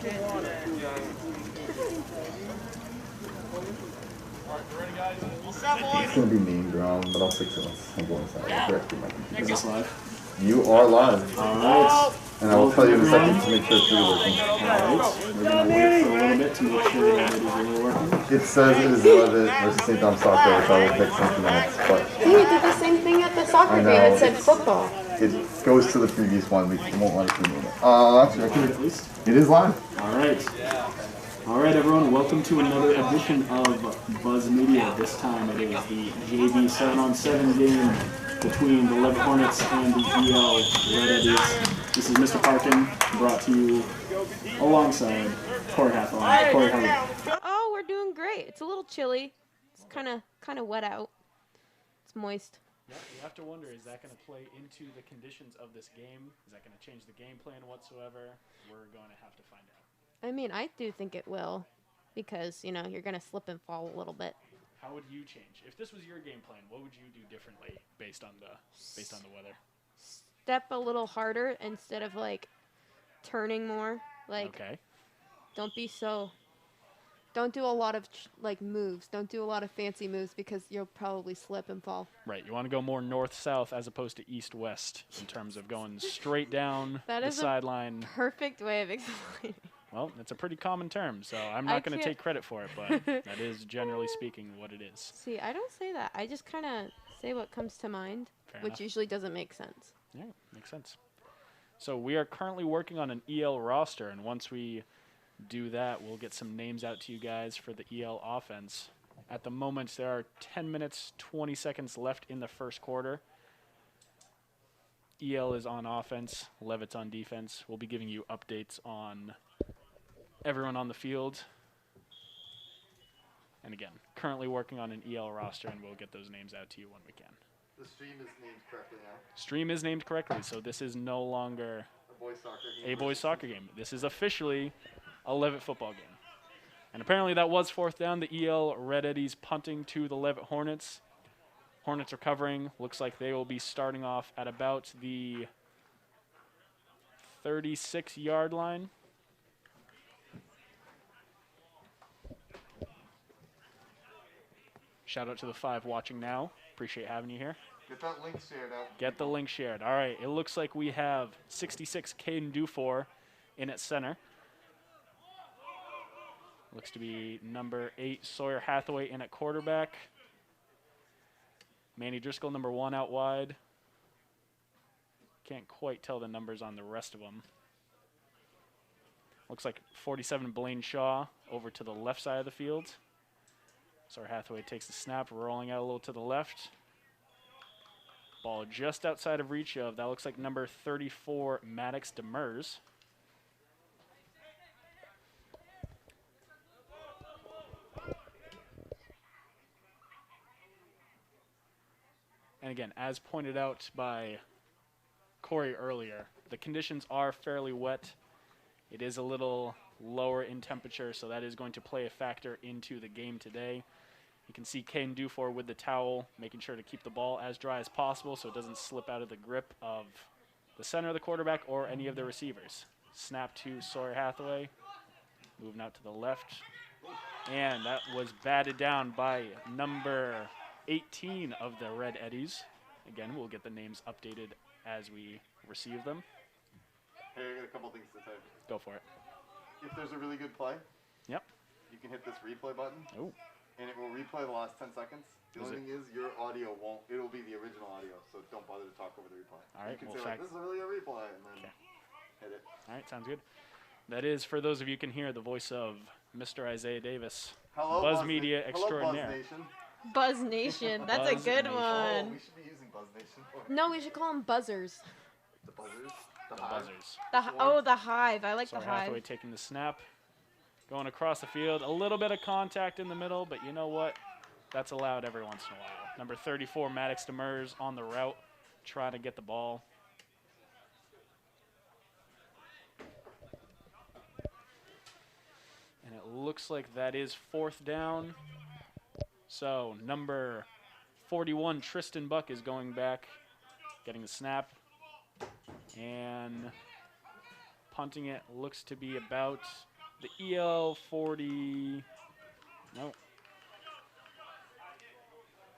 It's going to be named wrong, but I'll fix it once I'm going inside. Correctly, my computer. Is this live? You are live. All right. And I will tell you in a second to make sure it's really working. All right. We're going to wait for a little bit to make sure that it is really working. It says it is Leavitt versus St. Dom's soccer, which I will pick something else. But You did the same thing at the soccer game. It said football. It goes to the previous one. We won't let us rename it. Actually, I can At least. It is live. All right. All right, everyone. Welcome to another edition of Buzz Media. This time it is the JV 7-on-7 game between the Leavitt Hornets and the EL Red Eddies. This is Mr. Parkin, brought to you alongside Corey Hathaway. Corey, how are you? Oh, we're doing great. It's a little chilly. It's kind of wet out. It's moist. Yeah, you have to wonder, is that going to play into the conditions of this game? Is that going to change the game plan whatsoever? We're going to have to find out. I mean, I do think it will, because, you know, you're going to slip and fall a little bit. How would you change? If this was your game plan, what would you do differently based on the weather? Step a little harder instead of, like, turning more. Like, okay. Don't do a lot of, moves. Don't do a lot of fancy moves because you'll probably slip and fall. Right. You want to go more north-south as opposed to east-west in terms of going straight down the sideline. Perfect way of explaining. Well, it's a pretty common term, so I'm not going to take credit for it, but that is, generally speaking, what it is. See, I don't say that. I just kind of say what comes to mind, which usually doesn't make sense. Yeah, makes sense. So we are currently working on an EL roster, and once we do that, we'll get some names out to you guys for the EL offense. At the moment, there are 10 minutes, 20 seconds left in the first quarter. EL is on offense, Leavitt's on defense. We'll be giving you updates on everyone on the field. And again, currently working on an EL roster, and we'll get those names out to you when we can. The stream is named correctly now. Stream is named correctly, so this is no longer a boys' soccer game. This is officially a Leavitt football game. And apparently that was fourth down. The EL Red Eddies punting to the Leavitt Hornets. Hornets are covering. Looks like they will be starting off at about the 36-yard line. Shout out to the 5 watching now. Appreciate having you here. Get that link shared out. Get the link shared. All right. It looks like we have 66 Caden Dufour in at center. Looks to be number 8 Sawyer Hathaway in at quarterback. Manny Driscoll, number 1 out wide. Can't quite tell the numbers on the rest of them. Looks like 47 Blaine Shaw over to the left side of the field. Sawyer Hathaway takes the snap, rolling out a little to the left. Ball just outside of reach of, that looks like number 34, Maddox Demers. And again, as pointed out by Corey earlier, the conditions are fairly wet. It is a little lower in temperature, so that is going to play a factor into the game today. You can see Caden Dufour with the towel, making sure to keep the ball as dry as possible so it doesn't slip out of the grip of the center of the quarterback or any of the receivers. Snap to Sawyer Hathaway, moving out to the left. And that was batted down by number 18 of the Red Eddies. Again, we'll get the names updated as we receive them. Hey, I got a couple things to say. Go for it. If there's a really good play, yep, you can hit this replay button. Oh. And it will replay the last 10 seconds. The only thing is your audio won't. It'll be the original audio, so don't bother to talk over the replay. All right. You can say, like, this is really a replay, and then hit it. All right, sounds good. That is, for those of you who can hear, the voice of Mr. Isaiah Davis. Hello, Buzz Media extraordinaire. Hello, Buzz Nation. Buzz Nation. That's a good one. Oh, we should be using Buzz Nation. No, we should call them buzzers. The buzzers? The buzzers. The hive. I like the hive. Hathaway taking the snap. Going across the field. A little bit of contact in the middle, but you know what? That's allowed every once in a while. Number 34, Maddox Demers on the route, trying to get the ball. And it looks like that is fourth down. So number 41, Tristan Buck, is going back, getting the snap. And punting it looks to be about the EL 40, no,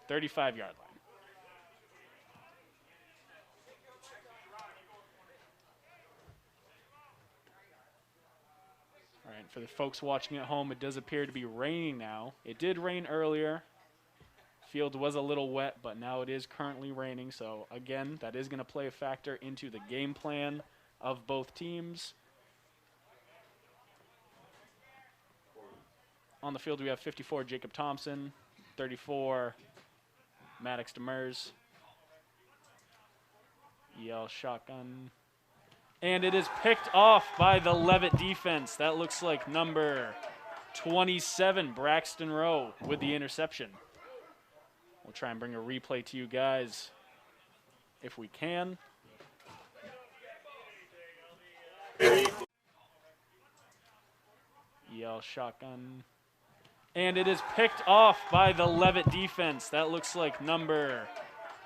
35-yard line. All right, for the folks watching at home, it does appear to be raining now. It did rain earlier. Field was a little wet, but now it is currently raining. So, again, that is going to play a factor into the game plan of both teams. On the field, we have 54, Jacob Thompson, 34, Maddox Demers. EL shotgun. And it is picked off by the Leavitt defense. That looks like number 27, Braxton Rowe, with the interception. We'll try and bring a replay to you guys if we can. EL shotgun. And it is picked off by the Leavitt defense. That looks like number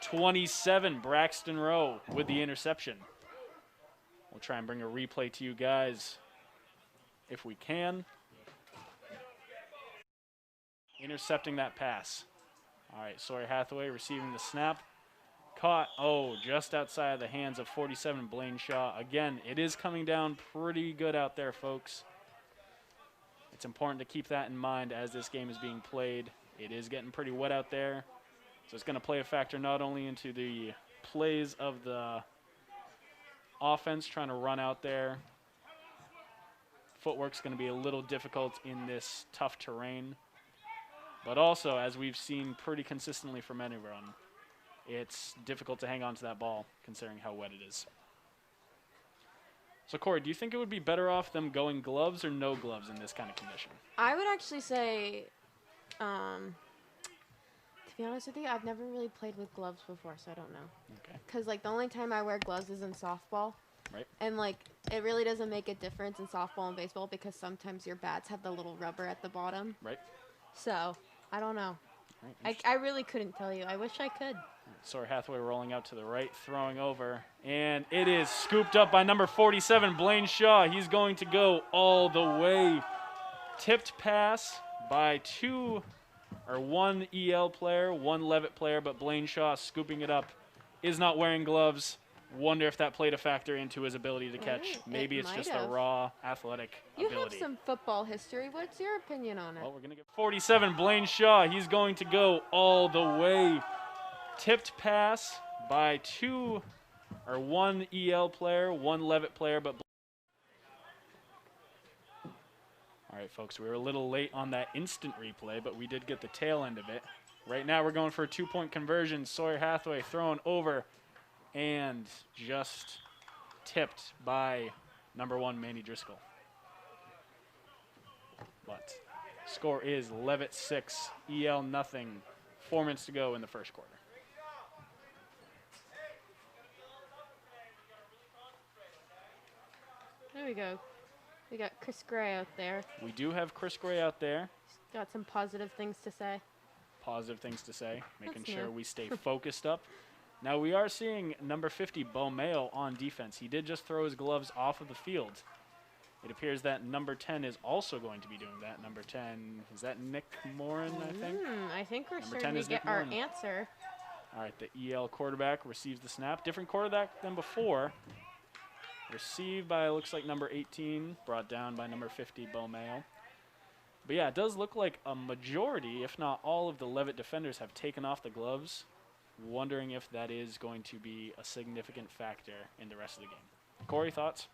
27, Braxton Rowe, with the interception. We'll try and bring a replay to you guys if we can. Intercepting that pass. All right, Sawyer Hathaway receiving the snap. Caught, just outside of the hands of 47, Blaine Shaw. Again, it is coming down pretty good out there, folks. It's important to keep that in mind as this game is being played. It is getting pretty wet out there. So it's going to play a factor not only into the plays of the offense trying to run out there. Footwork's going to be a little difficult in this tough terrain. But also, as we've seen pretty consistently from anyone, it's difficult to hang on to that ball considering how wet it is. So, Corey, do you think it would be better off them going gloves or no gloves in this kind of condition? I would actually say, to be honest with you, I've never really played with gloves before, so I don't know. Okay. Because, the only time I wear gloves is in softball. Right. And, it really doesn't make a difference in softball and baseball because sometimes your bats have the little rubber at the bottom. Right. So, I don't know. Right, I really couldn't tell you. I wish I could. Sawyer Hathaway rolling out to the right, throwing over. And it is scooped up by number 47, Blaine Shaw. He's going to go all the way. Tipped pass by one EL player, one Leavitt player, but Blaine Shaw scooping it up. Is not wearing gloves. Wonder if that played a factor into his ability to catch. Maybe it's just a raw athletic ability. You have some football history. What's your opinion on it? Well, we're going to get 47, Blaine Shaw. He's going to go all the way. Tipped pass by one EL player, one Leavitt player, but all right, folks, we were a little late on that instant replay, but we did get the tail end of it. Right now we're going for a 2-point conversion. Sawyer Hathaway thrown over and just tipped by number 1, Manny Driscoll. But score is Leavitt 6, EL nothing. 4 minutes to go in the first quarter. There we go. We got Chris Gray out there. We do have Chris Gray out there. He's got some positive things to say. Positive things to say, making That's sure new. we stay focused up. Now we are seeing number 50, Bo Mayo, on defense. He did just throw his gloves off of the field. It appears that number 10 is also going to be doing that. Number 10, is that Nick Morin, I think? I think we're Number 10 starting is to get Nick our Morin. answer. All right, the EL quarterback receives the snap. Different quarterback than before. Received by, looks like, number 18, brought down by number 50, Bo Mayo. But yeah, it does look like a majority, if not all, of the Leavitt defenders have taken off the gloves. Wondering if that is going to be a significant factor in the rest of the game. Corey, thoughts?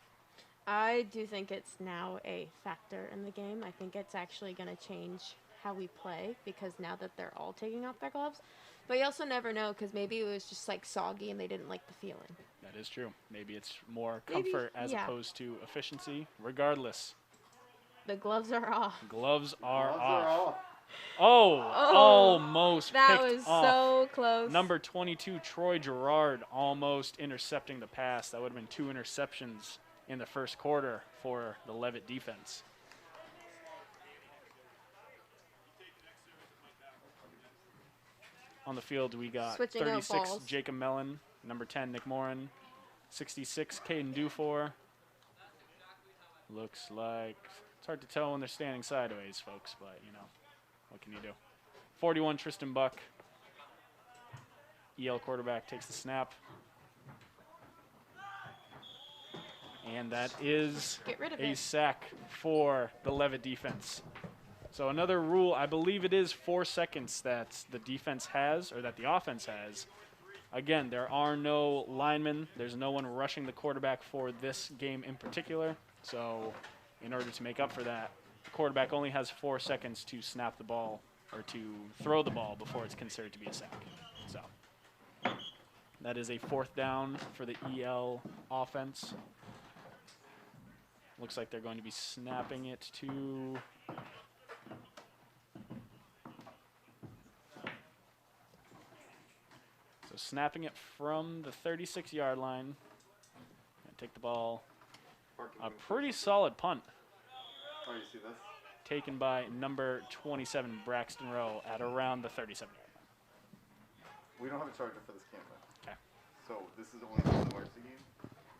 I do think it's now a factor in the game. I think it's actually going to change how we play because now that they're all taking off their gloves. But you also never know because maybe it was just soggy and they didn't like the feeling. That is true. Maybe it's more comfort as opposed to efficiency. Regardless, the gloves are off. Gloves are Gloves off. are off. Almost that picked was off. so close. Number 22, Troy Gerard, almost intercepting the pass. That would have been 2 interceptions in the first quarter for the Leavitt defense. On the field, we got Switching out 36, balls. Jacob Mellon. Number 10, Nick Morin. 66, Caden Dufour. Looks like It's hard to tell when they're standing sideways, folks, but, you know, what can you do? 41, Tristan Buck. EL quarterback takes the snap. And that is Get rid of a it. sack for the Leavitt defense. So another rule, I believe it is 4 seconds that the defense has, or that the offense has. Again, there are no linemen. There's no one rushing the quarterback for this game in particular. So in order to make up for that, the quarterback only has 4 seconds to snap the ball or to throw the ball before it's considered to be a sack. So that is a 4th down for the EL offense. Looks like they're going to be snapping it to... So snapping it from the 36-yard line. And take the ball. A pretty solid punt. Oh, you see this? Taken by number 27, Braxton Rowe, at around the 37-yard line. We don't have a charger for this camera. Okay. So this is only for the varsity game.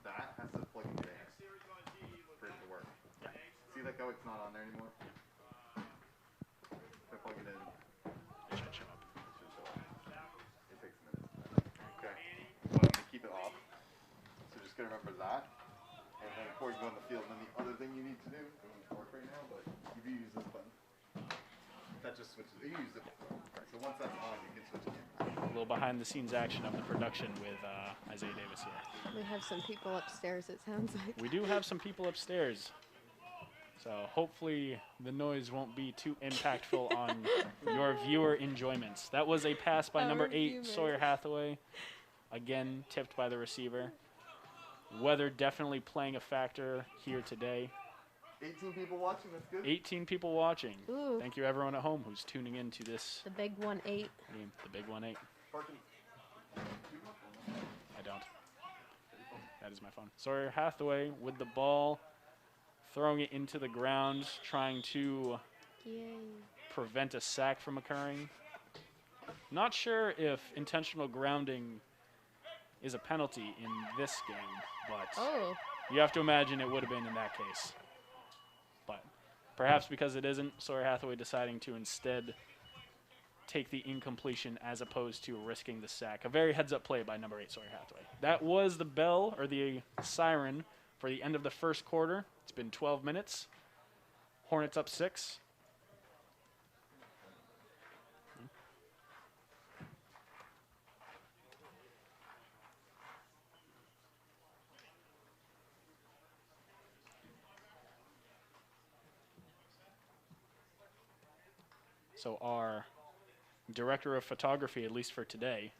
That has to plug into there for it to work. Yeah. See that go? It's not on there anymore. If I plug it in, It should show up. it should show up. It takes a minute. Okay. But I'm gonna keep it off. So just gonna remember that. And then before you go on the field, and then the other thing you need to do, it doesn't work right now, but if you use this button, that just switches. You use it before. So once that's on, you can switch cameras. A little behind-the-scenes action of the production with Isaiah Davis here. We have some people upstairs, it sounds like. We do have some people upstairs. So hopefully the noise won't be too impactful on your viewer enjoyments. That was a pass by number 8, Sawyer Hathaway. Again, tipped by the receiver. Weather definitely playing a factor here today. 18 people watching, that's good. 18 people watching. Ooh. Thank you everyone at home who's tuning in to this The big 1-8. game, the big 1-8. Parking. I don't. That is my phone. Sawyer Hathaway with the ball, throwing it into the ground, trying to Yay. prevent a sack from occurring. Not sure if intentional grounding is a penalty in this game, but Oh. you have to imagine it would have been in that case. But perhaps because it isn't, Sawyer Hathaway deciding to instead take the incompletion as opposed to risking the sack. A very heads-up play by number 8, Sawyer Hathaway. That was the bell, or the siren, for the end of the first quarter. It's been 12 minutes. Hornets up 6. So our director of photography, at least for today.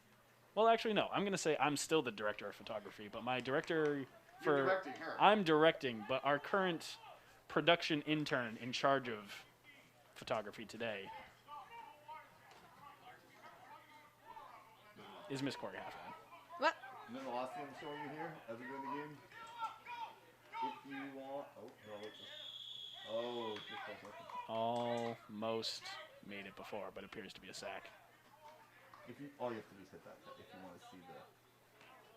Well, actually, no. I'm going to say I'm still the director of photography, but my director You're directing her. I'm directing, but our current production intern in charge of photography today is Miss Corey Halfman. What? And then the last thing I'm showing you here, as we go in the game, if you want, just 1 second. Almost made it before, but appears to be a sack. All you have to do is hit that if you want to see the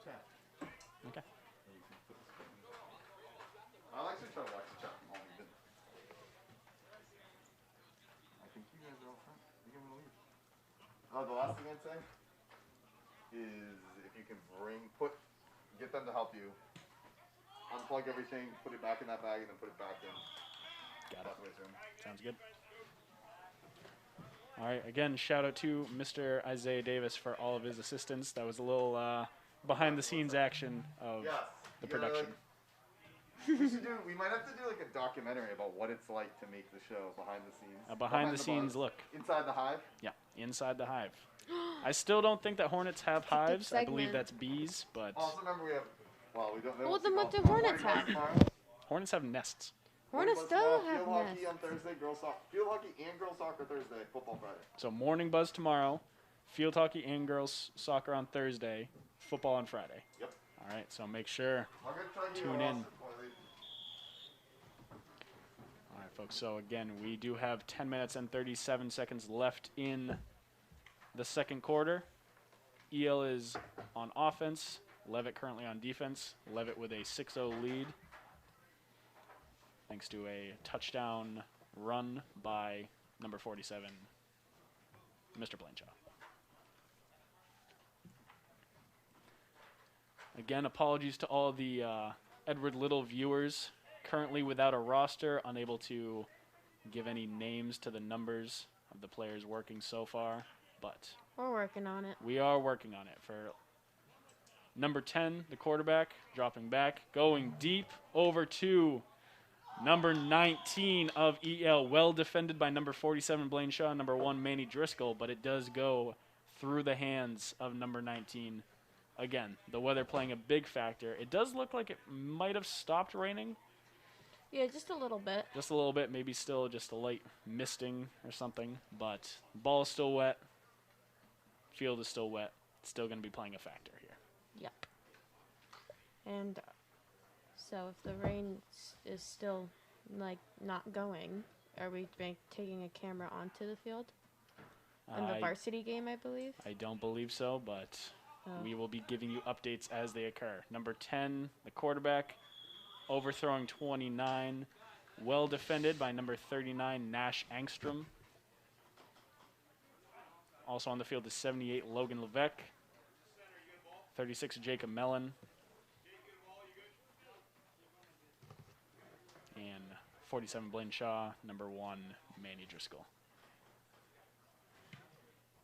chat. Okay. Then you can put this button. I'll actually try to watch the chat from home. I think you guys are all front. You can leave. The last thing I'd say is if you can get them to help you, unplug everything, put it back in that bag, and then put it back in. Got it. Sounds good. All right, again, shout out to Mr. Isaiah Davis for all of his assistance. That was a little behind-the-scenes action of Yes. the production. We might have to do like a documentary about what it's like to make the show behind the scenes. A behind-the-scenes buzz. look. Inside the hive. Yeah, inside the hive. I still don't think that Hornets have hives. I believe segment. that's bees, but Also, remember we have. Well, we don't know. Well, then what do Hornets Hornets have? Hornets have nests. Hornets Field still have hockey nests. on Thursday, girls soccer. Field hockey and girls soccer Thursday, football Friday. So morning buzz tomorrow, field hockey and girls soccer on Thursday, football on Friday. Yep. All right, so make sure. I'm gonna try to get Tune a in. roster for the- All right, folks. So again, we do have 10 minutes and 37 seconds left in the second quarter. EL is on offense. Leavitt currently on defense. Leavitt with a 6-0 lead. thanks to a touchdown run by number 47, Mr. Blanchard. Again, apologies to all the Edward Little viewers currently without a roster, unable to give any names to the numbers of the players working so far, but We're working on it. we are working on it. For number 10, the quarterback, dropping back, going deep over to number 19 of EL. Well defended by number 47, Blaine Shaw, number 1, Manny Driscoll, but it does go through the hands of number 19. Again, the weather playing a big factor. It does look like it might have stopped raining. Yeah, just a little bit. Just a little bit, maybe still just a light misting or something, but ball is still wet. Field is still wet. It's still going to be playing a factor here. Yep. And so if the rain is still, like, not going, are we taking a camera onto the field? In the varsity game, I believe? I don't believe so, but we will be giving you updates as they occur. Number 10, the quarterback, overthrowing 29. Well defended by number 39, Nash Angstrom. Also on the field is 78, Logan Levesque. 36, Jacob Mellon. And 47, Blaine Shaw. Number 1, Manny Driscoll.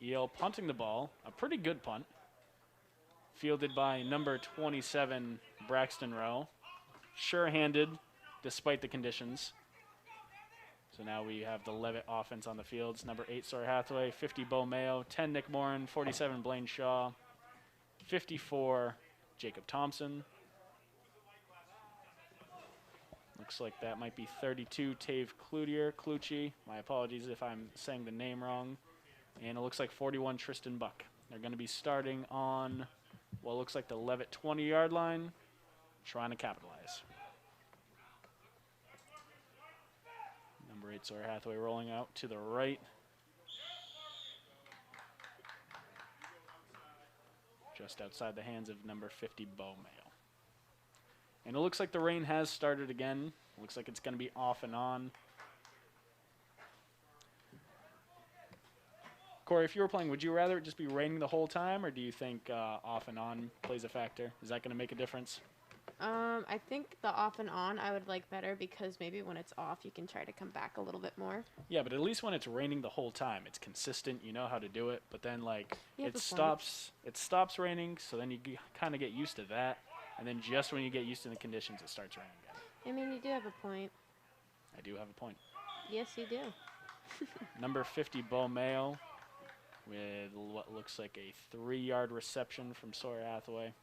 EL punting the ball. A pretty good punt. Fielded by number 27, Braxton Rowe. Sure-handed, despite the conditions. So now we have the Leavitt offense on the fields. Number 8, Sawyer Hathaway. 50, Bo Mayo. 10, Nick Morin. 47, Blaine Shaw. 54, Jacob Thompson. Looks like that might be 32, Tave Clucci. My apologies if I'm saying the name wrong. And it looks like 41, Tristan Buck. They're going to be starting on what looks like the Leavitt 20-yard line, trying to capitalize. Number 8, Sawyer Hathaway rolling out to the right. Just outside the hands of number 50, Bo Mayo. And it looks like the rain has started again. Looks like it's going to be off and on. Corey, if you were playing, would you rather it just be raining the whole time, or do you think off and on plays a factor? Is that going to make a difference? I think the off and on I would like better because maybe when it's off you can try to come back a little bit more. Yeah, but at least when it's raining the whole time, it's consistent. You know how to do it. But then like it stops raining, so then you kind of get used to that, and then just when you get used to the conditions, it starts raining again. I mean, you do have a point. I do have a point. Yes, you do. Number 50, Bo Mayo, with what looks like a 3-yard reception from Sawyer Hathaway.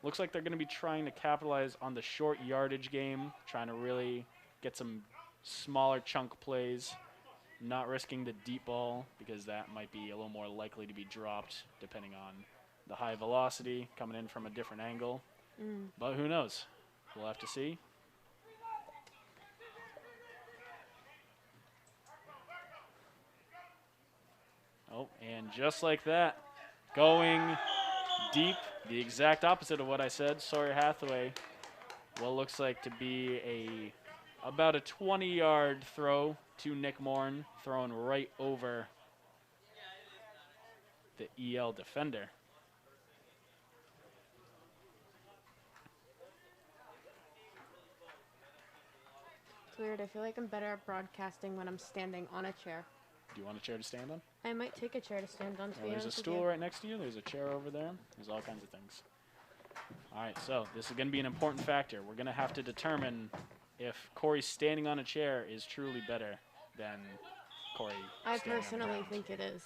Looks like they're going to be trying to capitalize on the short yardage game, trying to really get some smaller chunk plays, not risking the deep ball because that might be a little more likely to be dropped depending on the high velocity coming in from a different angle. But who knows? We'll have to see. Oh, and just like that, going deep, the exact opposite of what I said. Sawyer Hathaway, what looks like to be about a 20-yard throw to Nick Morin, thrown right over the EL defender. It's weird. I feel like I'm better at broadcasting when I'm standing on a chair. Do you want a chair to stand on? I might take a chair to stand on, to be There's a honest with stool you. right next to you. There's a chair over there. There's all kinds of things. All right, so this is going to be an important factor. We're going to have to determine if Corey standing on a chair is truly better than Corey I standing on the personally ground. think it is.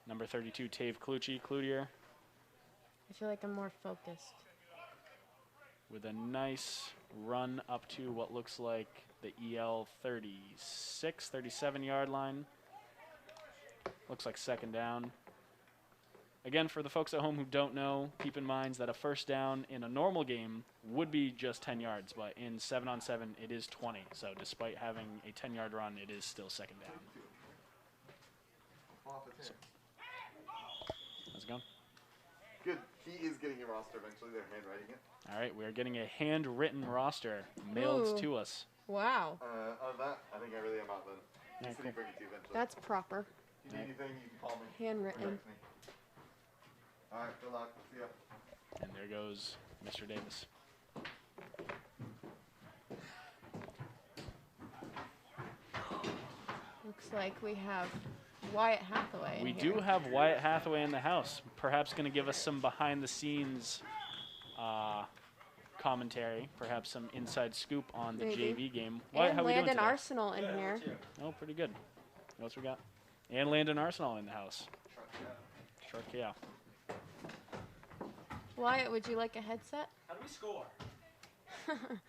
Number 32, Tave Cloutier, I feel like I'm more focused. with a nice run up to what looks like the EL 36, 37-yard line. Looks like second down. Again, for the folks at home who don't know, keep in mind that a first down in a normal game would be just 10 yards, but in 7-on-7, it is 20. So despite having a 10-yard run, it is still second down. So, how's it going? good. He is getting a roster eventually. They're handwriting it. All right, we're getting a handwritten roster mailed Ooh. to us. Wow. On that, I think I really am out then. Yeah, He said cool. he'd bring it to you eventually. That's proper. If you need anything, you can call me. Handwritten. Or text me. All right, good luck. See ya. And there goes Mr. Davis. Looks like we have Wyatt Hathaway. We in do here. have Wyatt Hathaway in the house. Perhaps going to give us some behind-the-scenes commentary, perhaps some inside scoop on the Maybe. JV game. Wyatt, And how we doing Landon today? Arsenal in here. Oh, pretty good. What else we got? And Landon Arsenal in the house. Shark, yeah. Wyatt, would you like a headset? How do we score?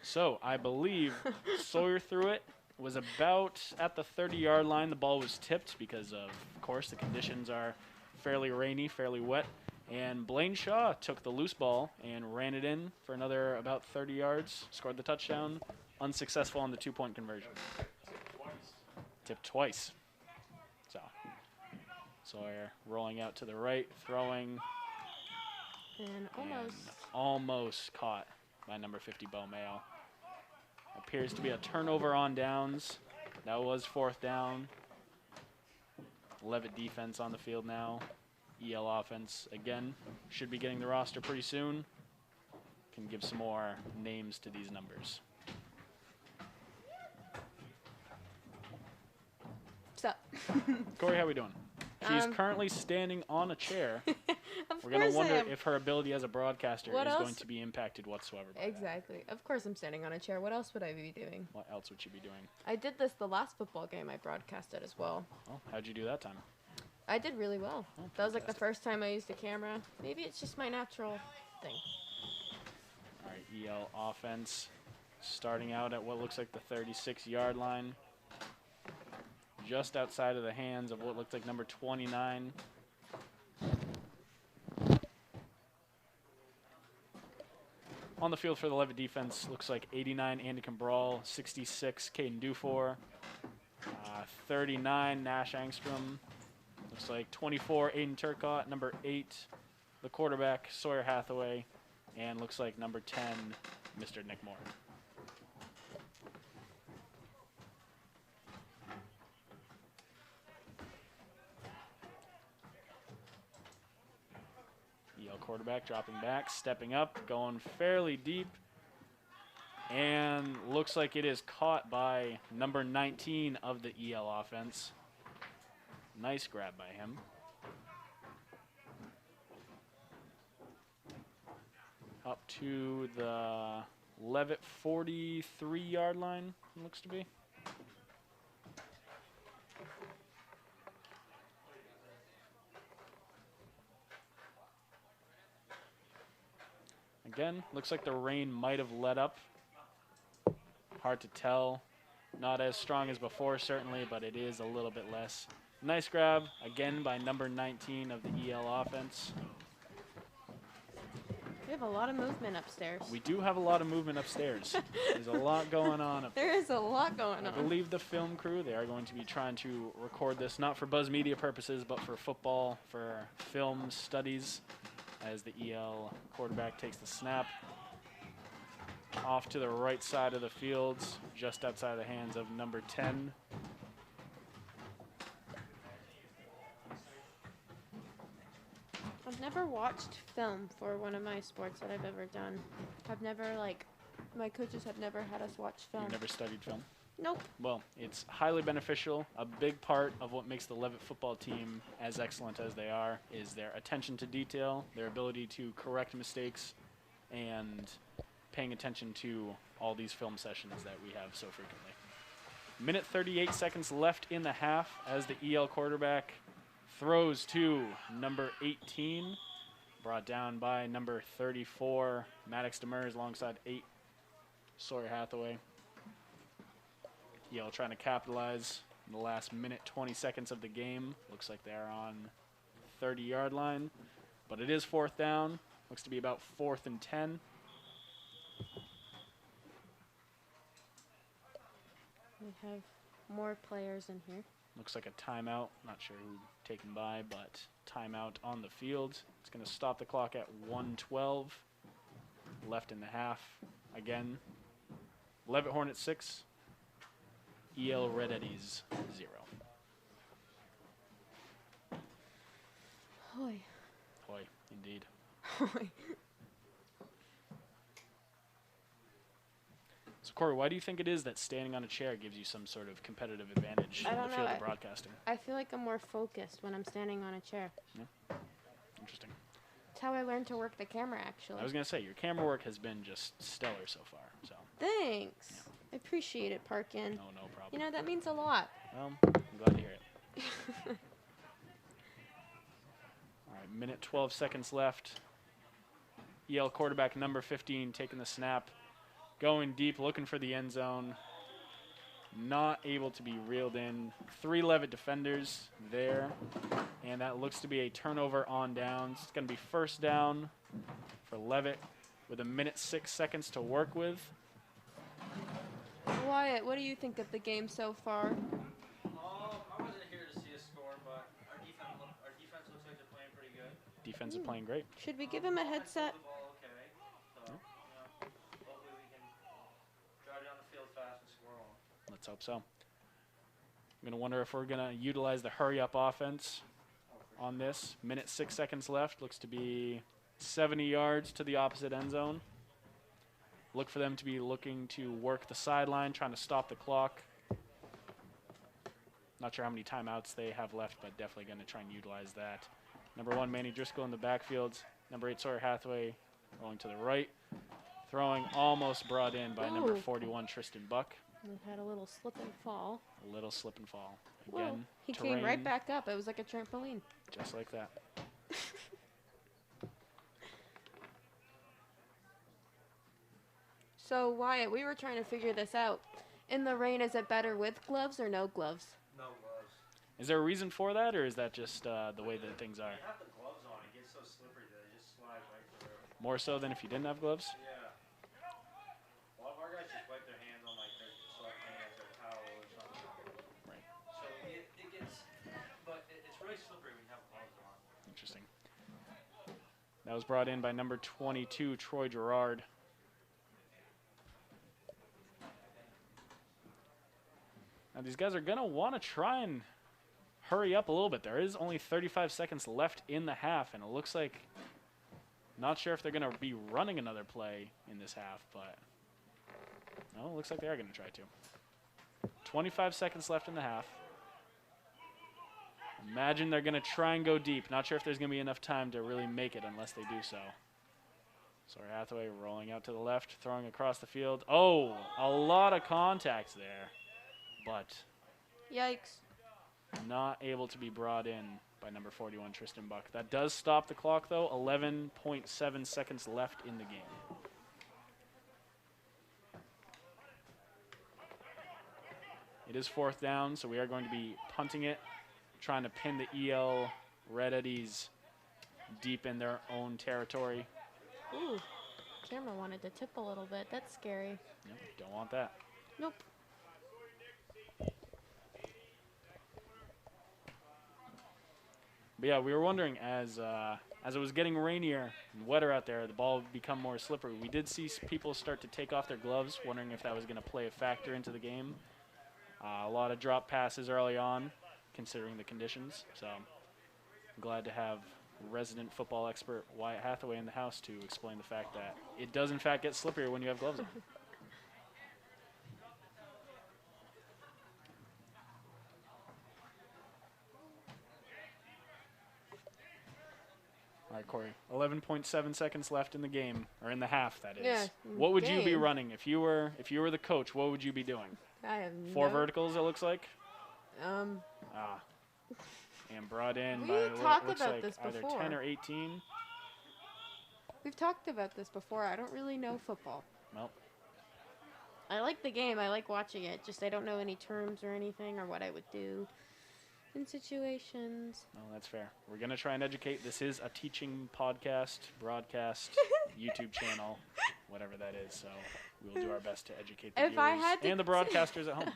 So I believe Sawyer threw it. Was about at the 30-yard line. The ball was tipped because of course, the conditions are fairly rainy, fairly wet. And Blaine Shaw took the loose ball and ran it in for another about 30 yards, scored the touchdown, unsuccessful on the two-point conversion. Tipped twice. So Sawyer rolling out to the right, throwing, And and almost caught by number 50, Bo Mayo. Appears to be a turnover on downs. That was 4th down. Leavitt defense on the field now. EL offense, again, should be getting the roster pretty soon. Can give some more names to these numbers. What's up? Corey, how we doing? She's Um, currently standing on a chair. Of We're going to course I wonder am. if her ability as a broadcaster What is going else? to be impacted whatsoever by that. Exactly. Of course I'm standing on a chair. What else would I be doing? What else would she be doing? I did this the last football game I broadcasted as well. Well, how'd you do that time? I did really well. Oh, That was like the fantastic. first time I used a camera. Maybe it's just my natural thing. All right, EL offense starting out at what looks like the 36-yard line. Just outside of the hands of what looked like number 29. On the field for the Leavitt defense, looks like 89, Andy Cabral, 66, Caden Dufour, 39, Nash Angstrom. Looks like 24, Aiden Turcott, number 8, the quarterback, Sawyer Hathaway, and looks like number 10, Mr. Nick Moore. EL quarterback dropping back, stepping up, going fairly deep, and looks like it is caught by number 19 of the EL offense. Nice grab by him. Up to the Leavitt 43-yard line, it looks to be. Again, looks like the rain might have let up. Hard to tell. Not as strong as before, certainly, but it is a little bit less. Nice grab, again, by number 19 of the EL offense. We have a lot of movement upstairs. We do have a lot of movement upstairs. There's a lot going on up there. There is a lot going I on. believe the film crew, they are going to be trying to record this, not for Buzz Media purposes, but for football, for film studies, as the EL quarterback takes the snap. Off to the right side of the field, just outside the hands of number 10. I've never watched film for one of my sports that I've ever done. I've never, my coaches have never had us watch film. You've never studied film? Nope. Well, it's highly beneficial. A big part of what makes the Leavitt football team as excellent as they are is their attention to detail, their ability to correct mistakes, and paying attention to all these film sessions that we have so frequently. Minute 38 seconds left in the half as the EL quarterback throws to number 18, brought down by number 34, Maddox Demers, alongside 8, Sawyer Hathaway. EL trying to capitalize in the last minute, 20 seconds of the game. Looks like they're on 30-yard line, but it is 4th down. Looks to be about 4th and 10. We have more players in here. Looks like a timeout. Not sure who taken by, but timeout on the field. It's going to stop the clock at 1:12 left in the half. Again, Leavitt Hornets 6, EL Red Eddies 0. Hoy. Hoy, indeed. Hoy. So, Corey, why do you think it is that standing on a chair gives you some sort of competitive advantage I in don't the field know. of broadcasting? I feel like I'm more focused when I'm standing on a chair. Interesting. That's how I learned to work the camera, actually. I was going to say, your camera work has been just stellar so far. So, Thanks. Yeah. I appreciate it, Parkin. no problem. You know, that means a lot. I'm glad to hear it. All right, minute 12 seconds left. EL quarterback number 15 taking the snap, going deep, looking for the end zone. Not able to be reeled in. 3 Leavitt defenders there, and that looks to be a turnover on downs. It's going to be first down for Leavitt with a minute 6 seconds to work with. Wyatt, what do you think of the game so far? I wasn't here to see a score, but our defense looks like they're playing pretty good. Defense is playing great. Should we give him a headset? The ball okay, so hopefully we can drive down the field fast and score one. Let's hope so. I'm going to wonder if we're going to utilize the hurry-up offense on this. Minute 6 seconds left. Looks to be 70 yards to the opposite end zone. Look for them to be looking to work the sideline, trying to stop the clock. Not sure how many timeouts they have left, but definitely going to try and utilize that. Number 1, Manny Driscoll in the backfield. Number 8, Sawyer Hathaway rolling to the right. Throwing almost brought in by number 41, Tristan Buck. We've had a little slip and fall. A little slip and fall. Whoa, Again, he terrain, came right back up. It was like a trampoline. just like that. So, Wyatt, we were trying to figure this out. In the rain, is it better with gloves or no gloves? No gloves. Is there a reason for that, or is that just the way that things are? You have the gloves on, it gets so slippery that it just slides right through. More so than if you didn't have gloves? Yeah. A lot of our guys just wipe their hands on like their sweatpants or towel or something. Right. So it gets, but it's really slippery when you have gloves on. Interesting. That was brought in by number 22, Troy Gerard. Now these guys are going to want to try and hurry up a little bit. There is only 35 seconds left in the half, and it looks like, not sure if they're going to be running another play in this half, but no, it looks like they are going to try to. 25 seconds left in the half. Imagine they're going to try and go deep. Not sure if there's going to be enough time to really make it unless they do so. Sawyer Hathaway rolling out to the left, throwing across the field. Oh, a lot of contacts there, but Yikes. not able to be brought in by number 41, Tristan Buck. That does stop the clock, though. 11.7 seconds left in the game. It is fourth down, so we are going to be punting it, trying to pin the EL Red Eddies deep in their own territory. Ooh, camera wanted to tip a little bit. That's scary. Yep, don't want that. Nope. But yeah, we were wondering as it was getting rainier and wetter out there, the ball would become more slippery. We did see people start to take off their gloves, wondering if that was going to play a factor into the game. A lot of drop passes early on, considering the conditions. So I'm glad to have resident football expert Wyatt Hathaway in the house to explain the fact that it does in fact get slipperier when you have gloves on. All right, Corey. 11.7 seconds left in the game, or in the half, that is. Yeah, What would you be game. running if you were the coach? What would you be doing? I have 4 no- verticals, it looks like. Um, And brought in We by what talked looks about like this either before. 10 or 18. we've talked about this before. I don't really know football. Well, I like the game. I like watching it. Just I don't know any terms or anything or what I would do in situations. no, that's fair. We're gonna try and educate. This is a teaching podcast, broadcast, YouTube channel, whatever that is. So We will do our best to educate the If I viewers had to and the broadcasters at home.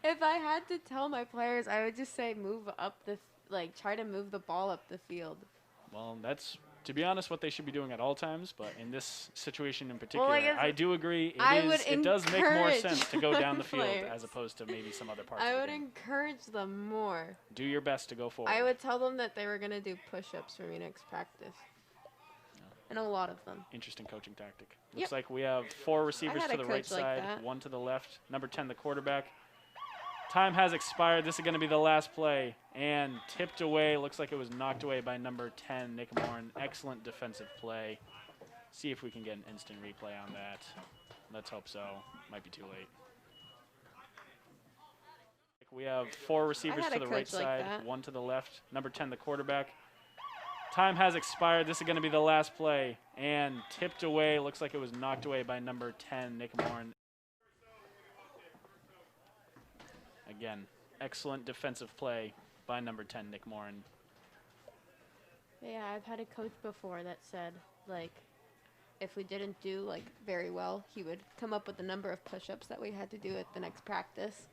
If I had to tell my players, I would just say move up try to move the ball up the field. Well, that's, to be honest, what they should be doing at all times. But in this situation in particular, Well, I guess I do agree. it does make more encourage sense to go down the field players. as opposed to maybe some other parts I of the would game. encourage them more. Do your best to go forward. I would tell them that they were going to do push-ups for me next practice. And a lot of them. Interesting coaching tactic. Yep. Looks like we have 4 receivers had to a the right coach like side, that. 1 to the left. Number 10, the quarterback. Time has expired. This is going to be the last play. And tipped away. Looks like it was knocked away by number 10, Nick Morin. Excellent defensive play. See if we can get an instant replay on that. Let's hope so. Might be too late. We have 4 receivers had to a the right coach like side, that. 1 to the left. Number 10, the quarterback. Time has expired. This is going to be the last play. And tipped away. Looks like it was knocked away by number 10, Nick Morin. Again, excellent defensive play by number 10, Nick Morin. Yeah, I've had a coach before that said, like, if we didn't do, like, very well, he would come up with the number of push-ups that we had to do at the next practice.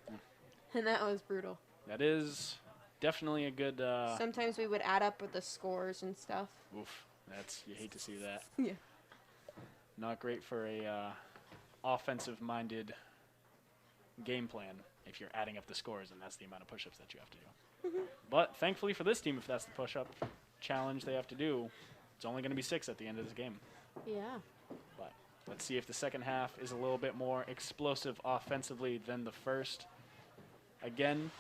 And that was brutal. That is definitely a good... Sometimes we would add up with the scores and stuff. Oof. You hate to see that. Yeah. Not great for a offensive-minded game plan if you're adding up the scores and that's the amount of push-ups that you have to do. But thankfully for this team, if that's the push-up challenge they have to do, it's only going to be 6 at the end of this game. Yeah. But let's see if the second half is a little bit more explosive offensively than the first. Again,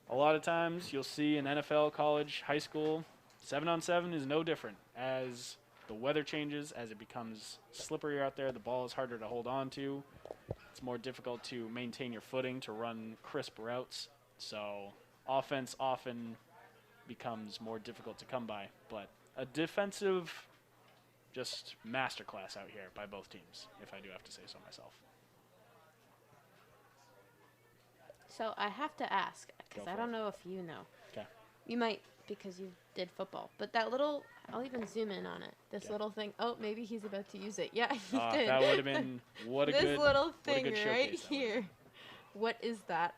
a lot of times you'll see in NFL, college, high school, 7-on-7 is no different. As the weather changes, as it becomes slipperier out there, the ball is harder to hold on to. It's more difficult to maintain your footing, to run crisp routes. So offense often becomes more difficult to come by. But a defensive just masterclass out here by both teams, if I do have to say so myself. So I have to ask, because Go I for don't it. know if you know. Okay. You might, because you did football. But that little, I'll even zoom in on it. This Yeah. little thing. Oh, maybe he's about to use it. Yeah, he did. That would have been, what a this good little what a thing good right showcase that would've here. been. What is that?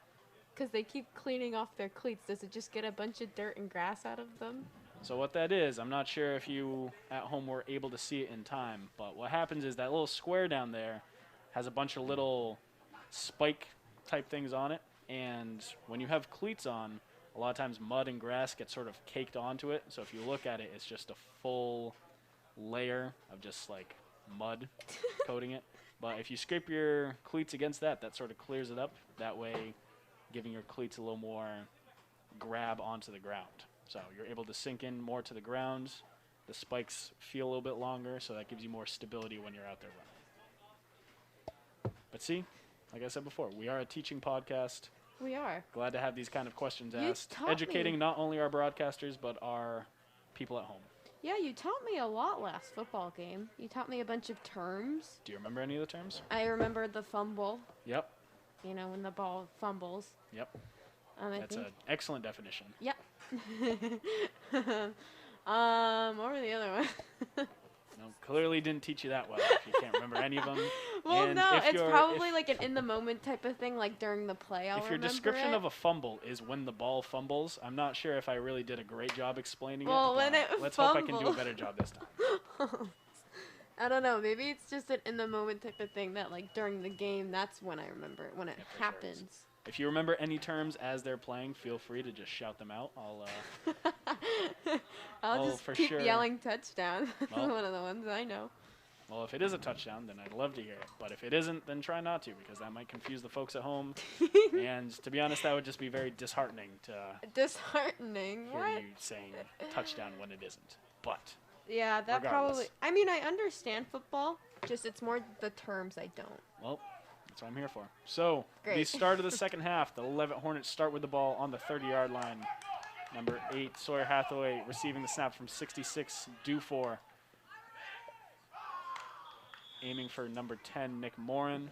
Because they keep cleaning off their cleats. Does it just get a bunch of dirt and grass out of them? So what that is, I'm not sure if you at home were able to see it in time, but what happens is that little square down there has a bunch of little spike type things on it, and when you have cleats on, a lot of times mud and grass get sort of caked onto it. So if you look at it, it's just a full layer of just like mud coating it. But if you scrape your cleats against that, that sort of clears it up. That way, giving your cleats a little more grab onto the ground. So you're able to sink in more to the ground. The spikes feel a little bit longer, so that gives you more stability when you're out there running. But see, like I said before, we are a teaching podcast. We are. Glad to have these kind of questions You asked, taught educating me. not only our broadcasters, but our people at home. Yeah, you taught me a lot last football game. You taught me a bunch of terms. Do you remember any of the terms? I remember the fumble. Yep. You know, when the ball fumbles. Yep. I That's think. an excellent definition. Yep. What were the other one? No, clearly didn't teach you that well if you can't remember any of them. Well, And no, if it's you're- probably if- like an in the moment type of thing, like during the play. I'll If your remember description it. of a fumble is when the ball fumbles, I'm not sure if I really did a great job explaining Well, it. when but it let's hope I can do a fumbles. better job this time. I don't know. Maybe it's just an in the moment type of thing that, like, during the game, that's when I remember it, when it Yeah, for sure it is. happens. If you remember any terms as they're playing, feel free to just shout them out. I'll Oh, just for keep sure. yelling touchdown. Well. One of the ones I know. Well, if it is a touchdown, then I'd love to hear it. But if it isn't, then try not to, because that might confuse the folks at home. And to be honest, that would just be very disheartening to Disheartening. hear What? you saying touchdown when it isn't. But Yeah, that Regardless. probably. I mean, I understand football. Just it's more the terms I don't. well, that's what I'm here for. So, the Great. start of the second half, the Leavitt Hornets start with the ball on the 30-yard line. Number 8, Sawyer Hathaway, receiving the snap from 66, Dufour. Aiming for number 10, Nick Morin,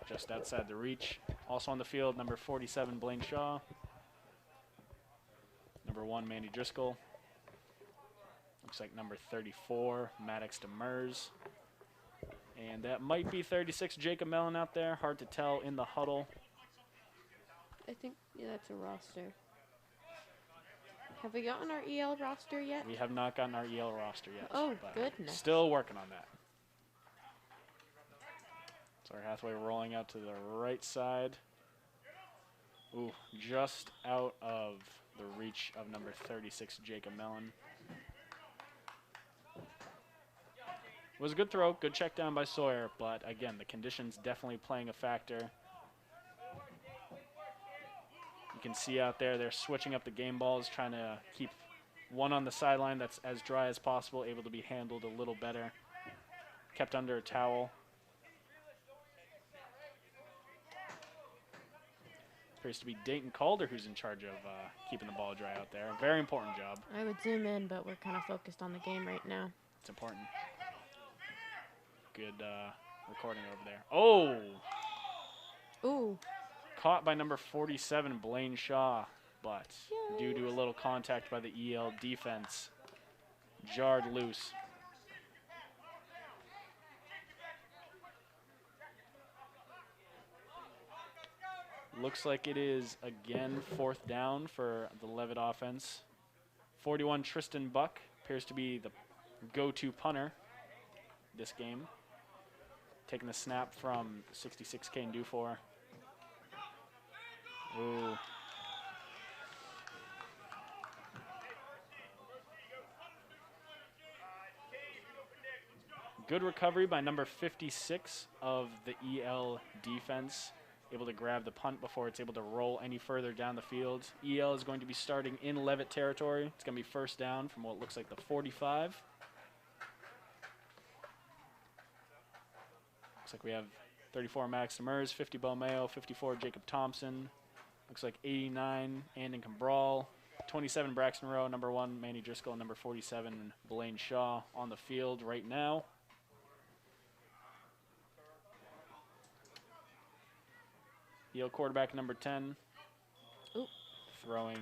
just outside the reach. Also on the field, number 47, Blaine Shaw. Number 1, Mandy Driscoll. Looks like number 34, Maddox Demers. And that might be 36 Jacob Mellon out there. Hard to tell in the huddle. I think, yeah, that's a roster. Have we gotten our EL roster yet? We have not gotten our EL roster yet. Oh, but goodness. still working on that. Sawyer Hathaway rolling out to the right side. Ooh, just out of the reach of number 36, Jacob Mellon. Was a good throw, good check down by Sawyer, but again, the conditions definitely playing a factor. You can see out there they're switching up the game balls, trying to keep one on the sideline that's as dry as possible, able to be handled a little better. Kept under a towel. Appears to be Dayton Calder who's in charge of keeping the ball dry out there. Very important job. I would zoom in, but we're kind of focused on the game right now. It's important. Good recording over there. Oh! Ooh. Caught by number 47, Blaine Shaw, but due to a little contact by the EL defense, jarred loose. Looks like it is, again, 4th down for the Leavitt offense. 41, Tristan Buck, appears to be the go-to punter this game. Taking the snap from 66, Kane Dufour. Ooh. Good recovery by number 56 of the EL defense. Able to grab the punt before it's able to roll any further down the field. EL is going to be starting in Leavitt territory. It's going to be 1st down from what looks like the 45. Looks like we have 34 Max Demers, 50 Bomeo, 54 Jacob Thompson. Looks like 89 Andon Cabral, 27 Braxton Rowe, number 1 Manny Driscoll, number 47 Blaine Shaw on the field right now. EL quarterback number 10. Ooh. Throwing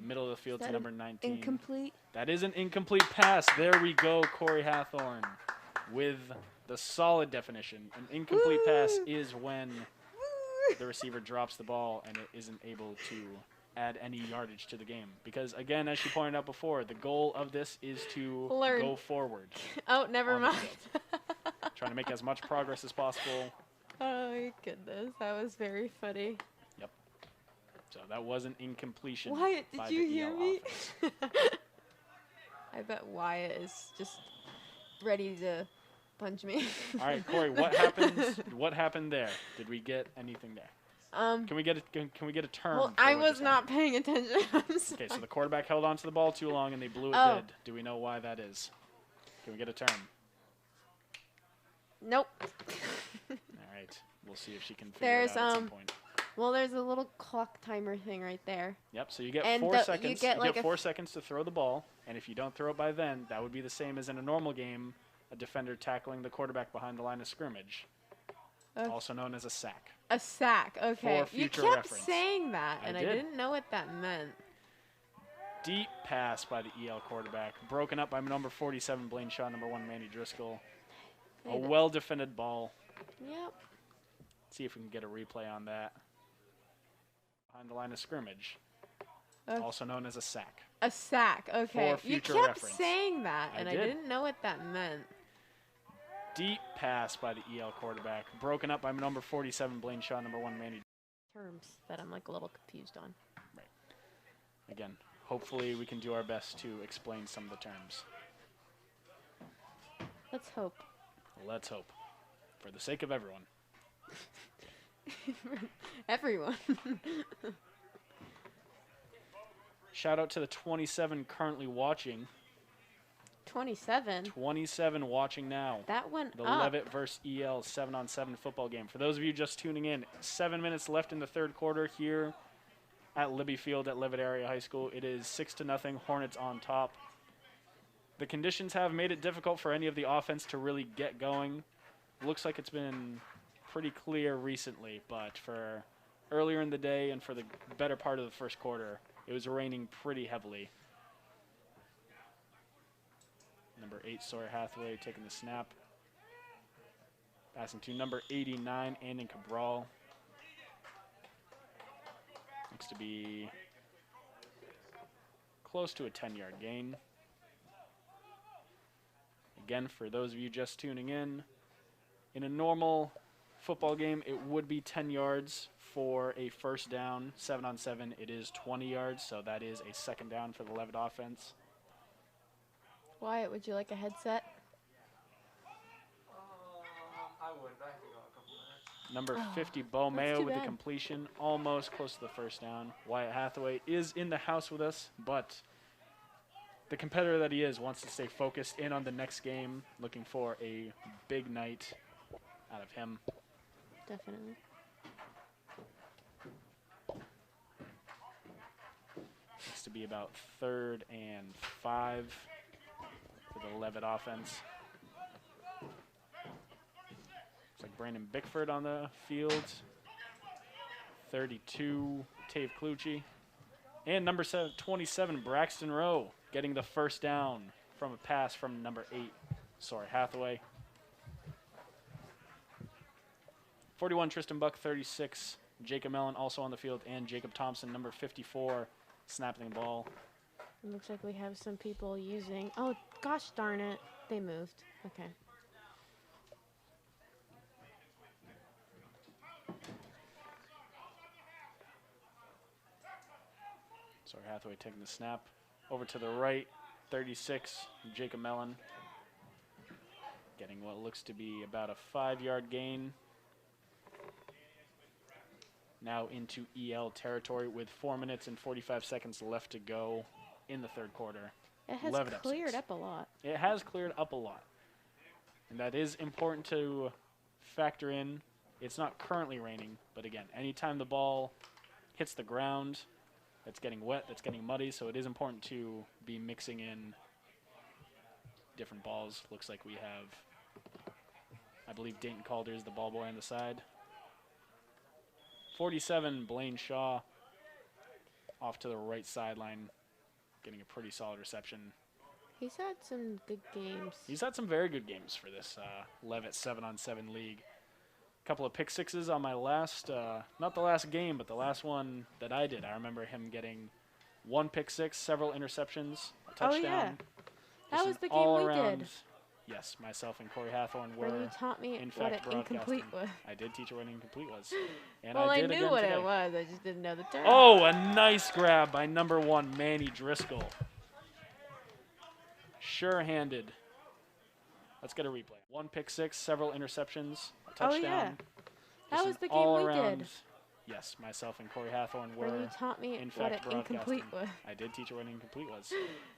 middle of the field to number 19. Incomplete? That is an incomplete pass. There we go, Corey Hathorn with the solid definition. An incomplete pass is when the receiver drops the ball and it isn't able to add any yardage to the game. Because, again, as she pointed out before, the goal of this is to go forward. Oh, never mind. Trying to make as much progress as possible. Oh, my goodness. That was very funny. Yep. So that was an incompletion. Wyatt, by did you the hear EL me? offense. I bet Wyatt is just ready to punch me. All right, Corey, what happened? What happened there? Did we get anything there? Can we get a term? Well, I was not paying attention. Okay, so the quarterback held onto the ball too long and they blew it dead. Do we know why that is? Can we get a term? Nope. All right, we'll see if she can figure it out at some point. Well, there's a little clock timer thing right there. Yep. So you get 4 seconds. You get 4 seconds to throw the ball, and if you don't throw it by then, that would be the same as in a normal game, a defender tackling the quarterback behind the line of scrimmage, also known as a sack. A sack. Okay. For You future kept reference. saying that, and I did. didn't know what that meant. Deep pass by the EL quarterback, broken up by number 47 Blaine Shaw, number 1 Manny Driscoll. A well-defended ball. Yep. See if we can get a replay on that. Behind the line of scrimmage, also known as a sack. A sack. Okay. For You future kept reference. saying that, and I did. didn't know what that meant. Deep pass by the EL quarterback, broken up by number 47 Blaine Shaw, number 1 Manny. Terms that I'm like a little confused on. Right. Again, hopefully we can do our best to explain some of the terms. Let's hope. Let's hope, for the sake of everyone. Everyone. Shout out to the 27 currently watching. 27. 27 watching now. That went The up. Leavitt versus EL 7-on-7 football game. For those of you just tuning in, 7 minutes left in the 3rd quarter here at Libby Field at Leavitt Area High School. It is 6-0, Hornets on top. The conditions have made it difficult for any of the offense to really get going. Looks like it's been pretty clear recently, but for earlier in the day and for the better part of the 1st quarter, it was raining pretty heavily. Number 8, Sawyer Hathaway taking the snap. Passing to number 89, Andon Cabral. Looks to be close to a 10-yard gain. Again, for those of you just tuning in a normal football game, it would be 10 yards for a first down. 7-on-7, it is 20 yards, so that is a second down for the Leavitt offense. Wyatt, would you like a headset? I would, but I have to go in a couple minutes. Number 50, Bo that's Mayo too with the bad. completion, almost close to the first down. Wyatt Hathaway is in the house with us, but the competitor that he is wants to stay focused in on the next game, looking for a big night out of him. Definitely. Looks to be about 3rd and 5 for the Leavitt offense. Looks like Brandon Bickford on the field. 32, Tave Clucci. And number 27, Braxton Rowe, getting the first down from a pass from number 8, Hathaway. 41, Tristan Buck. 36, Jacob Mellon also on the field, and Jacob Thompson, number 54, snapping the ball. It looks like we have some people using. Oh, gosh darn it. They moved. Okay. Hathaway taking the snap. Over to the right, 36, Jacob Mellon. Getting what looks to be about a 5-yard gain. Now into EL territory with 4 minutes and 45 seconds left to go in the third quarter. It has Leavitt cleared up 6. up a lot. It has cleared up a lot. And that is important to factor in. It's not currently raining, but again, anytime the ball hits the ground, that's getting wet, that's getting muddy, so it is important to be mixing in different balls. Looks like we have, I believe Dayton Calder is the ball boy on the side. 47, Blaine Shaw off to the right sideline, getting a pretty solid reception. He's had some good games. He's had some very good games for this Leavitt 7-on-7 league. A couple of pick sixes on my last, not the last game, but the last one that I did. I remember him getting 1 pick six, several interceptions, a touchdown. Oh, yeah. That Just was an the game we all-around- did. Yes, myself and Corey Hathorn When were, you taught me in what fact, an incomplete broadcasting. was. I did teach her what an incomplete was. And Well, I did knew again what today. it was. I just didn't know the term. Oh, a nice grab by number 1, Manny Driscoll. Sure-handed. Let's get a replay. 1 pick six, several interceptions, a touchdown. Oh, yeah. That Just was an the game we all-around- did. Yes, myself and Corey Hathorn were, When you taught me in what fact, an incomplete broadcasting. was. I did teach her what an incomplete was.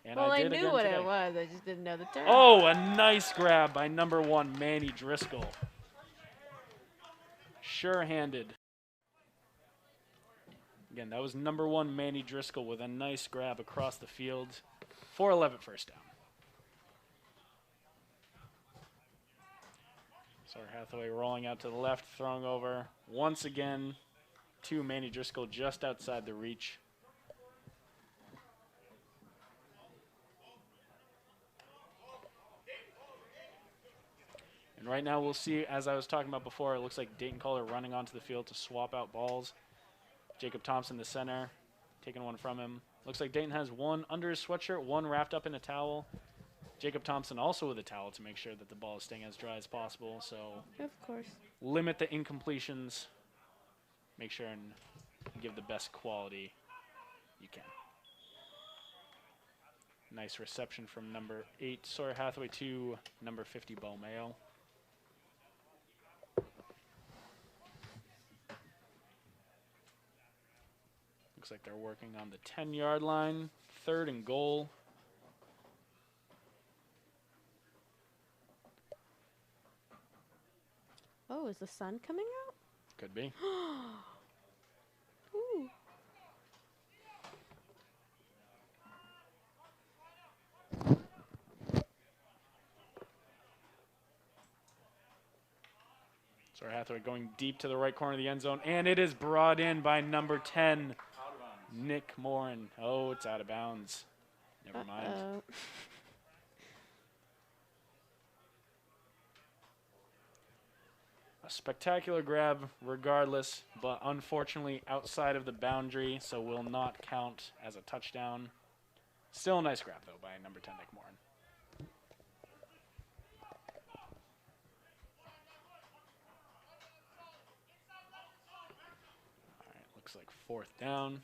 And Well, I did knew again what today. it was. I just didn't know the term. Oh, a nice grab by number 1, Manny Driscoll. Sure-handed. Again, that was number 1, Manny Driscoll with a nice grab across the field for a Leavitt first down. Hathaway rolling out to the left, throwing over once again to Manny Driscoll just outside the reach. And right now we'll see, as I was talking about before, it looks like Dayton Calder running onto the field to swap out balls. Jacob Thompson, the center, taking one from him. Looks like Dayton has 1 under his sweatshirt, 1 wrapped up in a towel. Jacob Thompson also with a towel to make sure that the ball is staying as dry as possible. So Of course. limit the incompletions. Make sure and give the best quality you can. Nice reception from number 8, Sawyer Hathaway, to number 50, Bo Mayo. Looks like they're working on the 10-yard line. 3rd and goal. Oh, is the sun coming out? Could be. Ooh. Sawyer Hathaway going deep to the right corner of the end zone, and it is brought in by number 10, Nick Morin. Oh, it's out of bounds. Never mind. Uh-oh. Spectacular grab regardless, but unfortunately outside of the boundary, so will not count as a touchdown. Still a nice grab, though, by number 10, Nick Morin. All right, looks like 4th down.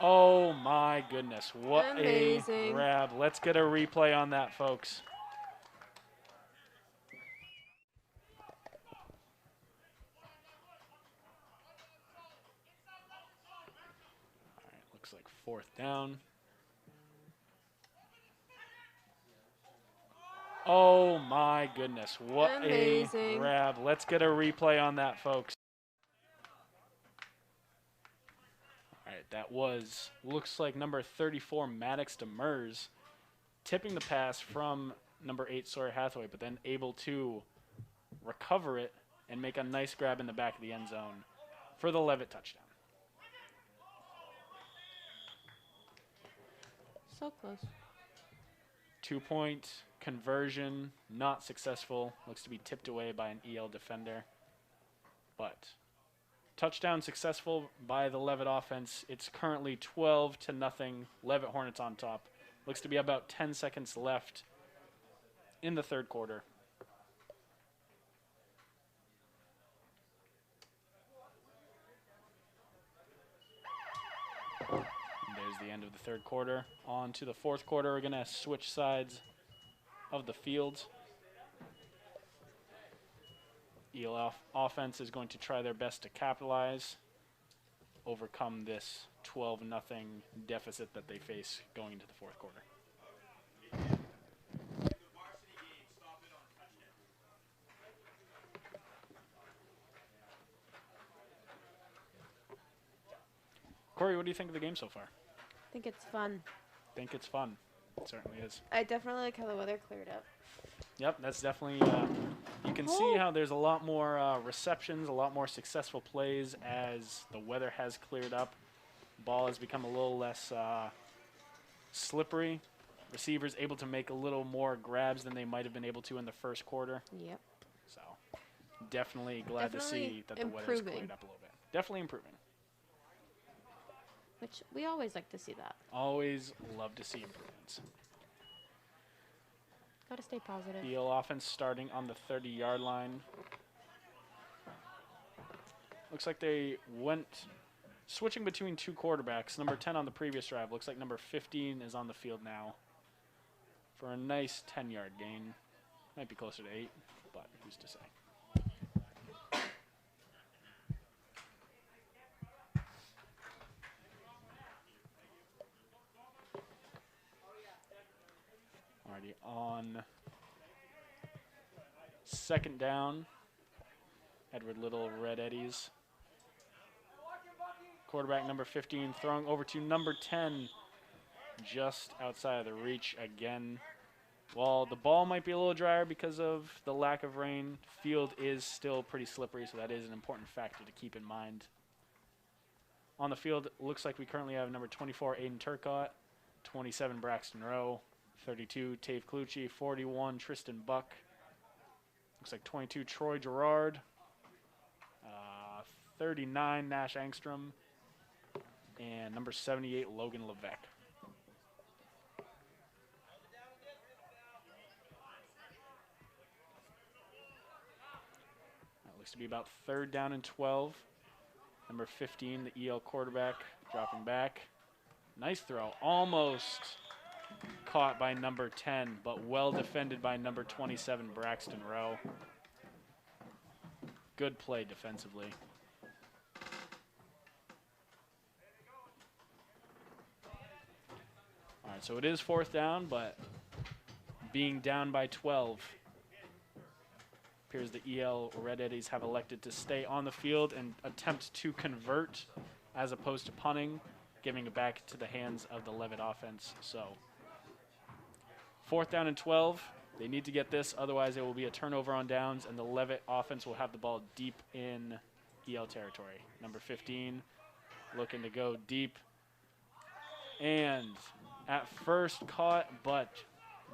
Oh, my goodness. What Amazing. a grab. Let's get a replay on that, folks. All right, looks like 4th down. Oh, my goodness. What Amazing. a grab. Let's get a replay on that, folks. All right, that was, looks like number 34, Maddox Demers, tipping the pass from number 8, Sawyer Hathaway, but then able to recover it and make a nice grab in the back of the end zone for the Leavitt touchdown. So close. 2-point conversion, not successful. Looks to be tipped away by an EL defender. But touchdown successful by the Leavitt offense. It's currently 12-0. Leavitt Hornets on top. Looks to be about 10 seconds left in the 3rd quarter. There's the end of the 3rd quarter. On to the 4th quarter. We're going to switch sides of the field. EL offense is going to try their best to capitalize, overcome this 12-0 deficit that they face going into the 4th quarter. Corey, what do you think of the game so far? I think it's fun. Think it's fun. It certainly is. I definitely like how the weather cleared up. Yep, that's definitely, you can see how there's a lot more receptions, a lot more successful plays as the weather has cleared up. Ball has become a little less slippery. Receivers able to make a little more grabs than they might have been able to in the 1st quarter. Yep. So definitely glad to see that the weather's cleared up a little bit. Definitely improving. Which we always like to see that. Always love to see improvements. Gotta stay positive. EL offense starting on the 30-yard line. Looks like they went switching between 2 quarterbacks. Number 10 on the previous drive. Looks like number 15 is on the field now for a nice 10-yard gain. Might be closer to 8, but who's to say? Already on 2nd down. Edward Little, Red Eddies. Quarterback number 15 throwing over to number 10, just outside of the reach again. While the ball might be a little drier because of the lack of rain, field is still pretty slippery, so that is an important factor to keep in mind. On the field, looks like we currently have number 24, Aiden Turcott, 27, Braxton Rowe, 32, Tave Clucci, 41, Tristan Buck. Looks like 22, Troy Gerard, 39, Nash Angstrom, and number 78, Logan Levesque. That looks to be about 3rd down and 12. Number 15, the EL quarterback, dropping back. Nice throw. Almost caught by number 10, but well defended by number 27, Braxton Rowe. Good play defensively. All right, so it is 4th down, but being down by 12, appears the EL Red Eddies have elected to stay on the field and attempt to convert as opposed to punting, giving it back to the hands of the Leavitt offense. So 4th down and 12. They need to get this, otherwise it will be a turnover on downs, and the Leavitt offense will have the ball deep in EL territory. Number 15 looking to go deep. And at first caught, but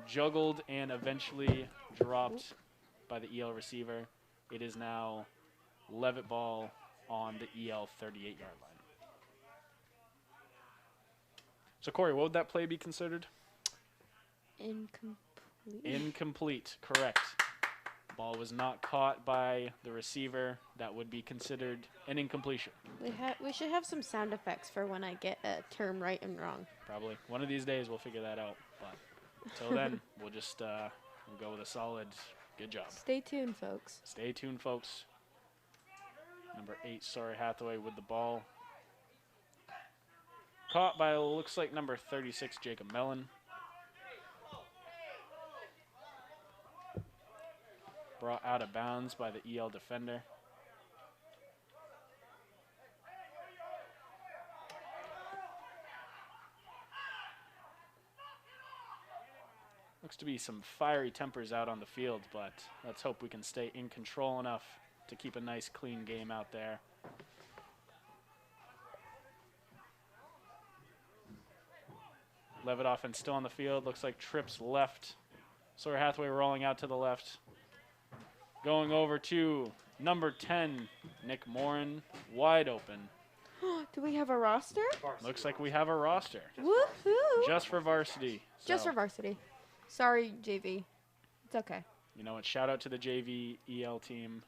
juggled and eventually dropped by the EL receiver. It is now Leavitt ball on the EL 38-yard line. So, Corey, what would that play be considered? Incomplete. Incomplete, correct. Ball was not caught by the receiver. That would be considered an incompletion. We should have some sound effects for when I get a term right and wrong. Probably. One of these days we'll figure that out. But until then, we'll just we'll go with a solid good job. Stay tuned, folks. Stay tuned, folks. Number 8, Sawyer Hathaway with the ball. Caught by, looks like, number 36, Jacob Mellon. Brought out of bounds by the EL defender. Looks to be some fiery tempers out on the field, but let's hope we can stay in control enough to keep a nice, clean game out there. Leavitt offense still on the field. Looks like trips left. Sawyer Hathaway rolling out to the left. Going over to number 10, Nick Morin, wide open. Do we have a roster? Looks like we have a roster. Woohoo! Just for varsity. Just So, for varsity. Sorry, JV. It's okay. you know what? Shout out to the JV EL team.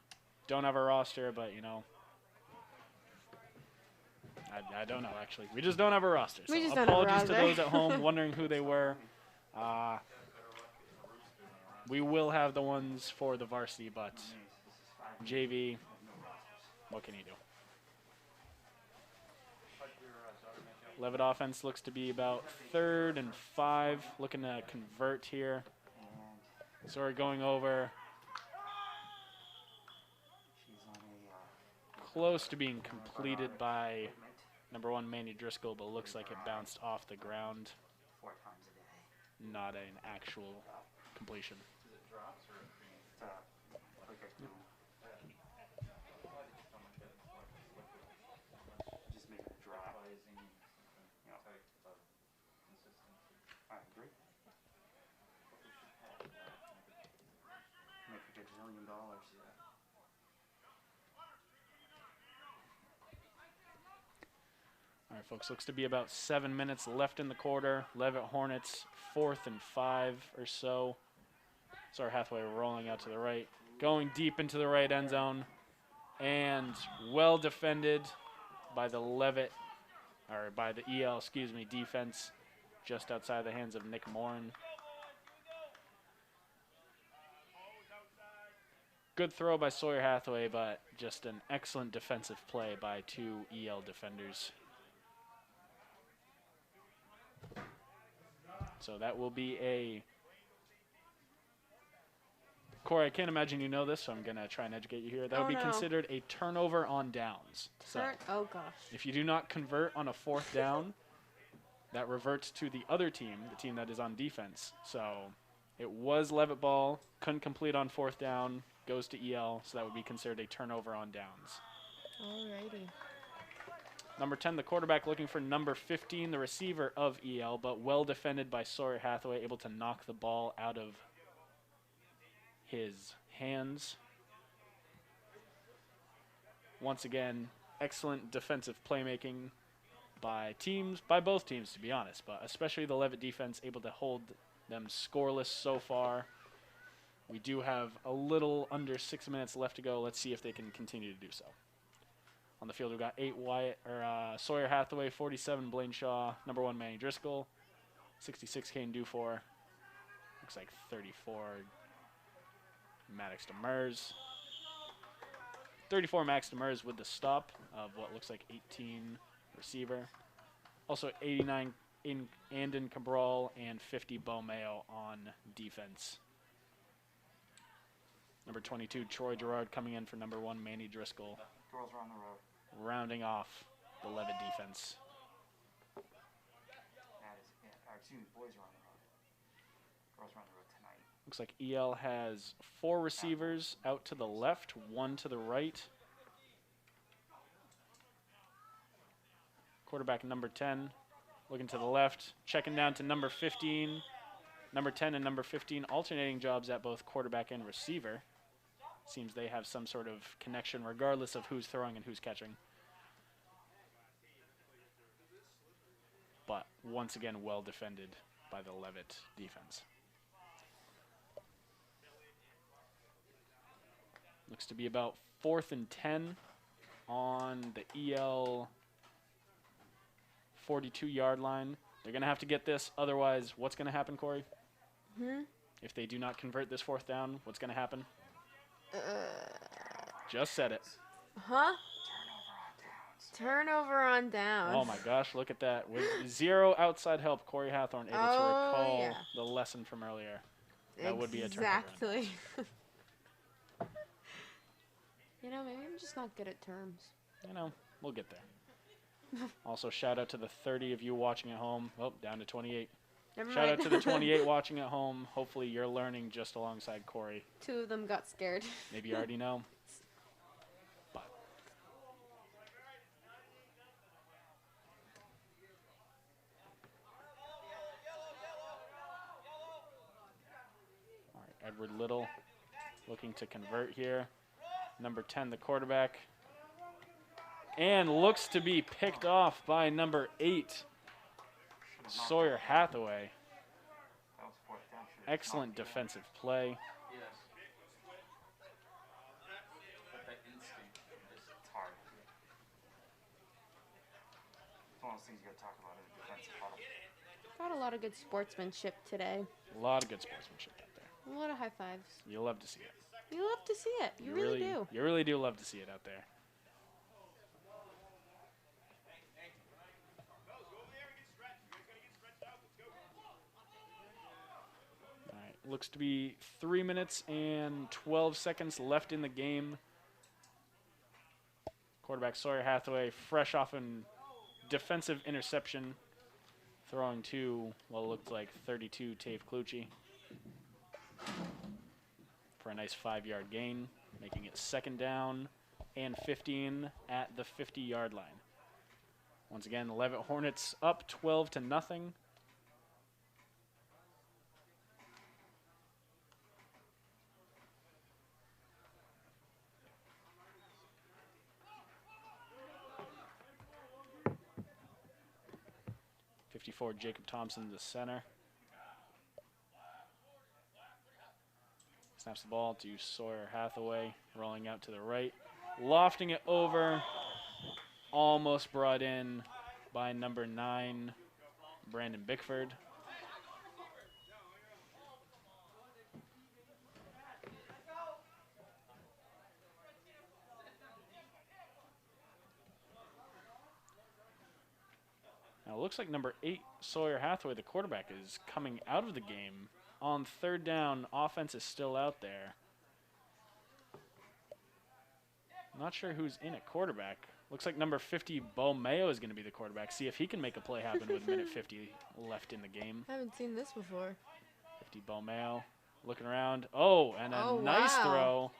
Don't have a roster, but, you know. I don't know, actually. We just don't have a roster. We So just don't have a apologies to roster. those at home wondering who they were. We will have the ones for the varsity, but JV, what can you do? Leavitt offense looks to be about 3rd and 5, looking to convert here. So we're going over. Close to being completed by number 1, Manny Driscoll, but looks like it bounced off the ground. Not an actual completion. Just make it drop. Make a gazillion dollars. All right, folks, looks to be about 7 minutes left in the quarter. Leavitt Hornets 4th and 5 or so. Sawyer Hathaway rolling out to the right. Going deep into the right end zone. And well defended by the Leavitt, or by the EL, excuse me, defense. Just outside the hands of Nick Morin. Good throw by Sawyer Hathaway, but just an excellent defensive play by 2 EL defenders. So that will be a... Corey, I can't imagine you know this, so I'm going to try and educate you here. That would be considered a turnover on downs. So Oh, gosh. if you do not convert on a 4th down, that reverts to the other team, the team that is on defense. So it was Leavitt ball, couldn't complete on 4th down, goes to EL, so that would be considered a turnover on downs. Alrighty. Number 10, the quarterback looking for number 15, the receiver of EL, but well defended by Sawyer Hathaway, able to knock the ball out of his hands. Once again, excellent defensive playmaking by both teams, to be honest, but especially the Leavitt defense, able to hold them scoreless so far. We do have a little under 6 minutes left to go. Let's see if they can continue to do so. On the field, we've got Sawyer Hathaway, 47, Blaine Shaw, number 1, Manny Driscoll, 66, Kane Dufour, looks like 34, Maddox Demers, 34, Max Demers with the stop of what looks like 18 receiver. Also 89 in Andon Cabral and 50 Bo Mayo on defense. Number 22, Troy Gerard coming in for number 1, Manny Driscoll. Girls are on the road. Rounding off the Leavitt defense. Boys are on the road. Girls are on the road tonight. Looks like EL has 4 receivers out to the left, 1 to the right. Quarterback number 10 looking to the left, checking down to number 15. Number 10 and number 15 alternating jobs at both quarterback and receiver. Seems they have some sort of connection regardless of who's throwing and who's catching. But once again, well defended by the Leavitt defense. Looks to be about 4th and 10 on the EL 42-yard line. They're going to have to get this. Otherwise, what's going to happen, Corey? If they do not convert this 4th down, what's going to happen? Just said it. Huh? Turnover on downs. Oh, my gosh. Look at that. With 0 outside help, Corey Hathorn able to recall the lesson from earlier. That would be a turnover. Exactly. You know, maybe I'm just not good at terms. You know, we'll get there. Also, shout out to the 30 of you watching at home. Oh, down to 28. Never Shout mind. out to the 28 watching at home. Hopefully you're learning just alongside Corey. 2 of them got scared. Maybe you already know. But all right, Edward Little looking to convert here. Number 10, the quarterback. And looks to be picked off by number 8, Sawyer Hathaway. That was 4th down. Should've Excellent defensive play. Yes. But that instinct, it's hard. It's one of those things you gotta talk about in the defensive huddle. Got a lot of good sportsmanship today. A lot of good sportsmanship out there. A lot of high fives. You love to see it. You love to see it. You really do. You really do love to see it out there. All right, looks to be 3 minutes and 12 seconds left in the game. Quarterback Sawyer Hathaway, fresh off an defensive interception, throwing to what looked like 32 Tave Clucci for a nice 5-yard gain, making it 2nd down and 15 at the 50-yard line. Once again, the Leavitt Hornets up 12-0. '54 Jacob Thompson, the center. Snaps the ball to Sawyer Hathaway, rolling out to the right, lofting it over, almost brought in by number 9, Brandon Bickford. Now it looks like number 8, Sawyer Hathaway, the quarterback, is coming out of the game. On 3rd down, offense is still out there. Not sure who's in at quarterback. Looks like number 50, Bo Mayo, is going to be the quarterback. See if he can make a play happen with minute 50 left in the game. I haven't seen this before. 50, Bo Mayo, looking around. Oh, and a nice throw.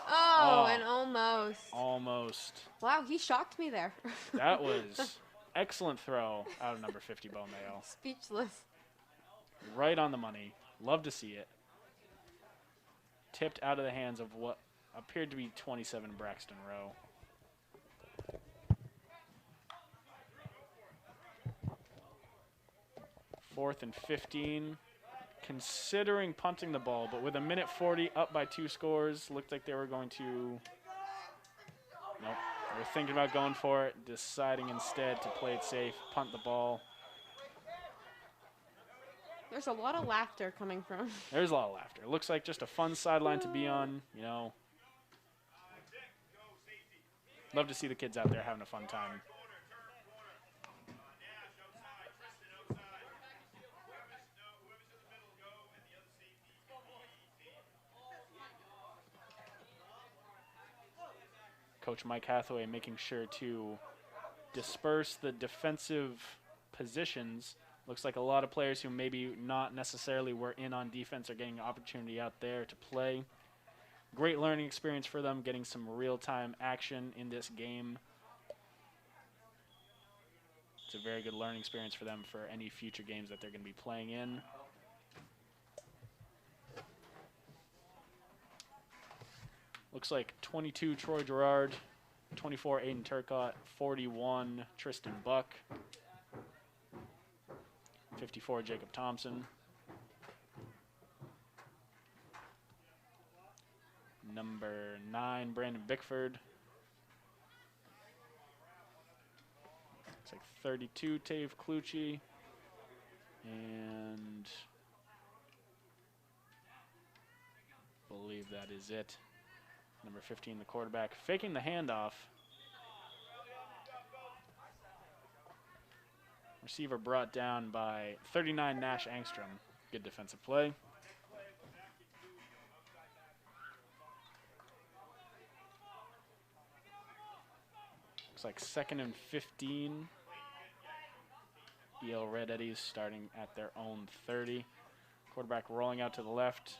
Oh, and almost. Almost. Wow, he shocked me there. That was excellent throw out of number 50, Bo Mayo. Speechless. Right on the money. Love to see it. Tipped out of the hands of what appeared to be 27 Braxton Rowe. Fourth and 15. Considering punting the ball, but with a minute 40 up by 2 scores, looked like they were going to... Nope. They were thinking about going for it, deciding instead to play it safe, punt the ball. There's a lot of laughter coming from. There's a lot of laughter. It looks like just a fun sideline to be on, you know. Love to see the kids out there having a fun time. Coach Mike Hathaway making sure to disperse the defensive positions. Looks like a lot of players who maybe not necessarily were in on defense are getting an opportunity out there to play. Great learning experience for them, getting some real-time action in this game. It's a very good learning experience for them for any future games that they're going to be playing in. Looks like 22 Troy Gerard, 24 Aiden Turcotte, 41 Tristan Buck, 54 Jacob Thompson, number 9 Brandon Bickford, looks like 32 Tave Clucci, and believe that is it. Number 15, the quarterback, faking the handoff. Receiver brought down by 39 Nash Angstrom. Good defensive play. Looks like 2nd and 15. EL Red Eddies starting at their own 30. Quarterback rolling out to the left.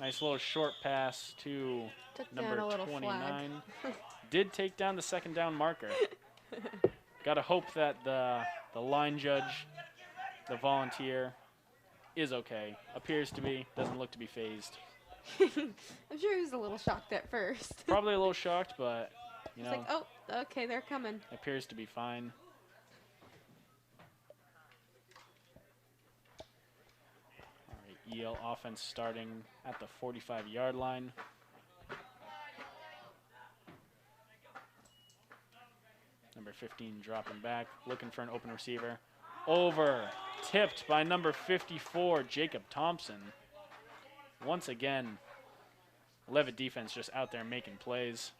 Nice little short pass to Took number down a little 29. flag. Did take down the 2nd down marker. Got to hope that the line judge, the volunteer, is okay. Appears to be. Doesn't look to be phased. I'm sure he was a little shocked at first. Probably a little shocked, but, you It's know, like, oh, okay, they're coming. appears to be fine. All right, EL offense starting at the 45-yard line. Number 15 dropping back, looking for an open receiver. Over, tipped by number 54, Jacob Thompson. Once again, Leavitt defense just out there making plays.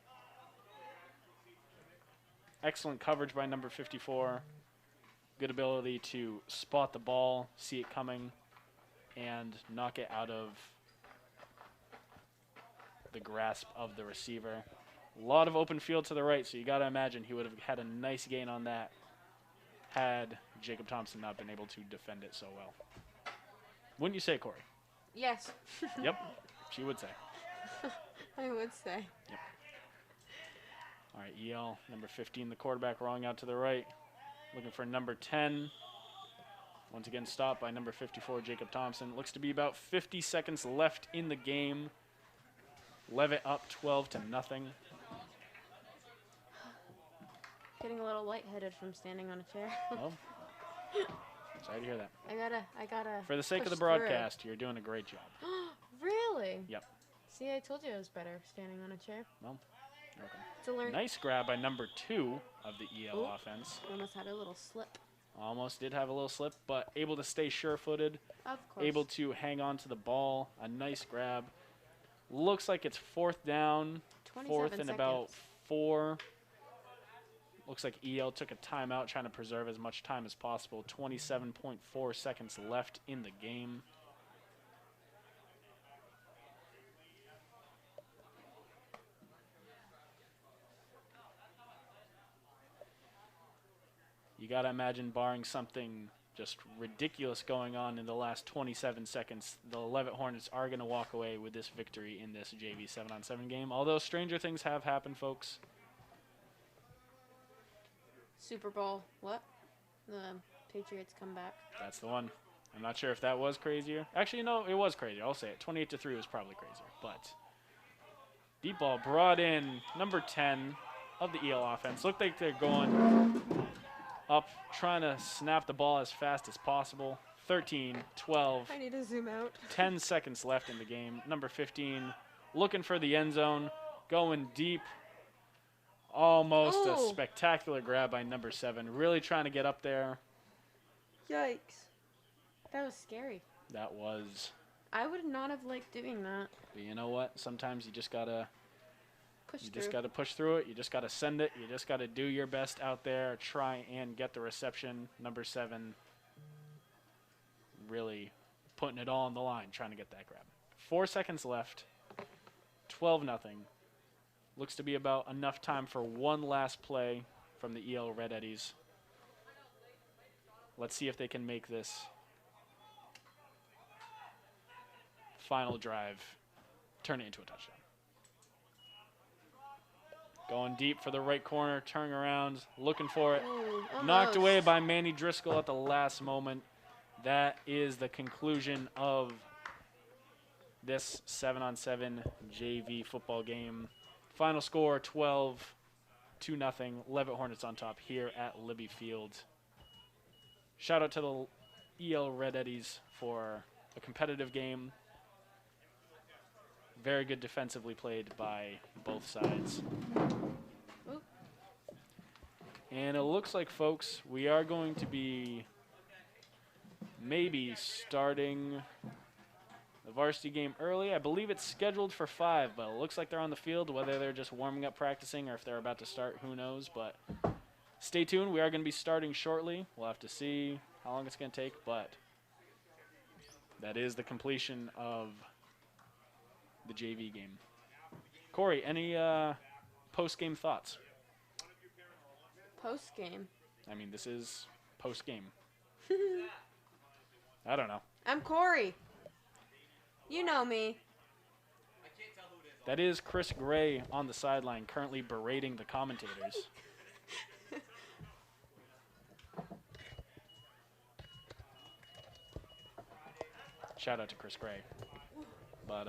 Excellent coverage by number 54. Good ability to spot the ball, see it coming, and knock it out of the grasp of the receiver. A lot of open field to the right, so you got to imagine he would have had a nice gain on that had Jacob Thompson not been able to defend it so well. Wouldn't you say, Corey? Yes. Yep, she would say. I would say. All right, EL, number 15, the quarterback rolling out to the right. Looking for number 10. Once again, stopped by number 54, Jacob Thompson. Looks to be about 50 seconds left in the game. Leavitt up 12-0. Getting a little lightheaded from standing on a chair. Oh, sorry to hear that. I gotta. For the sake of the push through. broadcast, you're doing a great job. Really? Yep. See, I told you I was better standing on a chair. Well, okay. It's a learn. Nice grab by number 2 of the EL Ooh. offense. Almost had a little slip. Almost did have a little slip, but able to stay sure-footed. Of course. Able to hang on to the ball. A nice grab. Looks like it's 4th down. 4th and about 4. Looks like EL took a timeout trying to preserve as much time as possible. 27.4 seconds left in the game. You got to imagine, barring something just ridiculous going on in the last 27 seconds, the Leavitt Hornets are going to walk away with this victory in this JV 7-on-7 game. Although stranger things have happened, folks. Super Bowl. What? The Patriots come back. That's the one. I'm not sure if that was crazier. Actually, no, it was crazier. I'll say it. 28-3 was probably crazier. But deep ball brought in number 10 of the EL offense. Looked like they're going up, trying to snap the ball as fast as possible. 13, 12. I need to zoom out. 10 seconds left in the game. Number 15 looking for the end zone, going deep. Almost a Oh. spectacular grab by number 7. Really trying to get up there. Yikes. That was scary. That was, I would not have liked doing that. but you know what? Sometimes you just gotta Push You through. just got to push through it. You just got to send it. You just got to do your best out there. Try and get the reception. Number 7 really putting it all on the line, trying to get that grab. 4 seconds left. 12-0. Looks to be about enough time for one last play from the EL Red Eddies. Let's see if they can make this final drive turn it into a touchdown. Going deep for the right corner, turning around, looking for it. Ooh, Knocked away almost. by Manny Driscoll at the last moment. That is the conclusion of this 7-on-7 JV football game. Final score 12-0. Leavitt Hornets on top here at Libby Field. Shout out to the EL Red Eddies for a competitive game. Very good defensively played by both sides. Oop. And it looks like, folks, we are going to be maybe starting the varsity game early. I believe it's scheduled for 5, but it looks like they're on the field. Whether they're just warming up practicing or if they're about to start, who knows. But stay tuned. We are going to be starting shortly. We'll have to see how long it's going to take, but that is the completion of the JV game. Corey, any post-game thoughts? Post game. I mean, this is post-game. I don't know. I'm Corey. You know me. That is Chris Gray on the sideline, currently berating the commentators. Shout out to Chris Gray. But,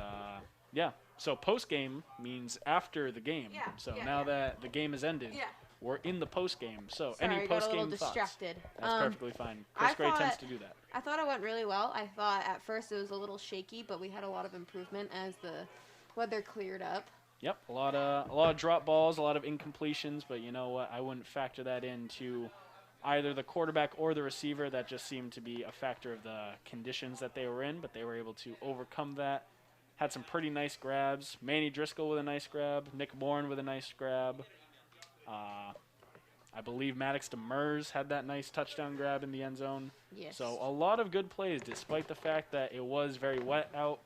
yeah. So post-game means after the game. Yeah, So yeah, now yeah. that the game is ended, Yeah. we're in the post-game. So Sorry, any I got a little post-game thoughts? distracted. That's perfectly fine. Chris I Gray tends thought- to do that. I thought it went really well. I thought at first it was a little shaky, but we had a lot of improvement as the weather cleared up. Yep, a lot of drop balls, a lot of incompletions, but you know what? I wouldn't factor that into either the quarterback or the receiver. That just seemed to be a factor of the conditions that they were in, but they were able to overcome that. Had some pretty nice grabs. Manny Driscoll with a nice grab. Nick Bourne with a nice grab. I believe Maddox Demers had that nice touchdown grab in the end zone. Yes. So a lot of good plays, despite the fact that it was very wet out.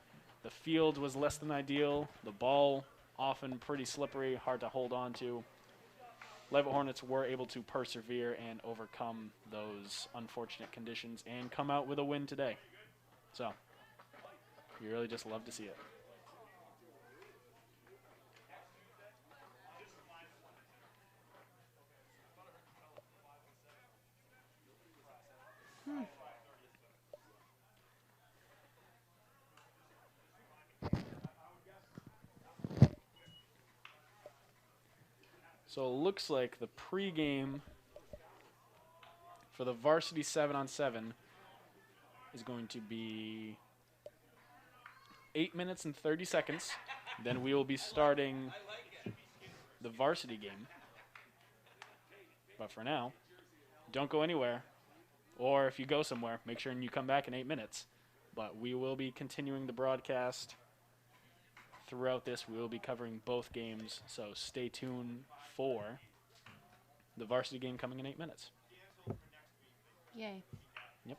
The field was less than ideal. The ball often pretty slippery, hard to hold on to. Leavitt Hornets were able to persevere and overcome those unfortunate conditions and come out with a win today. So you really just love to see it. So it looks like the pregame for the varsity 7-on-7 is going to be 8 minutes and 30 seconds. Then we will be starting the varsity game. But for now, don't go anywhere. Or if you go somewhere, make sure you come back in 8 minutes. But we will be continuing the broadcast throughout this. We will be covering both games, so stay tuned for the varsity game coming in 8 minutes. Yay. Yep.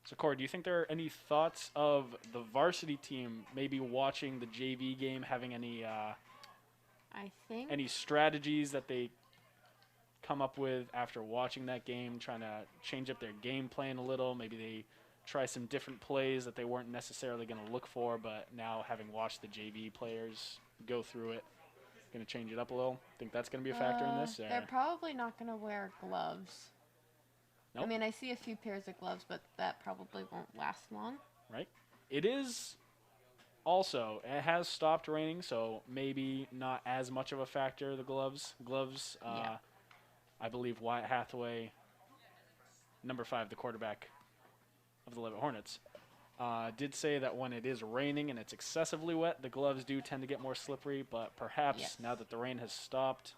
So, Corey, do you think there are any thoughts of the varsity team maybe watching the JV game, having any I think. any strategies that they come up with after watching that game, trying to change up their game plan a little? Maybe they try some different plays that they weren't necessarily going to look for, but now having watched the JV players go through it, going to change it up a little. Think that's going to be a factor in this? Or? They're probably not going to wear gloves. Nope. I mean, I see a few pairs of gloves, but that probably won't last long. Right. It is also, it has stopped raining, so maybe not as much of a factor, the gloves. Yeah. I believe Wyatt Hathaway, number 5, the quarterback of the Leavitt Hornets, did say that when it is raining and it's excessively wet, the gloves do tend to get more slippery, but perhaps Yes. now that the rain has stopped,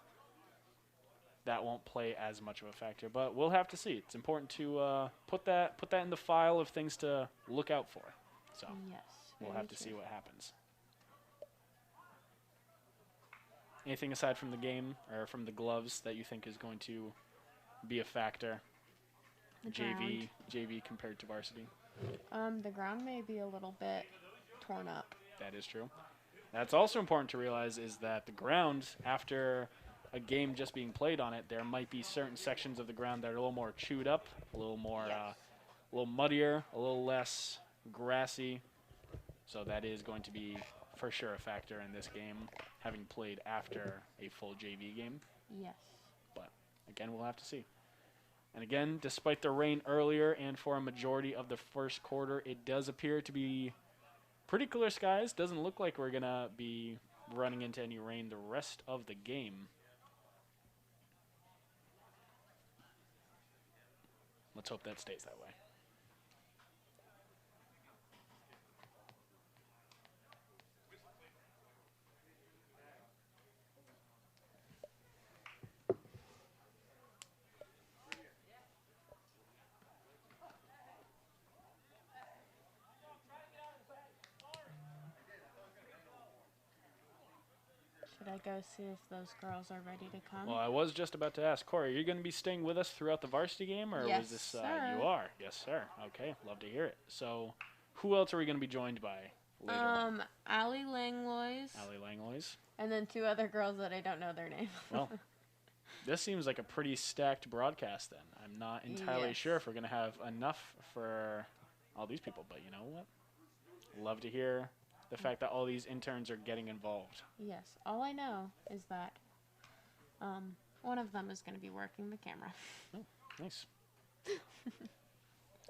that won't play as much of a factor. But we'll have to see. It's important to put that in the file of things to look out for. So Yes. we'll very have to see true. what happens. Anything aside from the game or from the gloves that you think is going to be a factor? The JV compared to varsity. The ground may be a little bit torn up. That is true. That's also important to realize is that the ground, after a game just being played on it, there might be certain sections of the ground that are a little more chewed up, a little more, Yes. a little muddier, a little less grassy. So that is going to be for sure a factor in this game, having played after a full JV game. Yes. But again, we'll have to see. And again, despite the rain earlier and for a majority of the first quarter, it does appear to be pretty clear skies. Doesn't look like we're going to be running into any rain the rest of the game. Let's hope that stays that way. Should I go see if those girls are ready to come? Well, I was just about to ask, Corey, are you going to be staying with us throughout the varsity game, or Yes, was this? sir. You are. Yes, sir. Okay, love to hear it. So, who else are we going to be joined by later on? Allie Langlois. Allie Langlois. And then 2 other girls that I don't know their name. Well, this seems like a pretty stacked broadcast then. I'm not entirely Yes. sure if we're going to have enough for all these people, but you know what? Love to hear the fact that all these interns are getting involved. Yes. All I know is that one of them is going to be working the camera. Nice.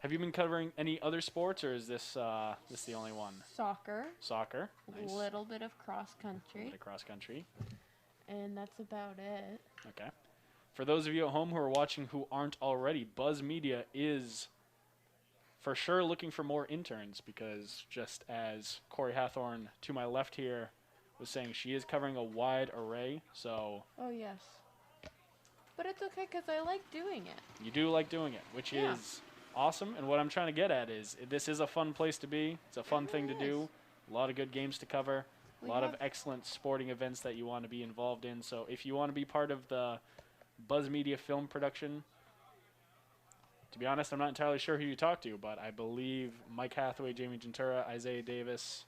Have you been covering any other sports, or is this the only one? Soccer. Soccer. A Nice. little bit of cross country. Bit of cross country. And that's about it. Okay. For those of you at home who are watching who aren't already, Buzz Media is for sure looking for more interns, because just as Corey Hathorn to my left here was saying, she is covering a wide array. So Oh, yes. But it's okay because I like doing it. you do like doing it, which Yeah. is awesome. And what I'm trying to get at is this is a fun place to be. It's a fun It thing to really do. is. A lot of good games to cover. A We lot of have- excellent sporting events that you want to be involved in. So if you want to be part of the Buzz Media film production, to be honest, I'm not entirely sure who you talk to, but I believe Mike Hathaway, Jamie Gentura, Isaiah Davis,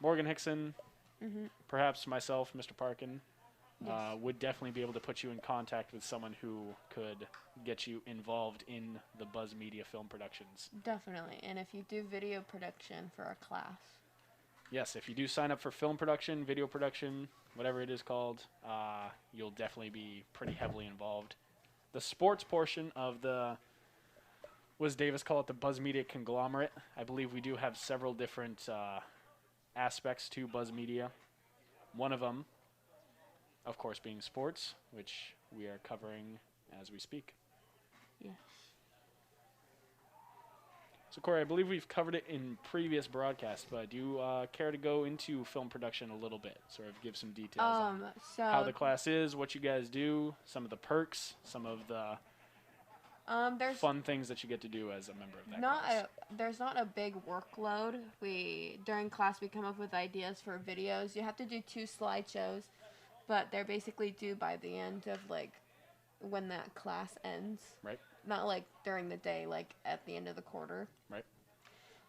Morgan Hickson, Mhm. perhaps myself, Mr. Parkin, Yes. would definitely be able to put you in contact with someone who could get you involved in the Buzz Media film productions. Definitely. And if you do video production for a class, Yes, if you do sign up for film production, video production, whatever it is called, you'll definitely be pretty heavily involved. The sports portion of the, was Davis call it the Buzz Media conglomerate? I believe we do have several different aspects to Buzz Media. One of them, of course, being sports, which we are covering as we speak. yes. So, Corey, I believe we've covered it in previous broadcasts, but do you care to go into film production a little bit? Sort of give some details on So how the class is, what you guys do, some of the perks, some of the there's fun things that you get to do as a member of that class. there's not a big workload. During class we come up with ideas for videos. You have to do 2 slideshows, but they're basically due by the end of like when that class ends. Right. Not like during the day, like at the end of the quarter. Right.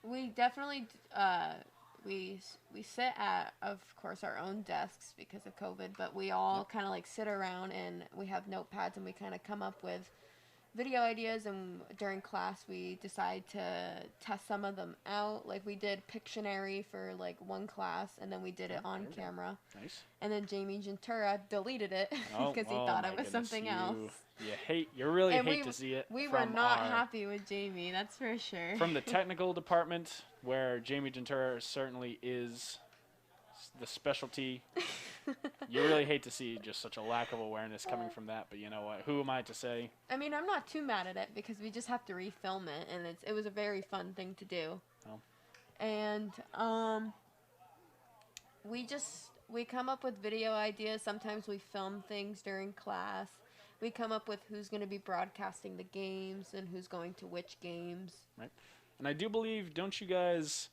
We definitely we sit at, of course, our own desks because of COVID, but we all kind of like sit around and we have notepads and we kind of come up with video ideas, and during class we decide to test some of them out. Like we did Pictionary for like one class, and then we did it on Okay. camera. Nice. And then Jamie Gentura deleted it because he oh thought my it was goodness, something else. You really And hate to see it. We were from not our- happy with Jamie, that's for sure. From the technical department, where Jamie Gentura certainly is the specialty. You really hate to see just such a lack of awareness coming from that, but you know what? Who am I to say? I mean, I'm not too mad at it because we just have to refilm it, and it was a very fun thing to do. Oh. And we come up with video ideas. Sometimes we film things during class. We come up with who's going to be broadcasting the games and who's going to which games. Right. And I do believe, don't you guys,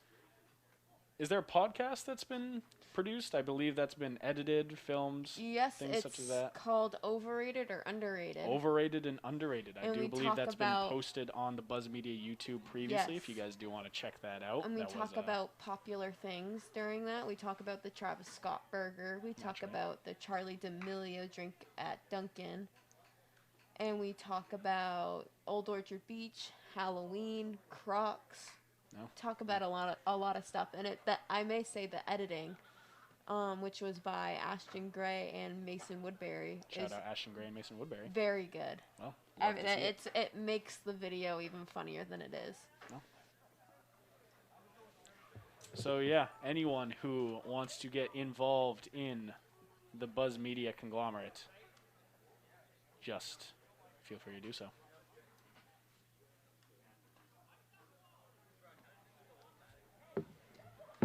is there a podcast that's been produced? I believe that's been edited, filmed, Yes, things it's such as that. called Overrated or Underrated. Overrated and underrated. I And do we believe talk that's about- been posted on the Buzz Media YouTube previously, Yes. if you guys do want to check that out. And we That talk was, about popular things during that. We talk about the Travis Scott burger. We talk That's right. about the Charlie D'Amelio drink at Dunkin'. And we talk about Old Orchard Beach, Halloween, Crocs. No. Talk about a lot of stuff. And I may say the editing, which was by Ashton Gray and Mason Woodbury, Shout is out Ashton Gray and Mason Woodbury. very good. Well, love to see it makes the video even funnier than it is. So yeah, anyone who wants to get involved in the Buzz Media conglomerate, just feel free to do so.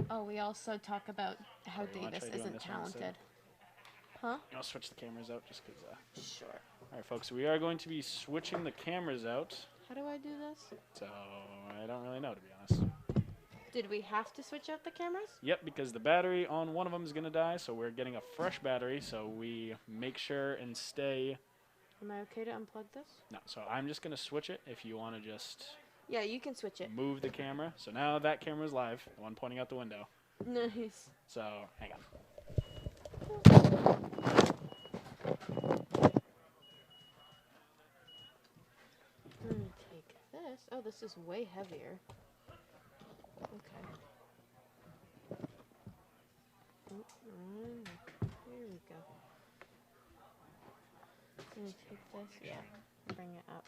Oh, we also talk about how Sorry, you wanna Davis try doing isn't this one instead? talented. Huh? I'll switch the cameras out just because. Sure. All right, folks, we are going to be switching the cameras out. How do I do this? So I don't really know, to be honest. Did we have to switch out the cameras? Yep, because the battery on one of them is going to die, so we're getting a fresh battery, so we make sure and stay. Am I okay to unplug this? No, so I'm just going to switch it if you want to just Yeah, you can switch it. move the camera. So now that camera is live, the one pointing out the window. Nice. So hang on. I'm gonna take this. Oh, this is way heavier. Okay. Oh, here we go. I'm gonna take this, yeah, bring it up.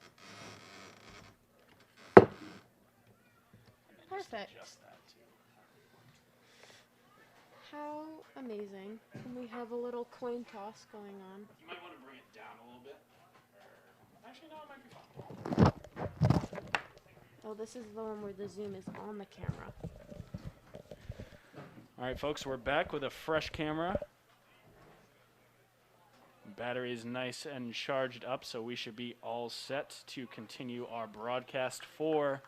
Perfect. Just that too. How amazing. And we have a little coin toss going on. You might want to bring it down a little bit. Actually, no, it might be fine. Oh, this is the one where the zoom is on the camera. All right, folks, we're back with a fresh camera. Battery is nice and charged up, so we should be all set to continue our broadcast for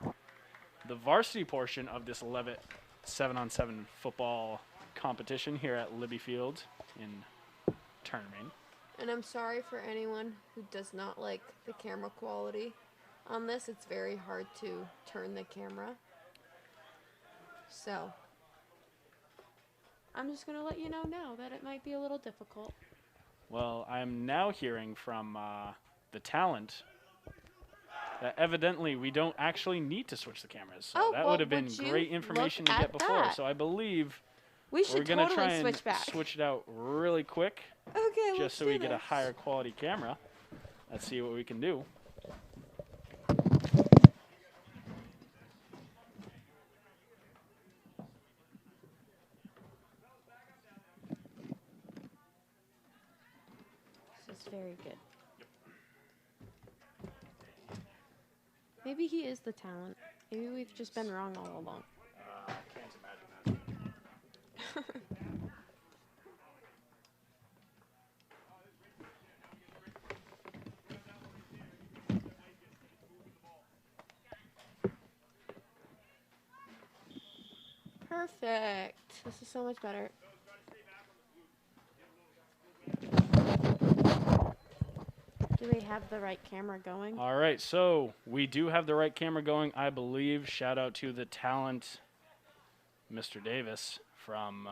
the varsity portion of this Leavitt 7-on-7 football competition here at Libby Field in Tournament. And I'm sorry for anyone who does not like the camera quality on this. It's very hard to turn the camera. So, I'm just going to let you know now that it might be a little difficult. Well, I'm now hearing from the talent that evidently we don't actually need to switch the cameras. So Oh, that well, would have been would you great information to look get at before. that? So I believe We we're should going to totally try and switch back. switch it out really quick Okay, just so we get a higher quality camera. Let's see what we can do. This is very good. Maybe he is the talent. Maybe we've just been wrong all along. I can't imagine that. Perfect. This is so much better. Do we have the right camera going? All right, so we do have the right camera going, I believe. Shout out to the talent, Mr. Davis, from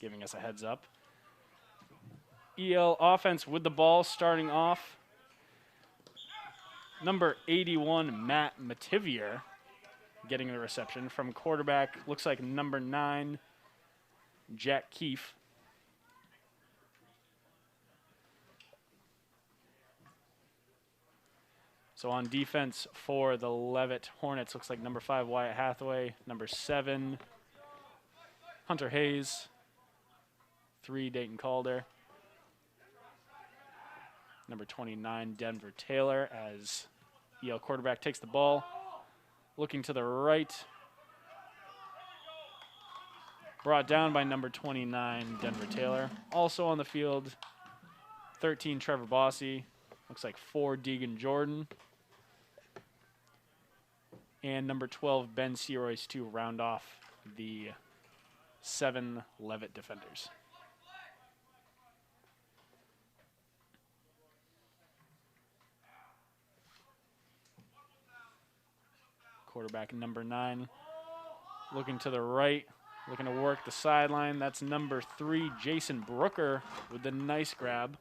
giving us a heads up. EL offense with the ball starting off. Number 81, Matt Mativier, getting the reception from quarterback. Looks like number 9, Jack Keefe. So on defense for the Leavitt Hornets, looks like number 5, Wyatt Hathaway, number 7, Hunter Hayes, 3, Dayton Calder, number 29, Denver Taylor, as EL quarterback takes the ball. Looking to the right, brought down by number 29, Denver Taylor. Also on the field, 13, Trevor Bossy. Looks like 4, Deegan Jordan. And number 12, Ben Searoyce to round off the 7 Leavitt defenders. Quarterback number 9. Looking to the right, looking to work the sideline. That's number 3, Jason Brooker, with the nice grab.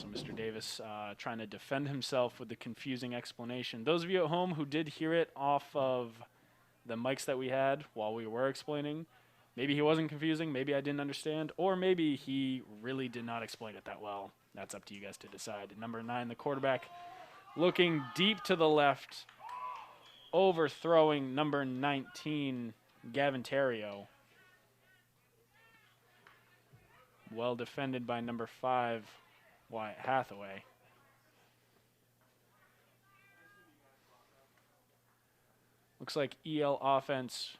Also, Mr. Davis trying to defend himself with the confusing explanation. Those of you at home who did hear it off of the mics that we had while we were explaining, maybe he wasn't confusing, maybe I didn't understand, or maybe he really did not explain it that well. That's up to you guys to decide. Number 9, the quarterback, looking deep to the left, overthrowing number 19, Gavin Terrio. Well defended by number 5, Wyatt Hathaway. Looks like EL offense.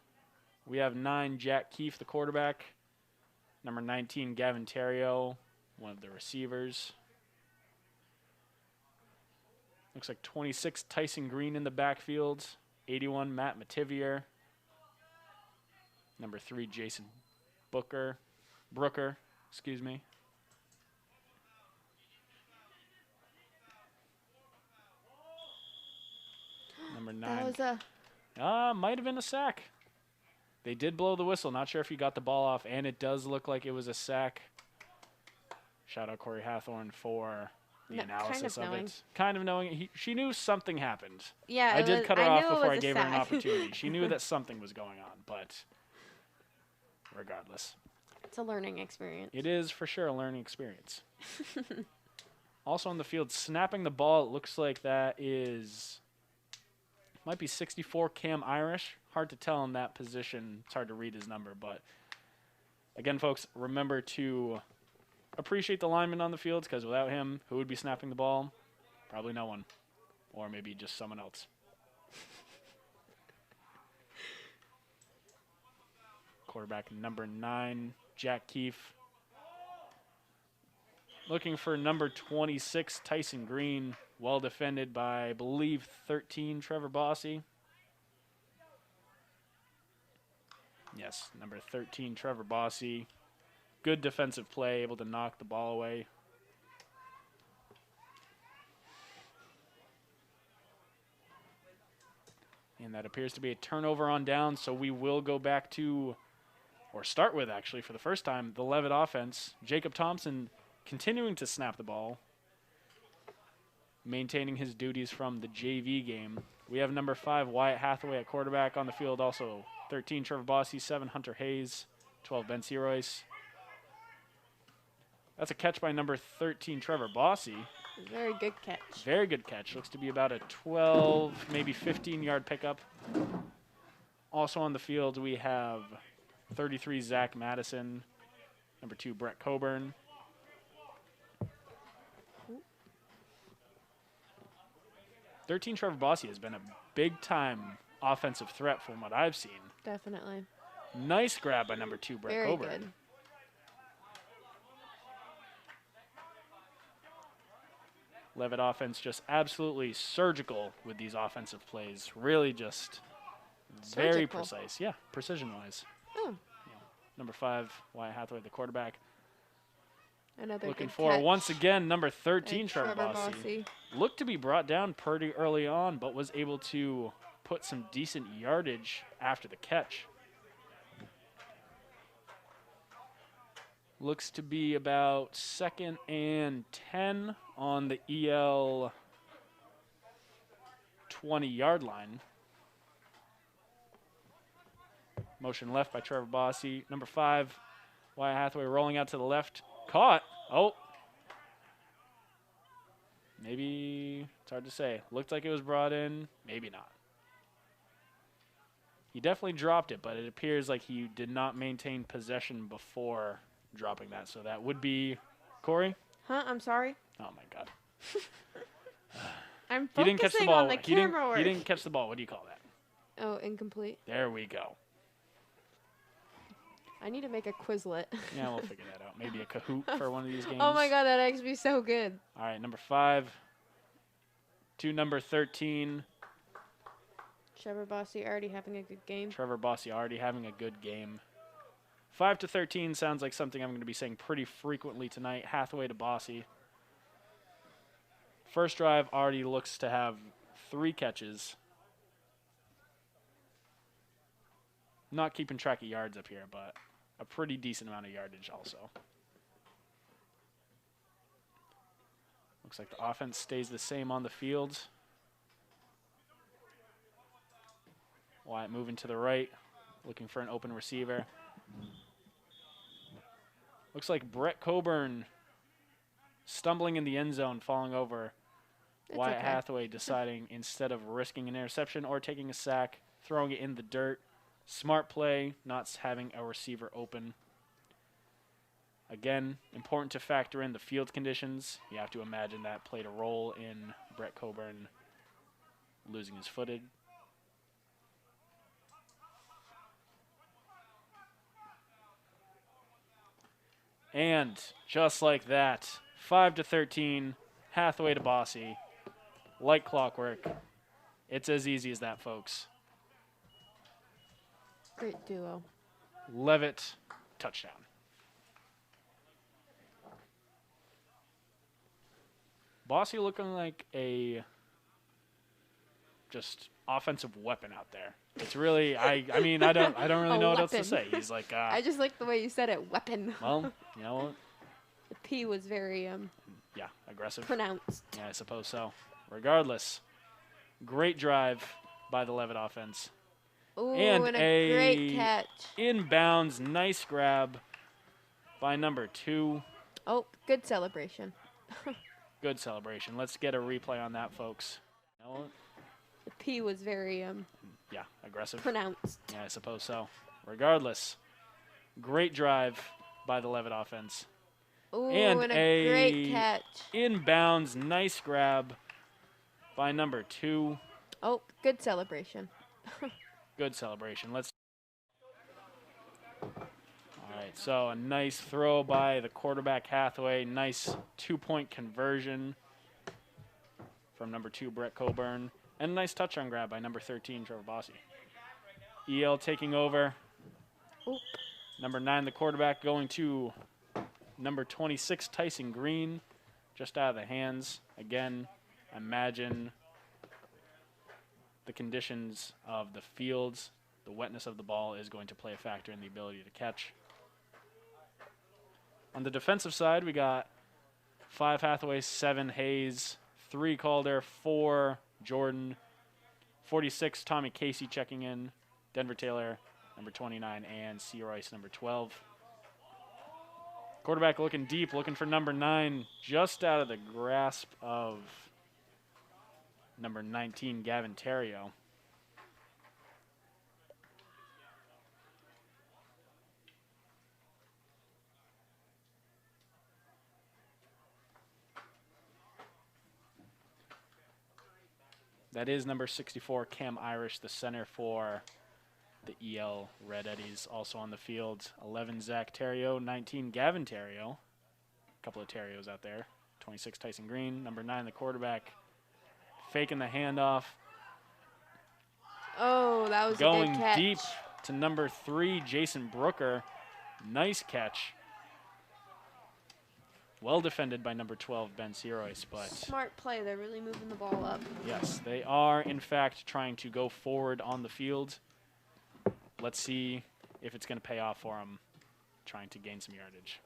We have 9, Jack Keefe, the quarterback. Number 19, Gavin Terrio, one of the receivers. Looks like 26, Tyson Green in the backfield. 81, Matt Mativier. Number 3, Jason Brooker, excuse me. Number 9. That was a Might have been a sack. They did blow the whistle. Not sure if he got the ball off, and it does look like it was a sack. Shout out Corey Hathorn for the analysis of it. Kind of knowing. She knew something happened. Yeah, I did cut her off knew it before was I a gave her an sack. opportunity. She knew that something was going on, but regardless. It's a learning experience. It is for sure a learning experience. Also on the field, snapping the ball, it looks like that is... might be 64, Cam Irish. Hard to tell in that position. It's hard to read his number, but again, folks, remember to appreciate the lineman on the field, because without him, who would be snapping the ball? Probably no one. Or maybe just someone else. Quarterback number 9, Jack Keefe. Looking for number 26, Tyson Green. Well defended by, I believe, 13, Trevor Bossy. Yes, number 13, Trevor Bossy. Good defensive play, able to knock the ball away. And that appears to be a turnover on down, so we will go back to, or start with actually, for the first time, the Leavitt offense. Jacob Thompson continuing to snap the ball, maintaining his duties from the JV game. We have number 5, Wyatt Hathaway at quarterback. On the field also 13, Trevor Bossy, 7, Hunter Hayes, 12, Ben Seroyce. That's a catch by number 13, Trevor Bossy. Very good catch. Very good catch. Looks to be about a 12, maybe 15-yard pickup. Also on the field, we have 33, Zach Madison, number 2, Brett Coburn. Ooh. 13, Trevor Bossy has been a big-time offensive threat from what I've seen. Definitely. Nice grab by number 2, Brett Coburn. Very good. Leavitt offense just absolutely surgical with these offensive plays. Really just very precise. Yeah, precision-wise. Oh. Yeah. Number 5, Wyatt Hathaway, the quarterback. Another Looking good for, catch. once again, number 13, And Trevor Bossy. Looked to be brought down pretty early on, but was able to put some decent yardage after the catch. Looks to be about 2nd and 10 on the EL 20-yard line. Motion left by Trevor Bossy. Number 5, Wyatt Hathaway rolling out to the left. Caught. Oh. Maybe, it's hard to say. Looked like it was brought in. Maybe not. He definitely dropped it, but it appears like he did not maintain possession before dropping that. So that would be Corey? Huh? I'm sorry? Oh, my God. I'm He didn't catch the focusing ball. on the camera work. He didn't catch the ball. What do you call that? Oh, incomplete. There we go. I need to make a Quizlet. Yeah, we'll figure that out. Maybe a Kahoot for one of these games. Oh my God, that makes me so good. All right, number 5 to number 13. Trevor Bossy already having a good game. Trevor Bossy already having a good game. 5 to 13 sounds like something I'm going to be saying pretty frequently tonight. Hathaway to Bossy. First drive already looks to have 3 catches. Not keeping track of yards up here, but a pretty decent amount of yardage also. Looks like the offense stays the same on the field. Wyatt moving to the right, looking for an open receiver. Looks like Brett Coburn stumbling in the end zone, falling over. It's Wyatt okay. Hathaway deciding instead of risking an interception or taking a sack, throwing it in the dirt. Smart play, not having a receiver open. Again, important to factor in the field conditions. You have to imagine that played a role in Brett Coburn losing his footing. And just like that, 5-13, Hathaway to Bossy. Like clockwork. It's as easy as that, folks. Great duo. Leavitt, touchdown. Bossy looking like a just offensive weapon out there. It's really I mean I don't really know what else to say. He's like I just like the way you said it, weapon. well, you know what? The P was very Yeah, aggressive. pronounced. Yeah, I suppose so. Regardless, great drive by the Leavitt offense. Ooh, And and a great a catch. Inbounds, nice grab by number 2. Oh, good celebration. Good celebration. Let's get a replay on that, folks. You know what? The P was very Yeah, aggressive. pronounced. Yeah, I suppose so. Regardless, great drive by the Leavitt offense. Ooh, And and a great a catch. Inbounds, nice grab by number 2. Oh, good celebration. Good celebration. Let's. All right, so a nice throw by the quarterback Hathaway. Nice 2-point conversion from number 2, Brett Coburn. And a nice touchdown grab by number 13, Trevor Bossy. EL taking over. Oop. Number 9, the quarterback, going to number 26, Tyson Green. Just out of the hands. Again, imagine the conditions of the fields. The wetness of the ball is going to play a factor in the ability to catch. On the defensive side, we got 5 Hathaway, 7 Hayes, 3 Calder, 4 Jordan, 46 Tommy Casey checking in, Denver Taylor, number 29, and C. Royce, number 12. Quarterback looking deep, looking for number 9, just out of the grasp of number 19, Gavin Terrio. That is number 64, Cam Irish, the center for the EL Red Eddies, also on the field. 11, Zach Terrio. 19, Gavin Terrio. A couple of Terrios out there. 26, Tyson Green. Number 9, the quarterback, faking the handoff. Oh, that was a Going good catch. deep to number 3, Jason Brooker. Nice catch. Well defended by number 12, Ben Serois, but Smart play. They're really moving the ball up. yes, they are, in fact, trying to go forward on the field. Let's see if it's going to pay off for them, trying to gain some yardage.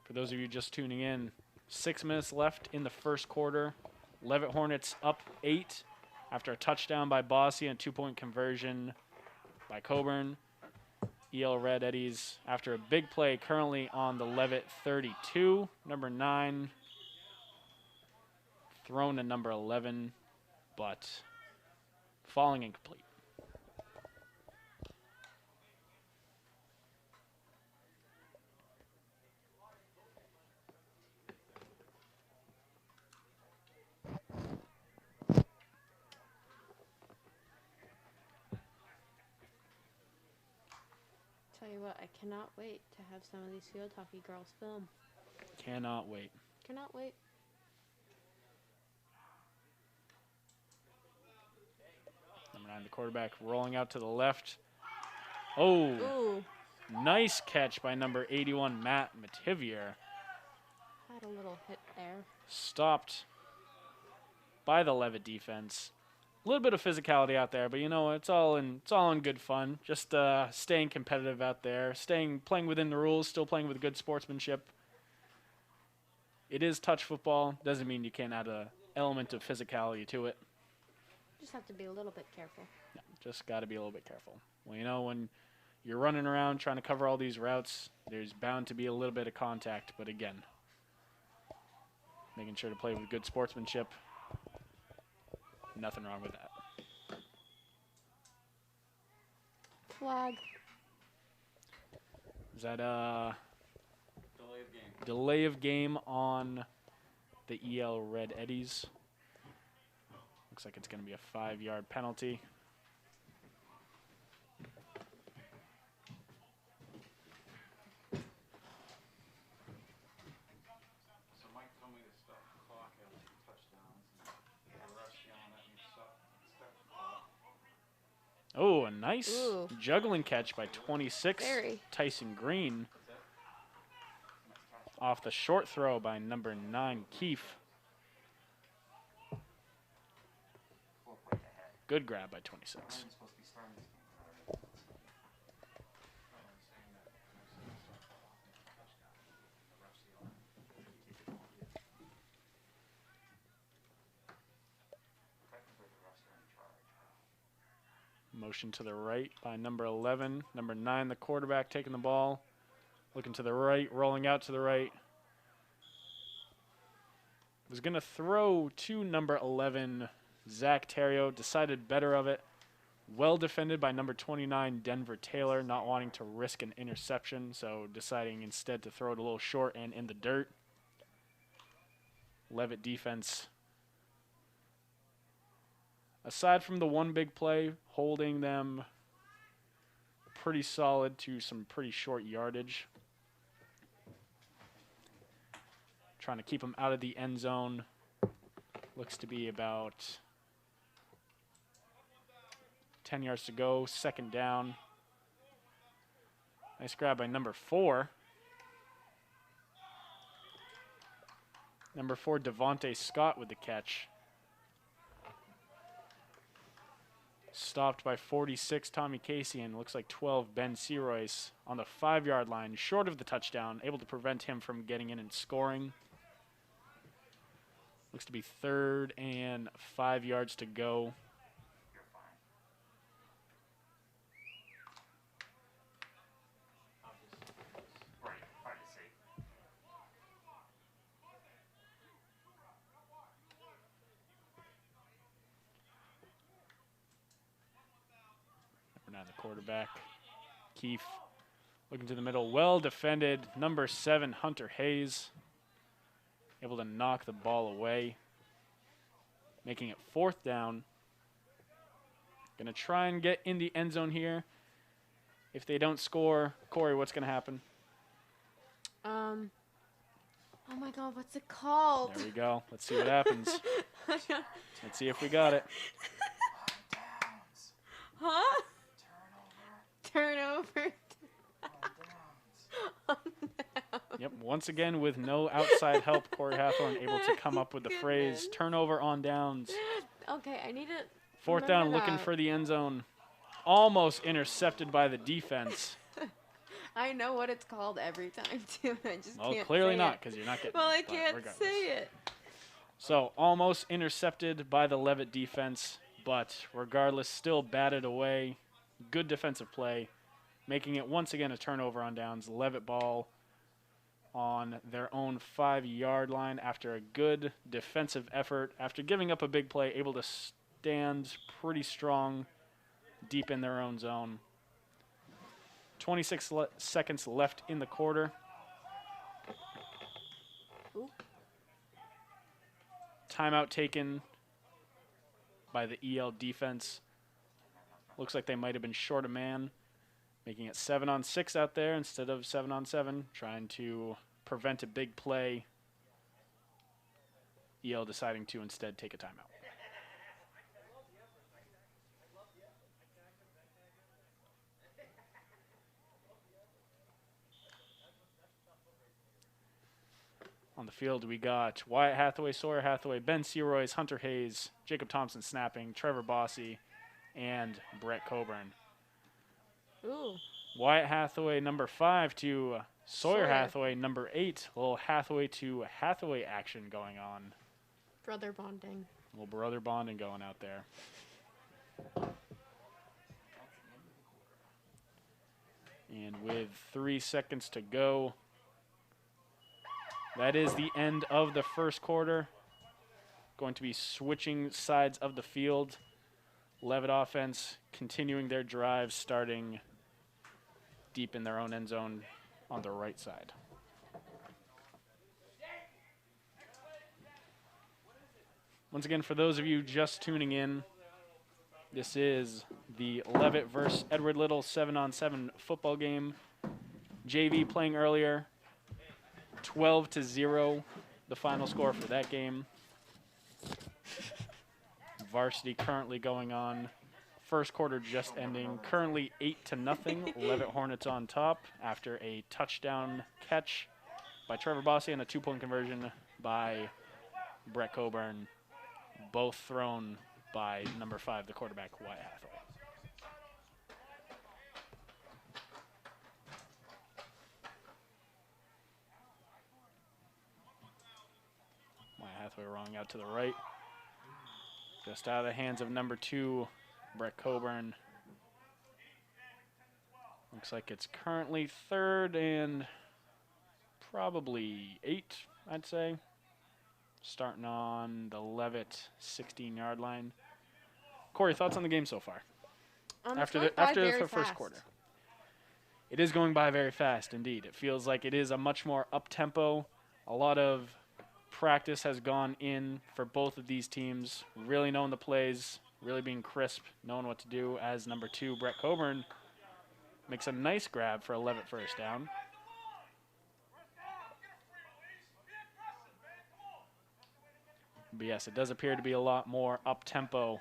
For those of you just tuning in, 6 minutes left in the first quarter. Leavitt Hornets up 8 after a touchdown by Bossy and a 2-point conversion by Coburn. EL Red Eddies after a big play currently on the Leavitt 32. Number 9 thrown to number 11, but falling incomplete. Tell you what, I cannot wait to have some of these field hockey girls film. Cannot wait. Cannot wait. Number 9, the quarterback, rolling out to the left. Oh, Ooh, nice catch by number 81, Matt Mativier. had a little hit there. Stopped by the Leavitt defense. A little bit of physicality out there, but you know, it's all in good fun. Just staying competitive out there, playing within the rules, still playing with good sportsmanship. It is touch football. Doesn't mean you can't add a element of physicality to it. Just have to be a little bit careful. Yeah, just got to be a little bit careful. Well, you know, when you're running around trying to cover all these routes, there's bound to be a little bit of contact. But again, making sure to play with good sportsmanship. Nothing wrong with that. Flag. Is that Delay of game. delay of game on the EL Red Eddies? Looks like it's going to be a 5-yard penalty. So Mike told me to stop the clock at 2 touchdowns. And the ref's yelling at me to start the clock. Oh, a nice Ooh. juggling catch by 26, Very. Tyson Green. What's that? Nice catch. Off the short throw by number 9, Keefe. 4 plays ahead. Good grab by When 26. are we supposed to be starting this game? I'm saying that I'm supposed to start the clock at a touchdown. And the ref's yelling. Keep it going. Technically, the refs are in charge. Motion to the right by number 11. Number 9, the quarterback, taking the ball. Looking to the right, rolling out to the right. Was going to throw to number 11, Zach Terrio. Decided better of it. Well defended by number 29, Denver Taylor, not wanting to risk an interception, so deciding instead to throw it a little short and in the dirt. Leavitt defense, aside from the one big play, holding them pretty solid to some pretty short yardage. Trying to keep them out of the end zone. Looks to be about 10 yards to go, 2nd down. Nice grab by number 4. Number 4, Devontae Scott with the catch. Stopped by 46, Tommy Casey, and looks like 12, Ben Searoyce on the 5-yard line, short of the touchdown, able to prevent him from getting in and scoring. Looks to be 3rd and 5 yards to go. You're fine. Right, hard to see. Number 9, the quarterback, Keefe, looking to the middle, well defended. Number 7, Hunter Hayes, able to knock the ball away, making it 4th down. Gonna try and get in the end zone here. If they don't score, Corey, what's gonna happen? Oh my God, what's it called? There we go. Let's see what happens. Let's see if we got it. Downs. Huh? Turnover. Turnover. On downs. Yep, once again with no outside help, Corey Hathorne able to come up with the phrase Goodness. turnover on downs. Okay, I need to. 4th down, remember looking that. for the end zone. Almost intercepted by the defense. I know what it's called every time too. I just Well, can't. clearly say not, it. because you're not getting Well, it, I but can't regardless. say it. So almost intercepted by the Leavitt defense, but regardless, still batted away. Good defensive play, making it once again a turnover on downs. Leavitt ball on their own 5-yard line after a good defensive effort. After giving up a big play, able to stand pretty strong deep in their own zone. 26 seconds left in the quarter. Ooh. Timeout taken by the EL defense. Looks like they might have been short a man, making it 7-on-6 out there instead of 7-on-7, trying to prevent a big play. EL deciding to instead take a timeout. On the the field, we got Wyatt Hathaway, Sawyer Hathaway, Ben Searoy's, Hunter Hayes, Jacob Thompson snapping, Trevor Bossy, and Brett Coburn. Ooh. Wyatt Hathaway, number 5, to Sawyer Sawyer. Hathaway, number 8. A little Hathaway to Hathaway action going on. Brother bonding. A little brother bonding going out there. And with 3 seconds to go, that is the end of the first quarter. Going to be switching sides of the field. Leavitt offense continuing their drive, starting deep in their own end zone on the right side. Once again, for those of you just tuning in, this is the Leavitt versus Edward Little 7-on-7 football game. JV playing earlier, 12-0, the final score for that game. Varsity currently going on. First quarter just ending. Currently 8-0. Leavitt Hornets on top after a touchdown catch by Trevor Bossy and a 2-point conversion by Brett Coburn. Both thrown by number 5, the quarterback, Wyatt Hathaway. Wyatt Hathaway rolling out to the right. Just out of the hands of number 2, Brett Coburn. Looks like it's currently 3rd and probably 8, I'd say. Starting on the Leavitt 16-yard line. Corey, thoughts on the game so far? After the first quarter. It is going by very fast indeed. It feels like it is a much more up-tempo. A lot of practice has gone in for both of these teams, really knowing the plays, really being crisp, knowing what to do, as number 2, Brett Coburn, makes a nice grab for a Leavitt first down. But yes, it does appear to be a lot more up-tempo.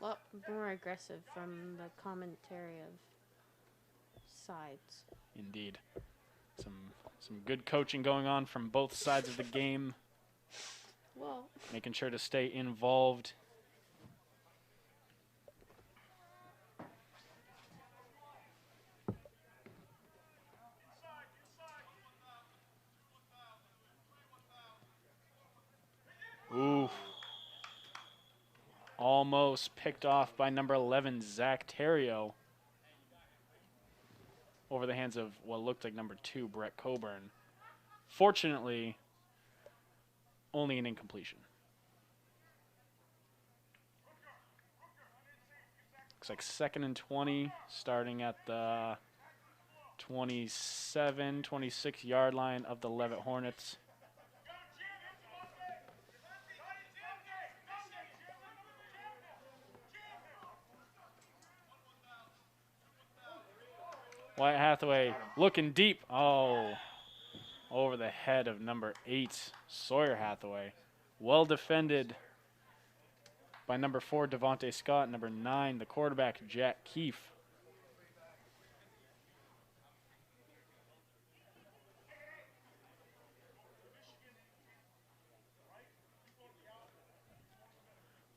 A lot more aggressive from the commentary of sides. Indeed. Some good coaching going on from both sides of the game. Well, Making sure to stay involved. Ooh. Almost picked off by number 11, Zach Terrio. Over the hands of what looked like number 2, Brett Coburn. Fortunately, only an incompletion. Looks like 2nd and 20, starting at the 27, 26-yard line of the Leavitt Hornets. Wyatt Hathaway looking deep. Oh, over the head of number 8, Sawyer Hathaway. Well defended by number 4, Devontae Scott. Number 9, the quarterback, Jack Keefe.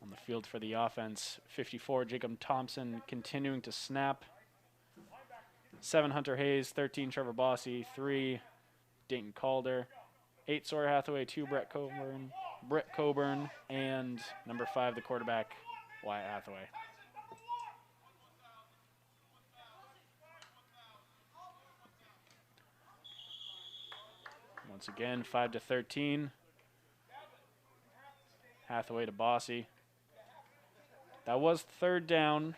On the field for the offense, 54, Jacob Thompson continuing to snap. 7, Hunter Hayes. 13, Trevor Bossy. 3, Dayton Calder. 8, Sawyer Hathaway. 2, Brett Coburn. And number 5, the quarterback, Wyatt Hathaway. Once again, 5-13. Hathaway to Bossy. That was 3rd down.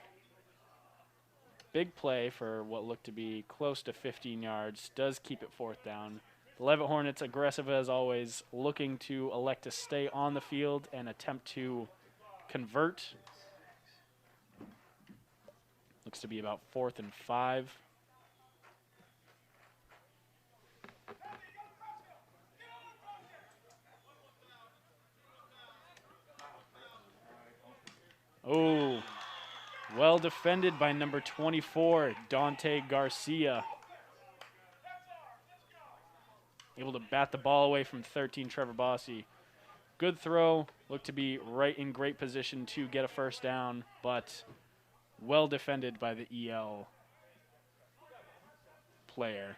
Big play for what looked to be close to 15 yards. Does keep it 4th down. The Leavitt Hornets, aggressive as always, looking to elect to stay on the field and attempt to convert. Looks to be about 4th and 5. Oh. Well defended by number 24, Dante Garcia. able to bat the ball away from 13, Trevor Bossy. Good throw. Looked to be right in great position to get a first down, but well defended by the EL player,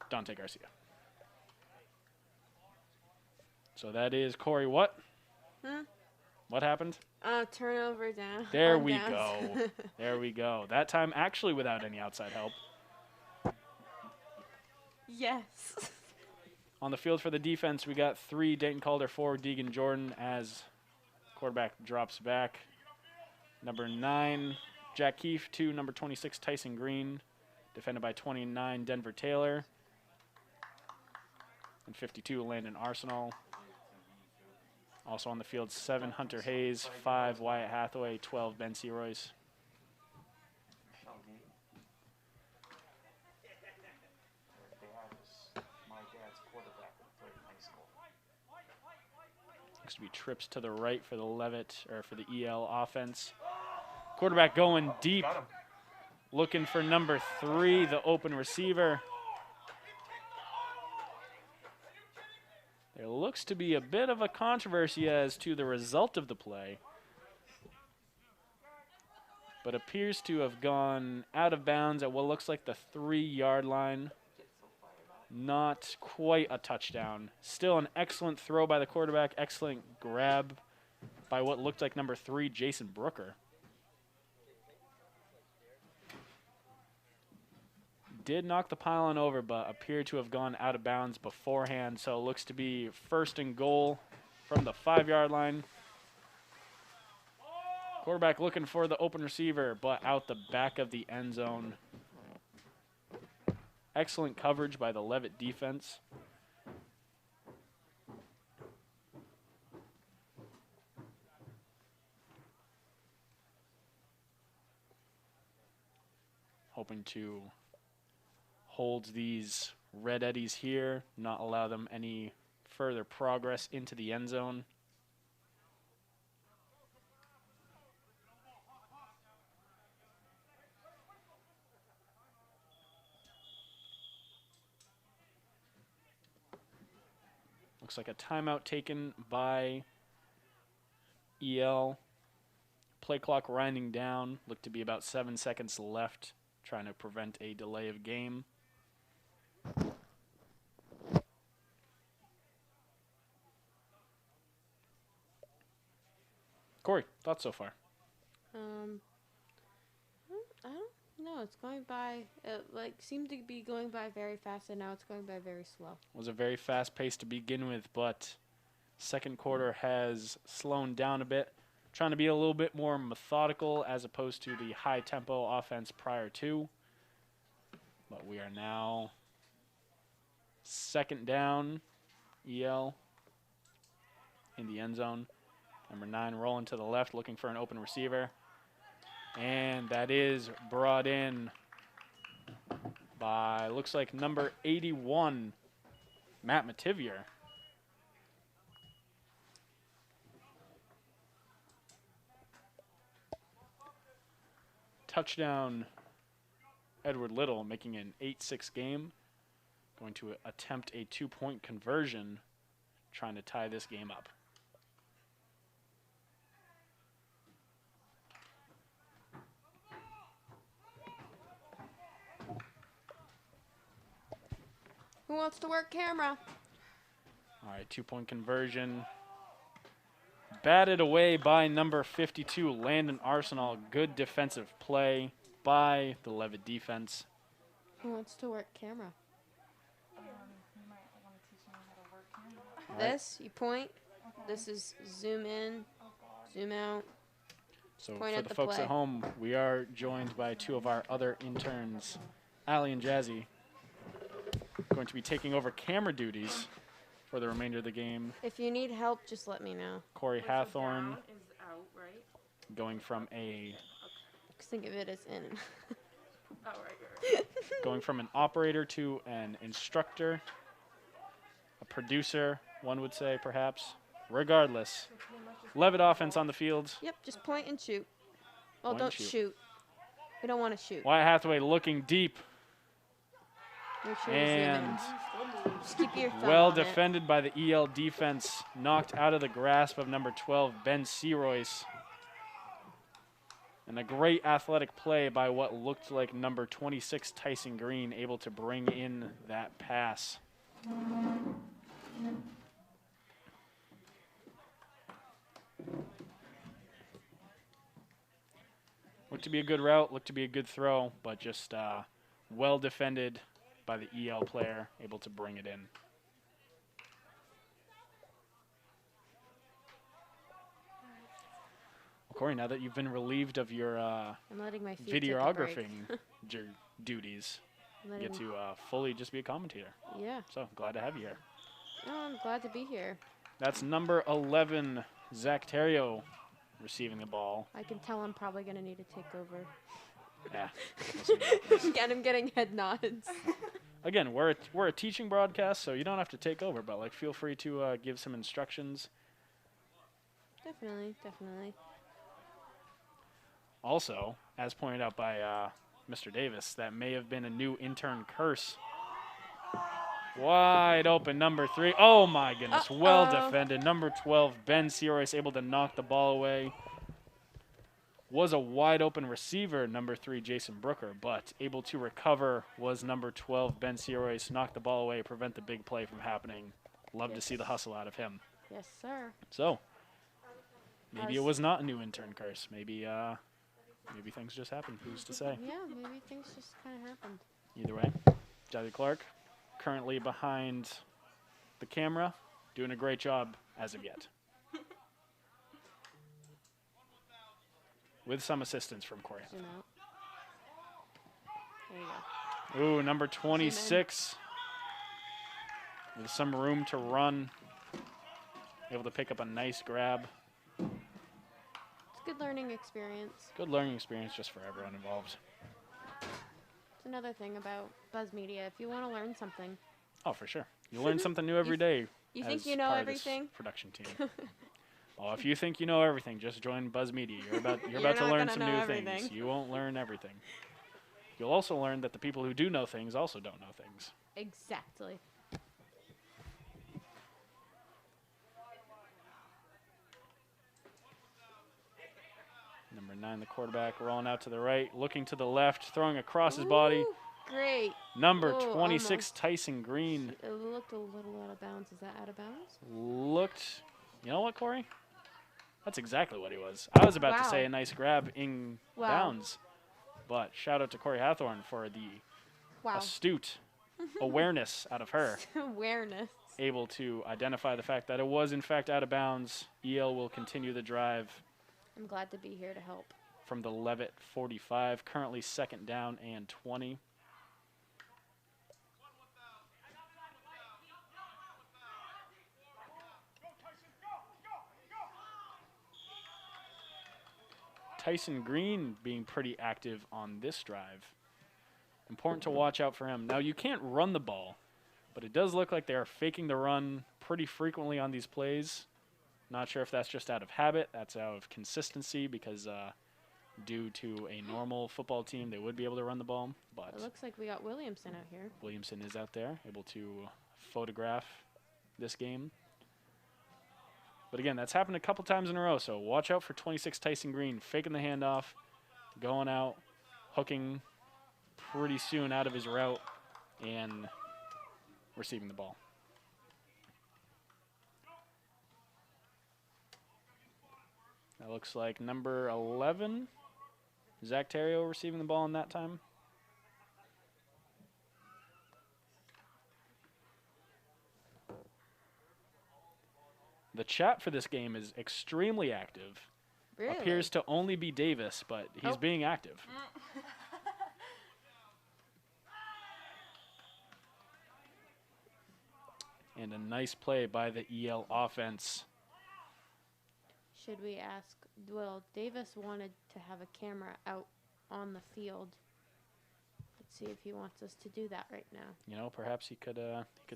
Dante Garcia. So that is Corey. What? What happened? Turnover down. There on we downs. go. There we go. That time actually without any outside help. Yes. On the field for the defense, we got 3 Dayton Calder, 4 Deegan Jordan as quarterback drops back. Number 9, Jack Keefe. 2, number 26, Tyson Green. Defended by 29, Denver Taylor. And 52, Landon Arsenal. Also on the field, 7, Hunter Hayes. 5, Wyatt Hathaway. 12, Ben Searoyce. Looks to be trips to the right for the Leavitt, or for the EL offense. Quarterback going deep, looking for number 3, the open receiver. There looks to be a bit of a controversy as to the result of the play, but appears to have gone out of bounds at what looks like the 3-yard line. Not quite a touchdown. Still an excellent throw by the quarterback. Excellent grab by what looked like number 3, Jason Brooker. Did knock the pylon over, but appeared to have gone out of bounds beforehand. So it looks to be 1st and goal from the 5-yard line. Quarterback looking for the open receiver, but out the back of the end zone. Excellent coverage by the Leavitt defense. Hoping to hold these Red Eddies here, not allow them any further progress into the end zone. Looks like a timeout taken by EL. Play clock winding down. Look to be about 7 seconds left, trying to prevent a delay of game. Corey, thoughts so far? I don't know. It's going by. It seemed to be going by very fast, and now it's going by very slow. It was a very fast pace to begin with, but second quarter has slowed down a bit. Trying to be a little bit more methodical as opposed to the high tempo offense prior to. But we are now 2nd down, EL in the end zone. Number 9 rolling to the left, looking for an open receiver. And that is brought in by, looks like number 81, Matt Mativier. Touchdown, Edward Little, making an 8-6 game. Going to attempt a 2-point conversion, trying to tie this game up. Who wants to work camera? All right, 2-point conversion. Batted away by number 52, Landon Arsenal. Good defensive play by the Leavitt defense. Who wants to work camera? You might want to teach me how to work camera. All right. This, you point. This is zoom in, zoom out. So Point for at the the folks play. at home, we are joined by 2 of our other interns, Allie and Jazzy, going to be taking over camera duties for the remainder of the game. If you need help, just let me know. Corey Hathorn Down is out, right? going from Just think of it as in. Oh, right. going from an operator to an instructor, a producer, one would say perhaps. Regardless, Leavitt offense on the field. Yep, just point and shoot. Well, Point and don't shoot. shoot. We don't want to shoot. Wyatt Hathaway looking deep. Make sure And to zoom in. Just keep your thumb well on it. defended by the EL defense. Knocked out of the grasp of number 12, Ben Searoyce. And a great athletic play by what looked like number 26, Tyson Green, able to bring in that pass. Looked to be a good route, looked to be a good throw, but just well defended by the EL player, able to bring it in. Corey, now that you've been relieved of your I'm letting my feet take a break. videographing duties, I'm you letting get to fully just be a commentator. Yeah. So glad to have you here. No, I'm glad to be here. That's number 11, Zach Terrio, receiving the ball. I can tell I'm probably going to need to take over. Yeah. Again, I'm getting head nods. Again, we're a teaching broadcast, so you don't have to take over, but like feel free to give some instructions. Definitely, definitely. Also, as pointed out by Mr. Davis, that may have been a new intern curse. Wide open, number 3. Oh, my goodness. Well defended. Number 12, Ben Searoyce, able to knock the ball away. Was a wide open receiver, number 3, Jason Brooker, but able to recover was number 12, Ben Searoyce. Knocked the ball away, prevent the big play from happening. Love to see the hustle out of him. Yes, sir. So, maybe it was not a new intern curse. Maybe things just happened. Who's to say? Yeah, maybe things just kind of happened. Either way, Jolly Clark, currently behind the camera, doing a great job as of yet. With some assistance from Corey. Zoom out. There you go. Ooh, number 26. With some room to run. Able to pick up a nice grab. It's a good learning experience. Good learning experience just for everyone involved. It's another thing about Buzz Media. If you want to learn something. Oh, for sure. You learn something new every day. You think as you know part of this everything? production team. Well, if you think you know everything, just join Buzz Media. You're about to not learn gonna some know new everything. things. You won't learn everything. You'll also learn that the people who do know things also don't know things. Exactly. Number 9, the quarterback, rolling out to the right, looking to the left, throwing across his body. Ooh, great. Number Ooh, 26, almost. Tyson Green, It looked a little out of bounds. Is that out of bounds? looked. You know what, Corey? That's exactly what he was. I was about to Wow. say a nice grab in Wow. bounds, but shout out to Corey Hathorn for the Wow. astute awareness out of her, Awareness. able to identify the fact that it was in fact out of bounds. EL will continue the drive I'm glad to be here to help. from the Leavitt 45, currently 2nd down and 20. Tyson Green being pretty active on this drive. Important to watch out for him. Now, you can't run the ball, but it does look like they are faking the run pretty frequently on these plays. Not sure if that's just out of habit, that's out of consistency, because due to a normal football team, they would be able to run the ball. But It looks like we got Williamson out here. Williamson is out there, able to photograph this game. But again, that's happened a couple times in a row, so watch out for 26 Tyson Green, faking the handoff, going out, hooking pretty soon out of his route, and receiving the ball. That looks like number 11, Zach Terrio, receiving the ball in that time. The chat for this game is extremely active. Really? Appears to only be Davis, but he's Oh. being active. And a nice play by the EL offense. Should we ask? Well, Davis wanted to have a camera out on the field. Let's see if he wants us to do that right now. You know, perhaps he could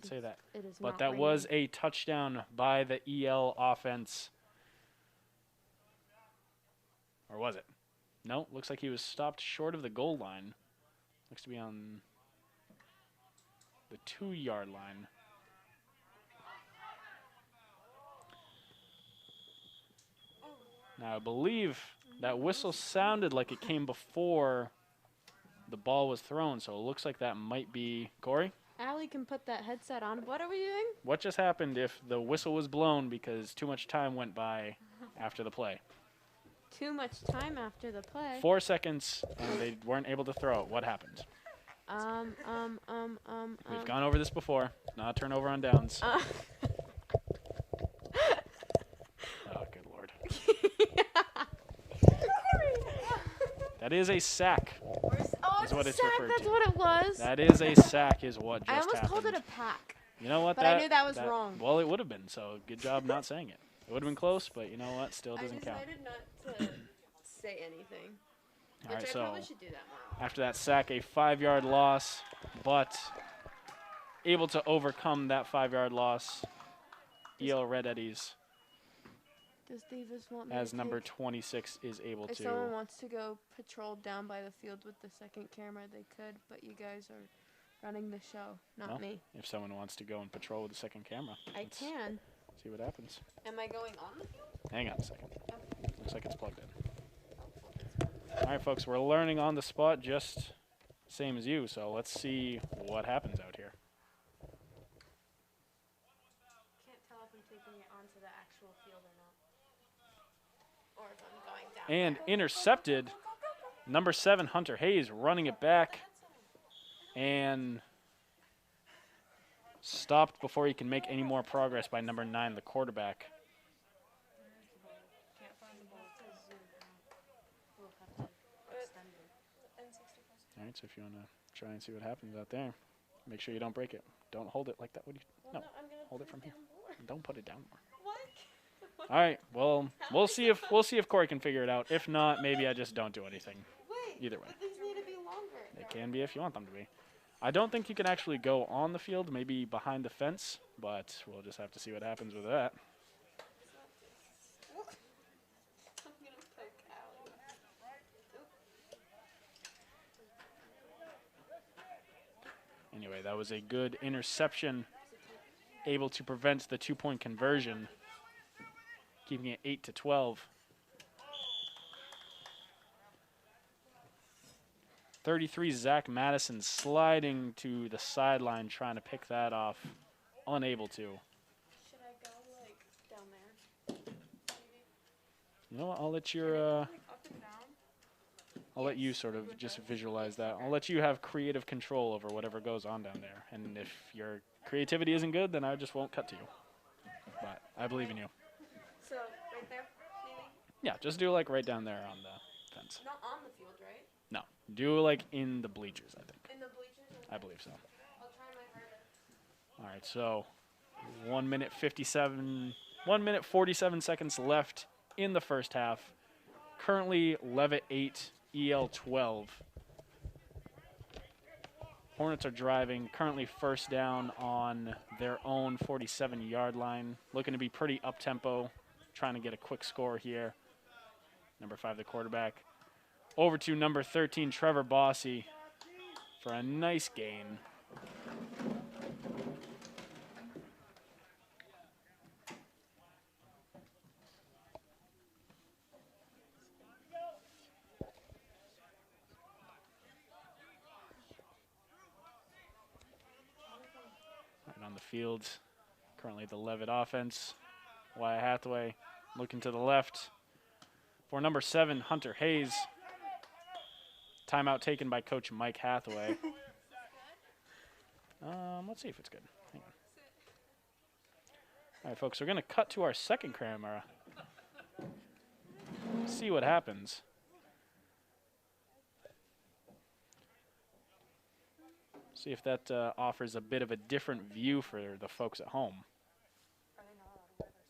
say that. It is But not that was raining. a touchdown by the EL offense. Or was it? No, looks like he was stopped short of the goal line. Looks to be on... the 2-yard line. Now, I believe that whistle sounded like it came before the ball was thrown, so it looks like that might be Corey. Allie can put that headset on. What are we doing? What just happened if the whistle was blown because too much time went by after the play? Too much time after the play. 4 seconds, and they weren't able to throw it. What happened? We've gone over this before. Not a turnover on downs. Oh, good Lord. That is a sack. Oh, Is what it's referred That's to. what it was. That is a sack is what just I almost happened. called it a pack. You know what? But I knew that was wrong. Well, it would have been, so good job not saying it. It would have been close, but you know what? Still doesn't count. I decided not to say anything. All right, I so probably should do that more. after that sack, a 5-yard loss, but able to overcome that 5-yard loss. EL Red Eddies, Does Davis want me as to number take- 26 is able If to. someone wants to go patrol down by the field with the second camera, they could, but you guys are running the show, not Well, me. If someone wants to go and patrol with the second camera, I let's can. see what happens. Am I going on the field? Hang on a second. Looks like it's plugged in. All right, folks, we're learning on the spot, just same as you. So let's see what happens out here. Can't tell if I'm taking it onto the actual field or not. Or if I'm going down. And intercepted. Number 7, Hunter Hayes, running it back. And stopped before he can make any more progress by number 9, the quarterback. Can't find the ball. We'll have to extend it. All right, so if you want to try and see what happens out there, make sure you don't break it. Don't hold it like that. No, hold it from here. Don't put it down more. What? All right, well, we'll see if Corey can figure it out. If not, maybe I just don't do anything. Wait. Either way. But these need to be longer. They can be if you want them to be. I don't think you can actually go on the field, maybe behind the fence, but we'll just have to see what happens with that. I'm gonna poke Allie. Anyway, that was a good interception, able to prevent the 2-point conversion, keeping it 8-12. 33, Zach Madison sliding to the sideline, trying to pick that off, unable to. Should I go like down there? You know what? I'll let your Up and down. I'll let you sort of just visualize that. I'll let you have creative control over whatever goes on down there. And if your creativity isn't good, then I just won't cut to you. But I believe in you. So right there, maybe? Yeah, just do like right down there on the fence. Not on the field, right? No, do like in the bleachers, I think. In the bleachers? I believe so. I'll try my hardest. All right, so 1 minute 47 seconds left in the first half. Currently Leavitt 8, EL 12. Hornets are driving, currently first down on their own 47-yard line. Looking to be pretty up-tempo, trying to get a quick score here. Number 5, the quarterback. Over to number 13, Trevor Bossy, for a nice gain. Right on the field, currently the Leavitt offense. Wyatt Hathaway looking to the left for number 7, Hunter Hayes. Timeout taken by Coach Mike Hathaway. Let's see if it's good. Hang on. All right, folks, we're going to cut to our second camera. See what happens. See if that offers a bit of a different view for the folks at home. Are they not allowed to wear those?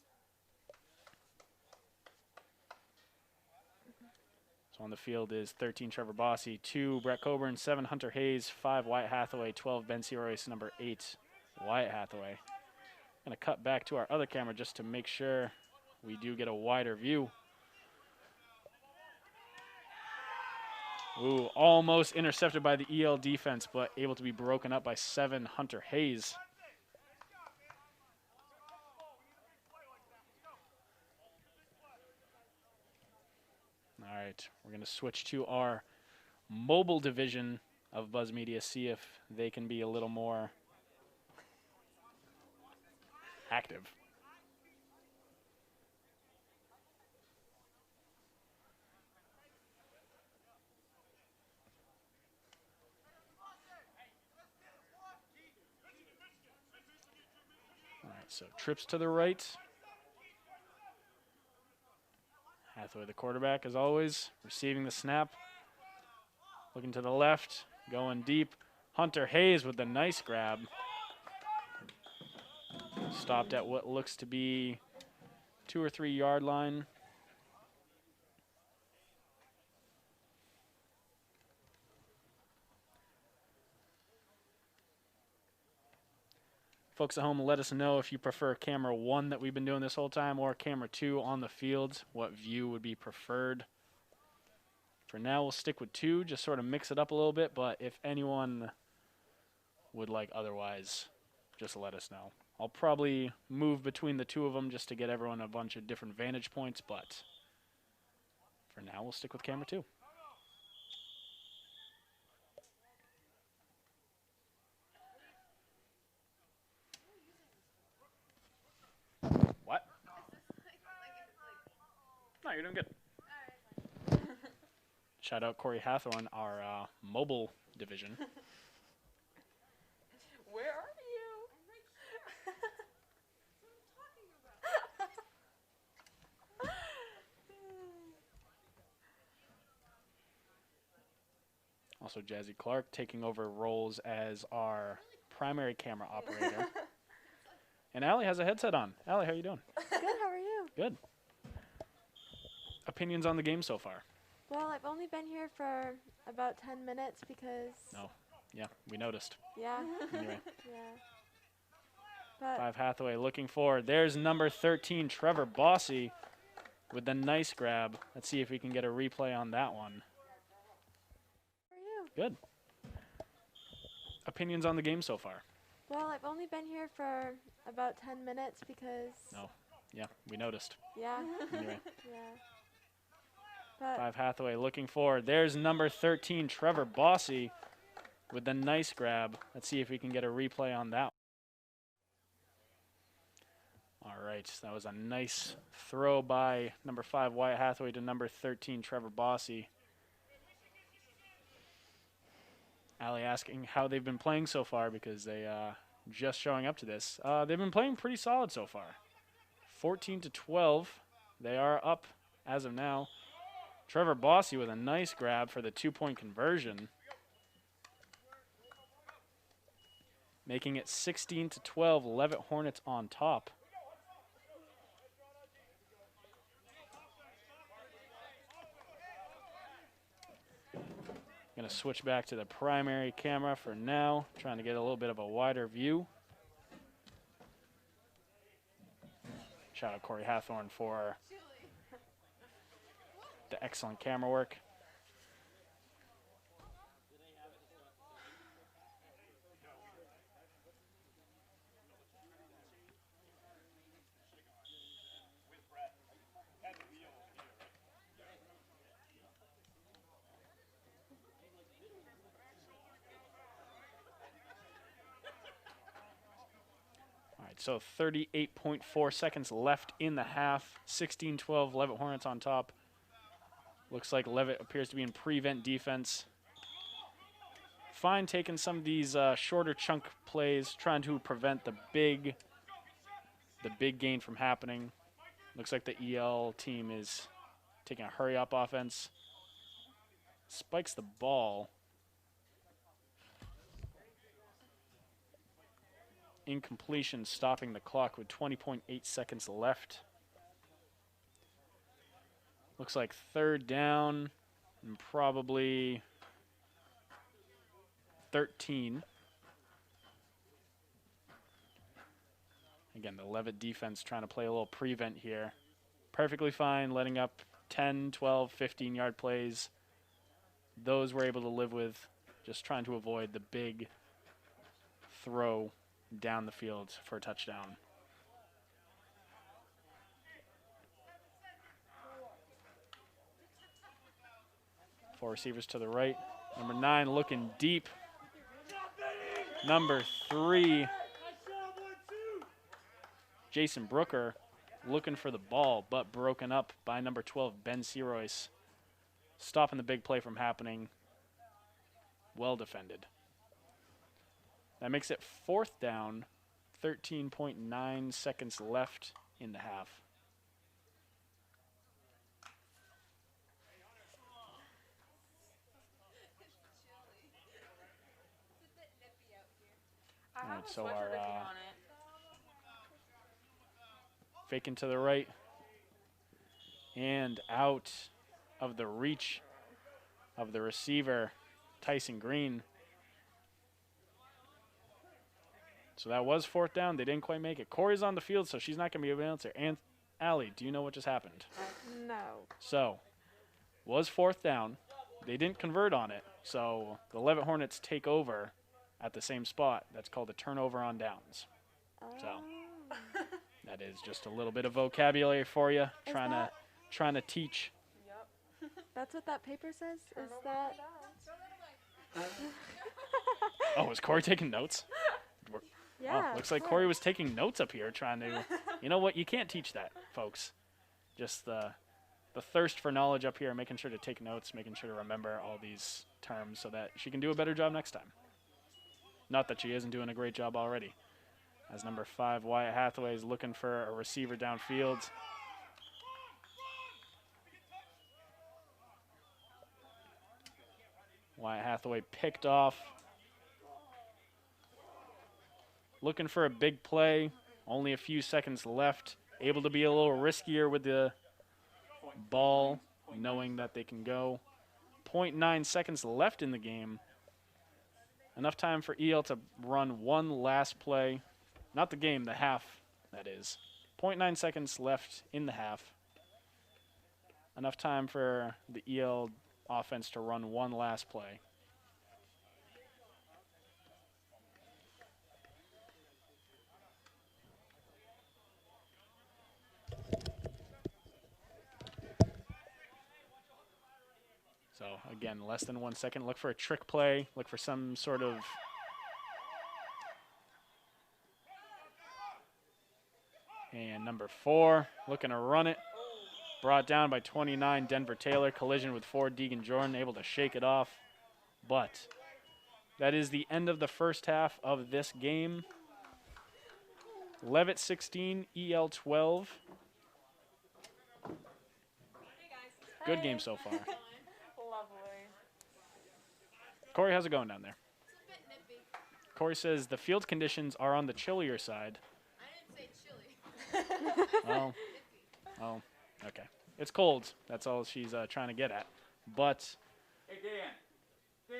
So on the field is 13, Trevor Bossy, 2, Brett Coburn, 7, Hunter Hayes, 5, Wyatt Hathaway, 12, Ben Royce, number 8, Wyatt Hathaway. Going to cut back to our other camera just to make sure we do get a wider view. Ooh, almost intercepted by the EL defense, but able to be broken up by 7, Hunter Hayes. All right, we're going to switch to our mobile division of Buzz Media, see if they can be a little more active. All right, so trips to the right. Hathaway, the quarterback, as always, receiving the snap. Looking to the left, going deep. Hunter Hayes with the nice grab. Stopped at what looks to be 2 or 3 yard line. Folks at home, let us know if you prefer camera 1 that we've been doing this whole time or camera 2 on the field. What view would be preferred? For now, we'll stick with 2, just sort of mix it up a little bit, but if anyone would like otherwise, just let us know. I'll probably move between the 2 of them just to get everyone a bunch of different vantage points, but for now, we'll stick with camera 2. What? No, you're doing good. Shout out Corey Hathorn, our mobile division. Where are you? Also, Jazzy Clark taking over roles as our primary camera operator. And Allie has a headset on. Allie, how you doing? Good, how are you? Good. Opinions on the game so far? Well, I've only been here for about 10 minutes because... Oh, yeah, we noticed. Yeah. Anyway. Yeah. But 5 Hathaway looking forward. There's number 13, Trevor Bossy, with the nice grab. Let's see if we can get a replay on that one. how are you? Good. Opinions on the game so far? Well, I've only been here for about 10 minutes because... Oh, yeah, we noticed. Yeah. Anyway. Yeah. But 5 Hathaway looking forward. There's number 13, Trevor Bossy, with the nice grab. Let's see if we can get a replay on that. All right, that was a nice throw by number 5, Wyatt Hathaway, to number 13, Trevor Bossy. Allie asking how they've been playing so far because they just showing up to this. They've been playing pretty solid so far. 14-12. They are up as of now. Trevor Bossy with a nice grab for the 2-point conversion. Making it 16-12, Leavitt Hornets on top. Gonna switch back to the primary camera for now, trying to get a little bit of a wider view. Shout out Corey Hathorn for the excellent camera work. All right, so 38.4 seconds left in the half. 16-12, Leavitt Hornets on top. Looks like Leavitt appears to be in prevent defense. Fine taking some of these shorter chunk plays, trying to prevent the big gain from happening. Looks like the EL team is taking a hurry-up offense. Spikes the ball. Incompletion, stopping the clock with 20.8 seconds left. Looks like 3rd down and probably 13. Again, the Leavitt defense trying to play a little prevent here. Perfectly fine, letting up 10, 12, 15-yard plays. those we're able to live with, just trying to avoid the big throw down the field for a touchdown. Four receivers to the right. Number 9 looking deep. Number 3, Jason Brooker, looking for the ball, but broken up by number 12, Ben Searoyce, stopping the big play from happening. Well defended. That makes it 4th down, 13.9 seconds left in the half. I All have right, a so sweatshirt our if you want it. faking to the right and out of the reach of the receiver, Tyson Green. So that was 4th down. They didn't quite make it. Corey's on the field, so she's not going to be able to answer. And Allie, do you know what just happened? No. So, was 4th down. They didn't convert on it. So the Leavitt Hornets take over at the same spot. That's called a turnover on downs. So that is just a little bit of vocabulary for you. Trying to teach. Yep. That's what that paper says? Is that... Oh, is Corey taking notes? Yeah. Oh, looks like Corey was taking notes up here trying to... You know what? You can't teach that, folks. Just the thirst for knowledge up here, making sure to take notes, making sure to remember all these terms so that she can do a better job next time. Not that she isn't doing a great job already. As number 5, Wyatt Hathaway is looking for a receiver downfield. Wyatt Hathaway picked off. Looking for a big play. Only a few seconds left. Able to be a little riskier with the ball, knowing that they can go. 0.9 seconds left in the game. Enough time for EL to run one last play. Not the game, the half, that is. 0.9 seconds left in the half. Enough time for the EL offense to run one last play. So, again, less than 1 second. Look for a trick play. Look for some sort of... And number 4, looking to run it. Brought down by 29, Denver Taylor. Collision with 4, Deegan Jordan, able to shake it off. But that is the end of the first half of this game. Leavitt 16, EL 12. Good game so far. Lovely. Corey, how's it going down there? Corey says the field conditions are on the chillier side. I didn't say chilly. Oh, okay. It's cold. That's all she's trying to get at. But Hey, Dan.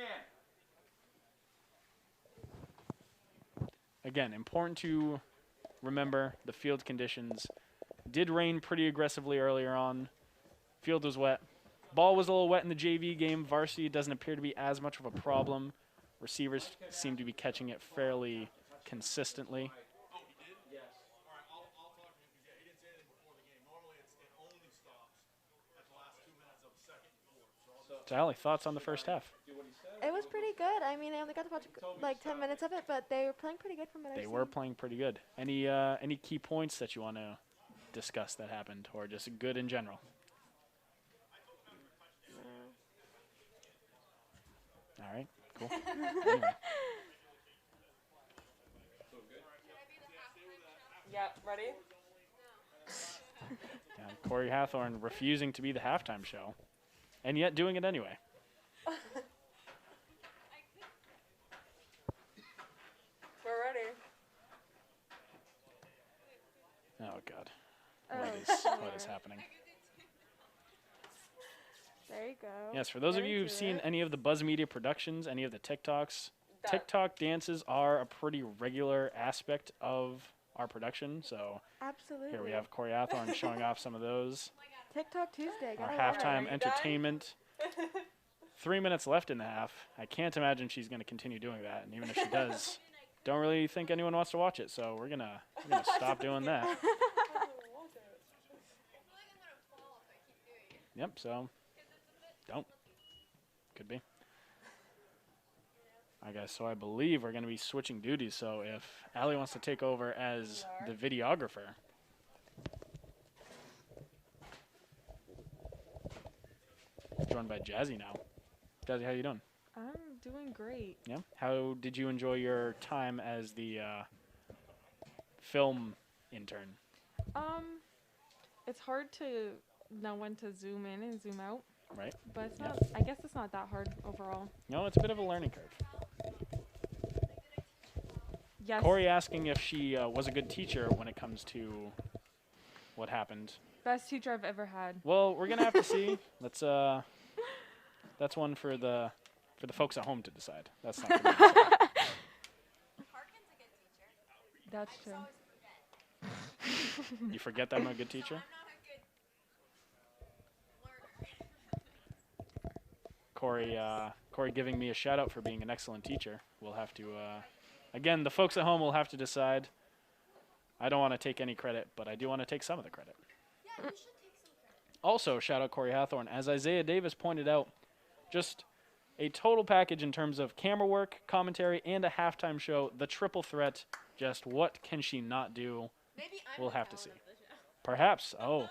again, important to remember the field conditions. Did rain pretty aggressively earlier on. Field was wet. Ball was a little wet in the JV game. Varsity doesn't appear to be as much of a problem. Receivers seem to be catching it fairly consistently. So, Allie, thoughts on the first half? It was pretty good. I mean, I only got to watch like 10 minutes of it, but they were playing pretty good from what I've They seen. were playing pretty good. Any key points that you want to discuss that happened, or just good in general? All right, cool. Anyway. Yep, ready? Yeah, Corey Hathorn refusing to be the halftime show, and yet doing it anyway. We're ready. Oh God, Oh, what is happening? There you go. Yes, for those of Get you who've into seen it. any of the Buzz Media productions, any of the TikToks, TikTok dances are a pretty regular aspect of our production. So Absolutely. here we have Corey Hathorn showing off some of those. TikTok Tuesday. Our gotta love it. halftime you done? entertainment. 3 minutes left in the half. I can't imagine she's going to continue doing that. And even if she does, don't really think anyone wants to watch it. So we're gonna stop doing that. Yep. So don't. Could be. I guess so. I believe we're going to be switching duties. So if Allie wants to take over as the videographer. Joined by Jazzy now. Jazzy, how you doing? I'm doing great. Yeah. How did you enjoy your time as the film intern? It's hard to know when to zoom in and zoom out, Right. but it's Yeah. not. I guess it's not that hard overall. No, it's a bit of a learning curve. Yes. Corey asking if she was a good teacher when it comes to what happened. Best teacher I've ever had. Well, we're gonna have to see. That's one for the folks at home to decide. That's not for me to say. That's true. You forget that I'm a good teacher? Corey giving me a shout out for being an excellent teacher. We'll have to, again, the folks at home will have to decide. I don't want to take any credit, but I do want to take some of the credit. Yeah, you should take some credit. Also, shout out Corey Hathorne. As Isaiah Davis pointed out, just a total package in terms of camera work, commentary, and a halftime show. The triple threat. Just what can she not do? Maybe We'll have to see. Perhaps. Oh,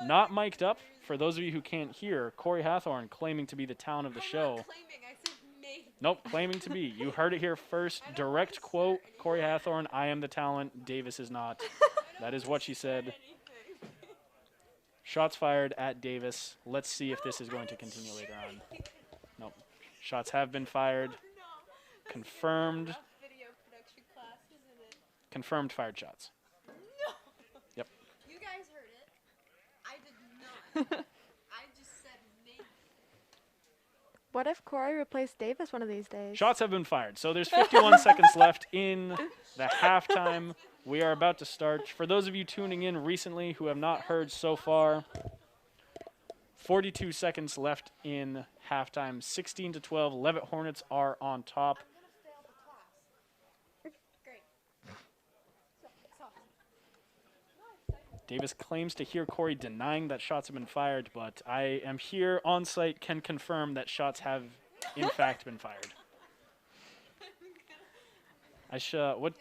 not mic'd up. For those of you who can't hear, Corey Hathorne claiming to be the talent of the show. Claiming, I said maybe. Nope, claiming to be. You heard it here first. Direct quote, Corey Hathorne, I am the talent, Davis is not. That is what she said. Shots fired at Davis. Let's see if this is going to continue later on. Nope. Shots have been fired. Confirmed. Video production class, isn't it? Confirmed fired shots. No. Yep. You guys heard it. I did not. I just said maybe. What if Corey replaced Davis one of these days? Shots have been fired. So there's 51 seconds left in the halftime. We are about to start. For those of you tuning in recently who have not heard so far, 42 seconds left in halftime. 16-12. Leavitt Hornets are on top. I'm gonna fail the class. Great. Davis claims to hear Corey denying that shots have been fired, but I am here on site, can confirm that shots have in fact been fired. What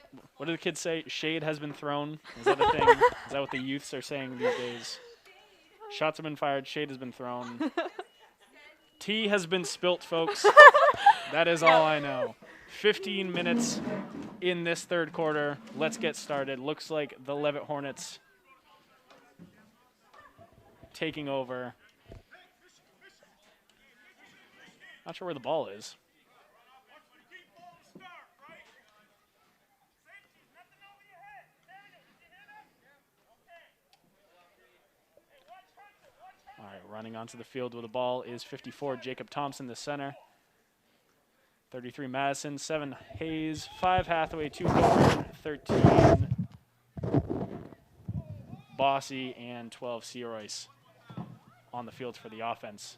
do the kids say? Shade has been thrown. Is that a thing? Is that what the youths are saying these days? Shots have been fired. Shade has been thrown. Tea has been spilt, folks. That is all I know. 15 minutes in this third quarter. Let's get started. Looks like the Leavitt Hornets taking over. Not sure where the ball is. All right, running onto the field with the ball is 54, Jacob Thompson, the center. 33, Madison. 7, Hayes. 5, Hathaway. 2, Coburn. 13, Bossy. And 12, Searoyce on the field for the offense.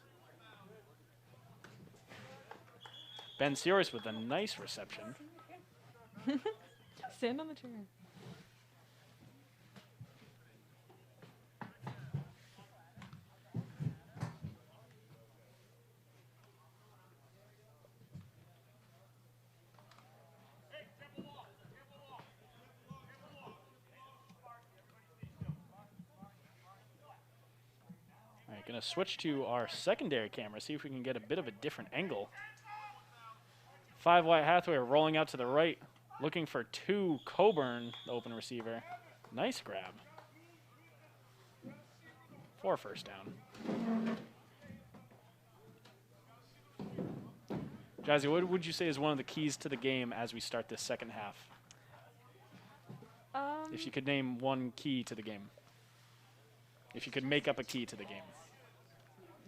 Ben Searoyce with a nice reception. Stand on the chair. All right, going to switch to our secondary camera, see if we can get a bit of a different angle. 5 White Hathaway rolling out to the right, looking for 2 Coburn, the open receiver. Nice grab. 4 first down. Jazzy, what would you say is one of the keys to the game as we start this second half? If you could name one key to the game. If you could make up a key to the game.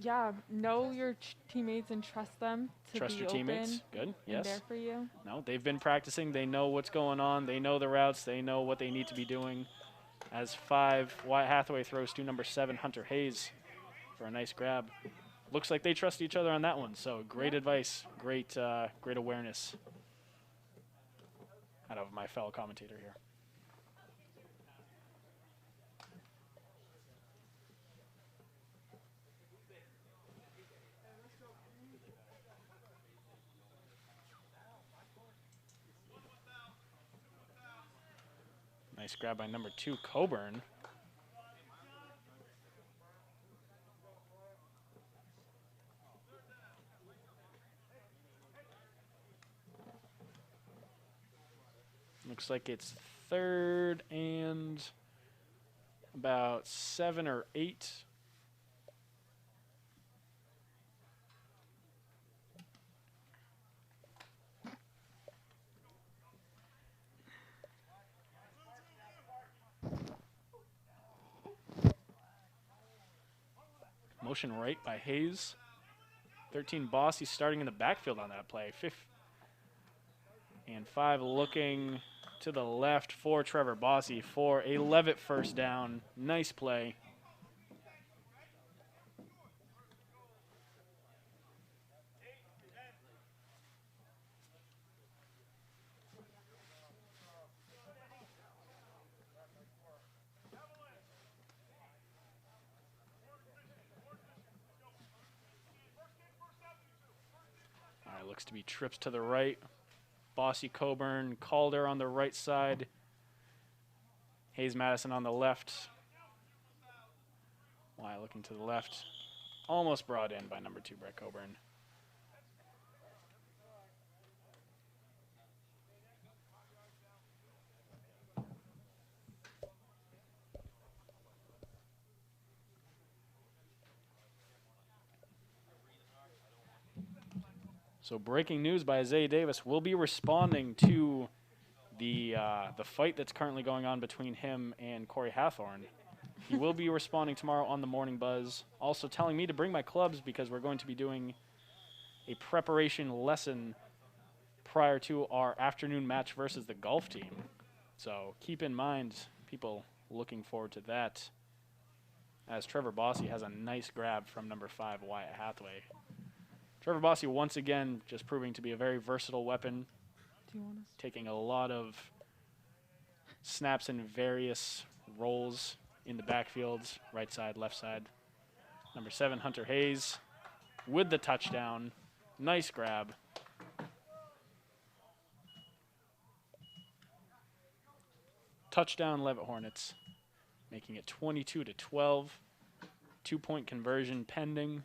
Yeah, know your teammates and trust them to Trust be your open teammates. Good. and Yes. there for you. No, they've been practicing. They know what's going on. They know the routes. They know what they need to be doing. As 5, Wyatt Hathaway throws to number 7, Hunter Hayes, for a nice grab. looks like they trust each other on that one. So great advice, great awareness out of my fellow commentator here. Nice grab by number 2, Coburn. Looks like it's 3rd and about 7 or 8. Motion right by Hayes. 13 Bossy starting in the backfield on that play. 5 looking to the left for Trevor Bossy for a Leavitt first down. Nice play. All right, looks to be trips to the right. Bossy, Coburn, Calder on the right side. Hayes Madison on the left. Wyatt looking to the left. Almost brought in by number 2, Brett Coburn. So breaking news by Isaiah Davis. Will be responding to the fight that's currently going on between him and Corey Hathorn. He will be responding tomorrow on the Morning Buzz. Also telling me to bring my clubs because we're going to be doing a preparation lesson prior to our afternoon match versus the golf team. So keep in mind, people looking forward to that, as Trevor Bossy has a nice grab from number 5, Wyatt Hathaway. Trevor Bossy once again just proving to be a very versatile weapon, taking a lot of snaps in various roles in the backfields, right side, left side. Number 7, Hunter Hayes with the touchdown. Nice grab. Touchdown Leavitt Hornets, making it 22-12. 2-point conversion pending.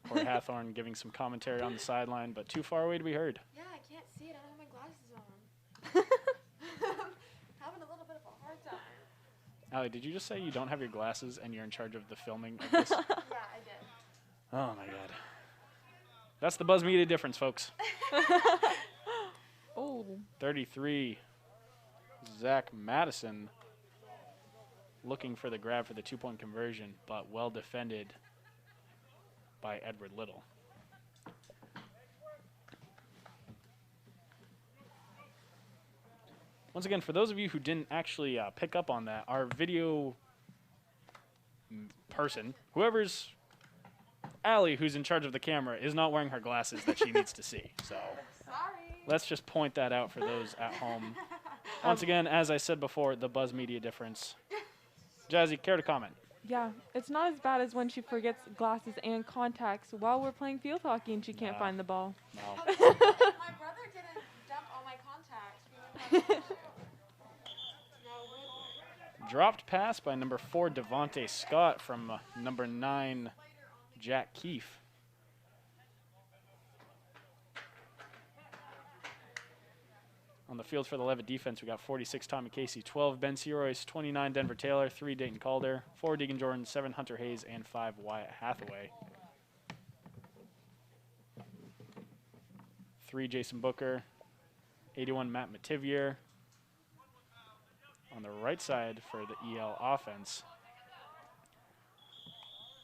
Corey Hathorn giving some commentary on the sideline, but too far away to be heard. Yeah, I can't see it. I don't have my glasses on. Having a little bit of a hard time. Allie, did you just say you don't have your glasses and you're in charge of the filming of this? Yeah, I did. Oh, my God. That's the Buzz Media difference, folks. Oh. 33, Zach Madison looking for the grab for the 2-point conversion, but well defended by Edward Little. Once again, for those of you who didn't actually pick up on that, our video person, whoever's Allie, who's in charge of the camera, is not wearing her glasses that she needs to see. So Sorry. let's just point that out for those at home. Once again, as I said before, the Buzz Media difference. Jazzy, care to comment? Yeah, it's not as bad as when she forgets glasses and contacts while we're playing field hockey and she can't No. find the ball. No. My brother didn't dump all my contacts. Dropped pass by number 4, Devontae Scott from number 9, Jack Keefe. On the field for the Leavitt defense, we got 46, Tommy Casey, 12, Ben Searoyce, 29, Denver Taylor, 3, Dayton Calder, 4, Deegan Jordan, 7, Hunter Hayes, and 5, Wyatt Hathaway. 3, Jason Booker, 81, Matt Mativier. On the right side for the EL offense.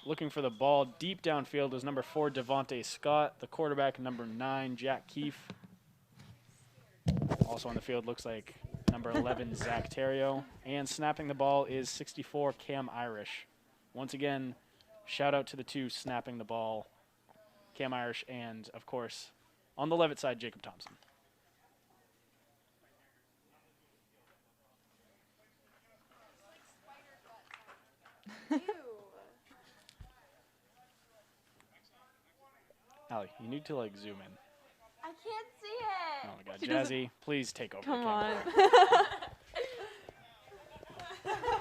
Looking for the ball deep downfield is number 4, Devontae Scott. The quarterback, number 9, Jack Keefe. Also on the field looks like number 11, Zach Terrio. And snapping the ball is 64, Cam Irish. Once again, shout out to the two snapping the ball, Cam Irish and, of course, on the Leavitt side, Jacob Thompson. Ew. Allie, you need to, like, zoom in. I can't see it. Oh, my God. She doesn't- Jazzy, please take over Come the on. camera.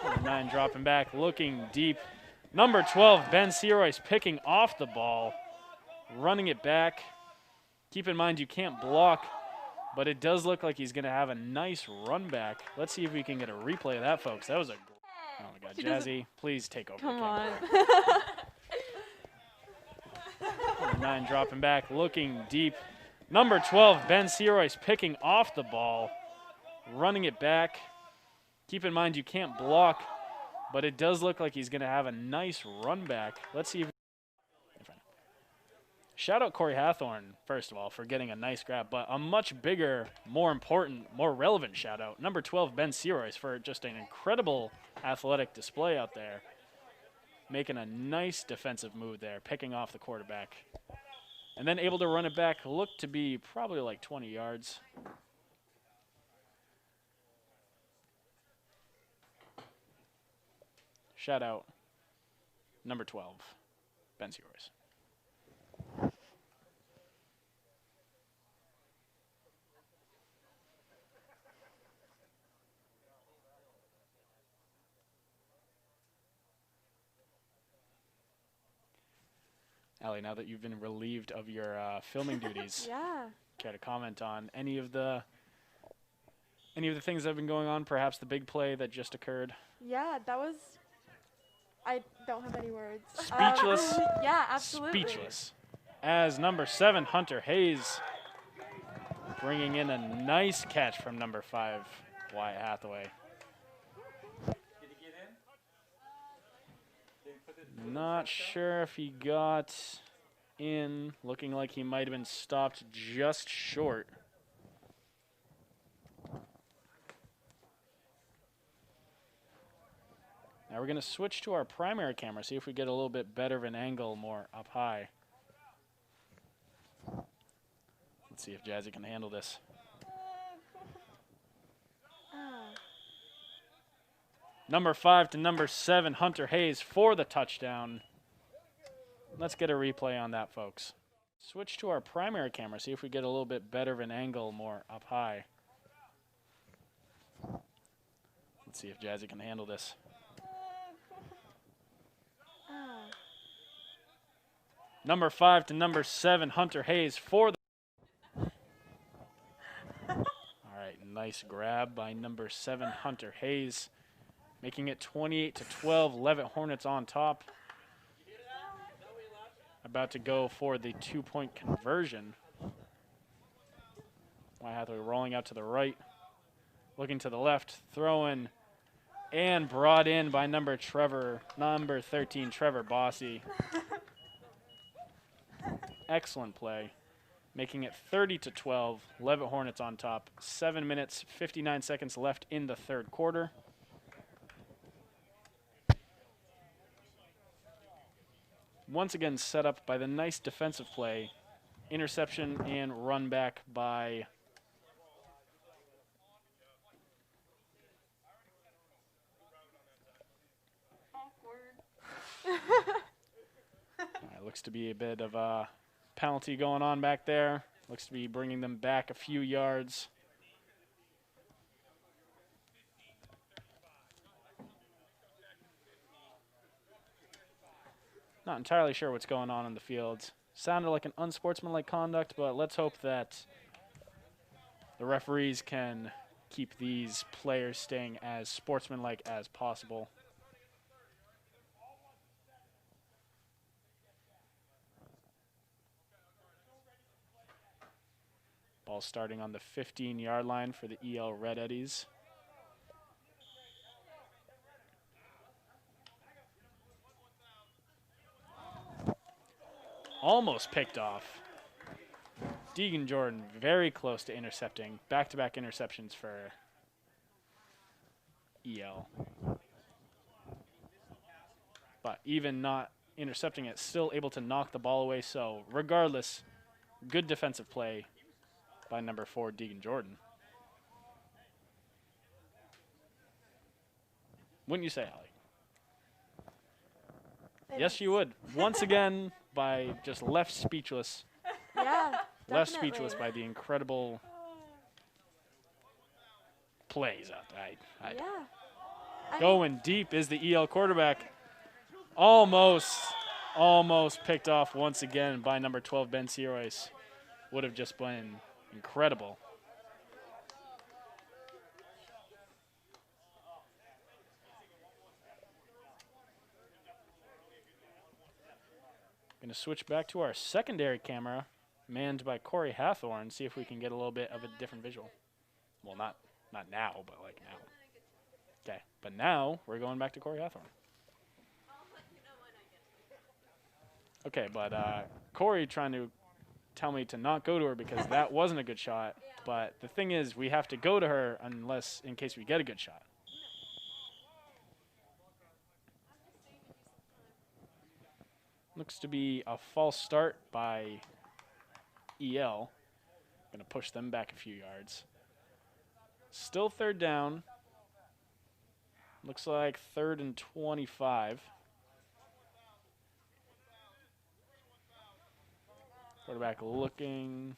Number 9 dropping back, looking deep. Number 12, Ben Searoy's picking off the ball, running it back. Keep in mind you can't block, but it does look like he's going to have a nice run back. Let's see if we can get a replay of that, folks. That was a... Oh, my God. She doesn't- Jazzy, please take over Come the on. camera. Number 9 dropping back, looking deep. Number 12, Ben Searoy's picking off the ball, running it back. Keep in mind you can't block, but it does look like he's going to have a nice run back. Let's see if... Shout out Corey Hathorn, first of all, for getting a nice grab, but a much bigger, more important, more relevant shout out. Number 12, Ben Searoy's, for just an incredible athletic display out there. Making a nice defensive move there, picking off the quarterback. And then able to run it back, looked to be probably like 20 yards. Shout out number 12, Ben Searoy's. Allie, now that you've been relieved of your filming duties, Yeah. care to comment on any of the things that have been going on? Perhaps the big play that just occurred. Yeah, that was. I don't have any words. Speechless. Yeah, absolutely. Speechless. As number 7, Hunter Hayes, bringing in a nice catch from number 5, Wyatt Hathaway. Did he get in? Did he put it? Not sure if he got in. Looking like he might have been stopped just short. Now we're going to switch to our primary camera, see if we get a little bit better of an angle more up high. Let's see if Jazzy can handle this. Number 5 to number 7, Hunter Hayes for the touchdown. Let's get a replay on that, folks. Switch to our primary camera, see if we get a little bit better of an angle more up high. Let's see if Jazzy can handle this. Number 5 to number 7, Hunter Hayes for the... All right, nice grab by number 7, Hunter Hayes, making it 28-12. Leavitt Hornets on top. About to go for the 2-point conversion. Wyatt Hathaway rolling out to the right, looking to the left, throwing, and brought in by number 13, Trevor Bossy. Excellent play, making it 30-12. Leavitt Hornets on top. 7 minutes, 59 seconds left in the third quarter. Once again set up by the nice defensive play. Interception and run back by looks to be a bit of a penalty going on back there. Looks to be bringing them back a few yards. Not entirely sure what's going on the field. Sounded like an unsportsmanlike conduct, but let's hope that the referees can keep these players staying as sportsmanlike as possible. Ball starting on the 15-yard line for the EL Red Eddies. Almost picked off. Deegan Jordan very close to intercepting. Back-to-back interceptions for EL. But even not intercepting it, still able to knock the ball away. So regardless, good defensive play by number 4, Deegan Jordan. Wouldn't you say, Allie? Yes, you would. Once again, by just left speechless. Yeah. Left definitely. speechless by the incredible plays out there. Yeah. I mean, Going deep is the EL quarterback. Almost picked off once again by number 12, Ben Searoyce. Would have just been incredible. Going to switch back to our secondary camera, manned by Corey Hathorn, see if we can get a little bit of a different visual. Well, not now, but like now. Okay, but now we're going back to Corey Hathorn. Okay, but Corey trying to tell me to not go to her because that wasn't a good shot. But the thing is, we have to go to her unless, in case we get a good shot. Looks to be a false start by EL. Going to push them back a few yards. Still third down. Looks like 3rd and 25. Quarterback looking.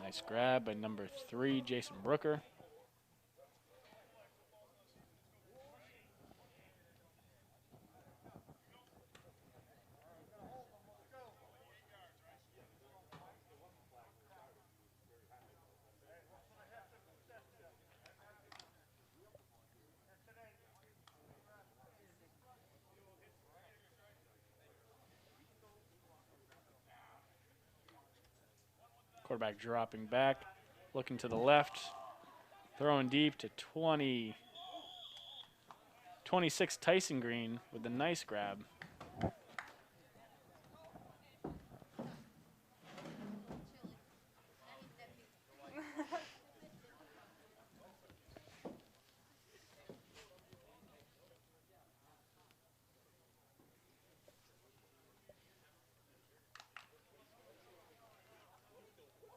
Nice grab by number 3, Jason Brooker. Quarterback dropping back, looking to the left, throwing deep to 26 Tyson Green with a nice grab.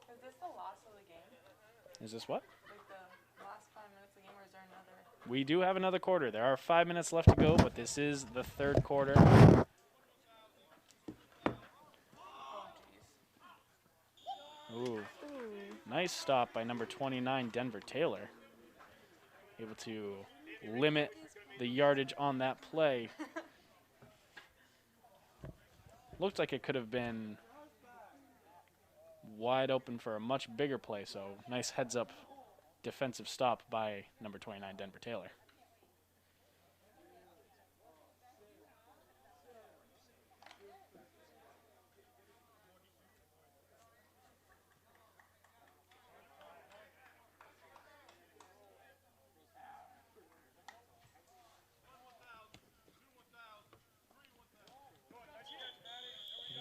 Is this the last of the game? Is this what? Like the last 5 minutes of the game, or is there another? We do have another quarter. There are 5 minutes left to go, but this is the 3rd quarter. Oh, jeez. Ooh. Nice stop by number 29, Denver Taylor. Able to limit the yardage on that play. Looked like it could have been wide open for a much bigger play, so nice heads-up defensive stop by number 29, Denver Taylor.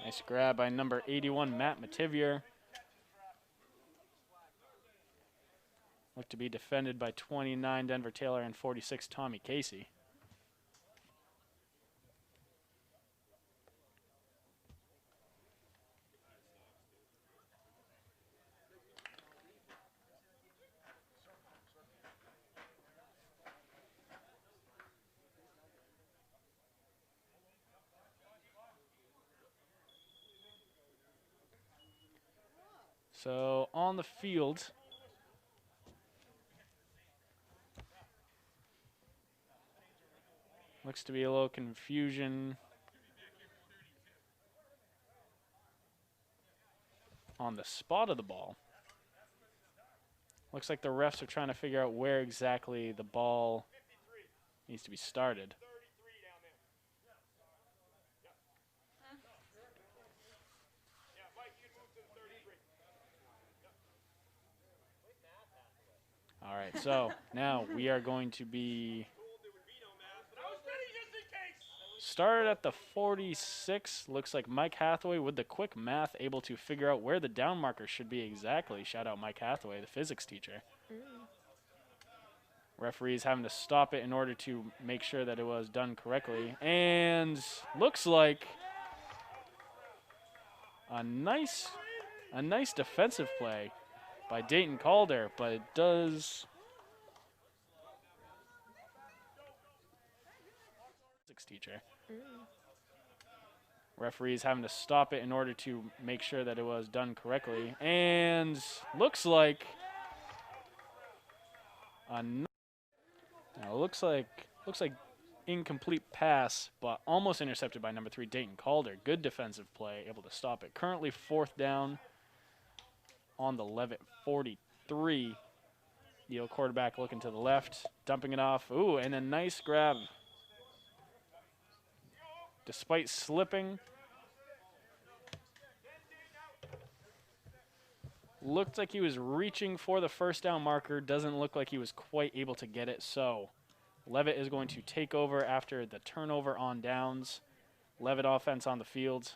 Nice grab by number 81, Matt Mativier. Looked to be defended by 29, Denver Taylor, and 46, Tommy Casey. So on the field, looks to be a little confusion on the spot of the ball. Looks like the refs are trying to figure out where exactly the ball needs to be started. All right, so now we are going to be Started at the 46. Looks like Mike Hathaway with the quick math able to figure out where the down marker should be exactly. Shout out Mike Hathaway, the physics teacher. Referees having to stop it in order to make sure that it was done correctly. And looks like a nice defensive play by Dayton Calder, but it does... Physics teacher. Referees having to stop it in order to make sure that it was done correctly. And looks like looks like incomplete pass, but almost intercepted by number 3 Dayton Calder. Good defensive play, able to stop it. Currently 4th down on the Leavitt 43. Yale quarterback looking to the left, dumping it off. Ooh, and a nice grab. Despite slipping, looked like he was reaching for the first down marker. Doesn't look like he was quite able to get it. So Leavitt is going to take over after the turnover on downs. Leavitt offense on the field.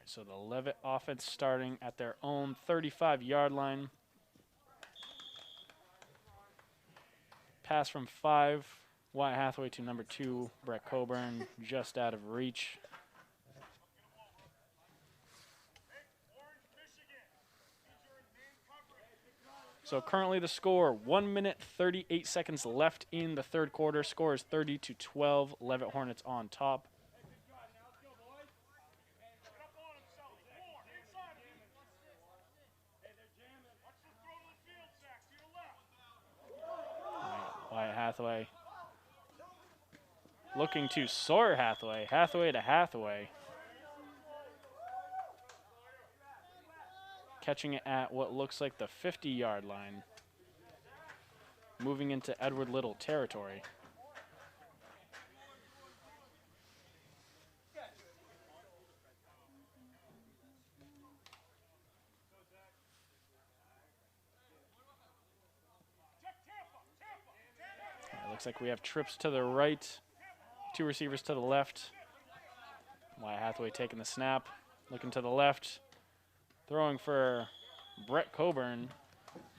So the Leavitt offense starting at their own 35-yard line. Pass from 5, Wyatt Hathaway to number 2, Brett Coburn, just out of reach. So currently the score, 1 minute 38 seconds left in the third quarter. Score is 30-12, Leavitt Hornets on top. Wyatt Hathaway looking to Sawyer Hathaway. Hathaway to Hathaway. Catching it at what looks like the 50-yard line. Moving into Edward Little territory. Looks like we have trips to the right, 2 receivers to the left. Wyatt Hathaway taking the snap, looking to the left, throwing for Brett Coburn.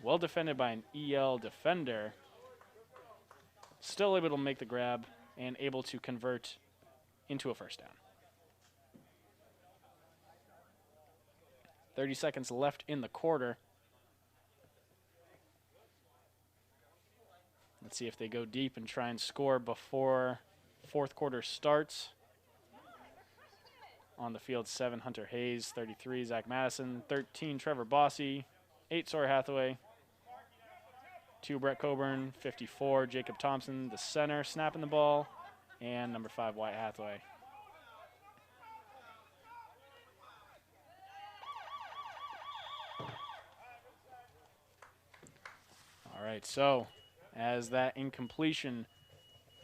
Well defended by an EL defender. Still able to make the grab and able to convert into a first down. 30 seconds left in the quarter. Let's see if they go deep and try and score before fourth quarter starts. On the field, 7, Hunter Hayes, 33, Zach Madison, 13, Trevor Bossy, 8, Sawyer Hathaway, 2, Brett Coburn, 54, Jacob Thompson, the center, snapping the ball, and number 5, Wyatt Hathaway. All right, so as that incompletion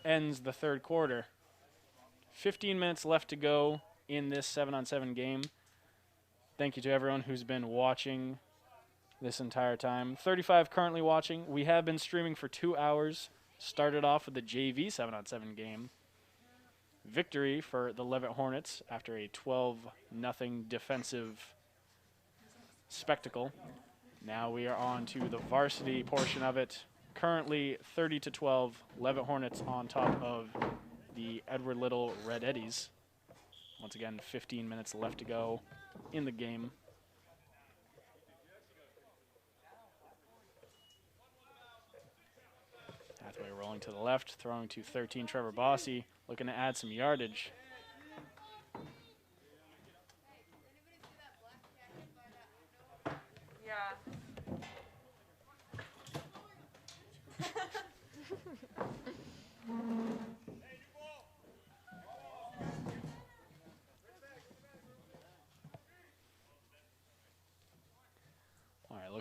ends the third quarter, 15 minutes left to go in this 7-on-7 game. Thank you to everyone who's been watching this entire time. 35 currently watching. We have been streaming for 2 hours. Started off with the JV 7-on-7 game. Victory for the Leavitt Hornets after a 12-0 defensive spectacle. Now we are on to the varsity portion of it. Currently 30-12, Leavitt Hornets on top of the Edward Little Red Eddies. Once again, 15 minutes left to go in the game. Hathaway rolling to the left, throwing to 13, Trevor Bossy, looking to add some yardage.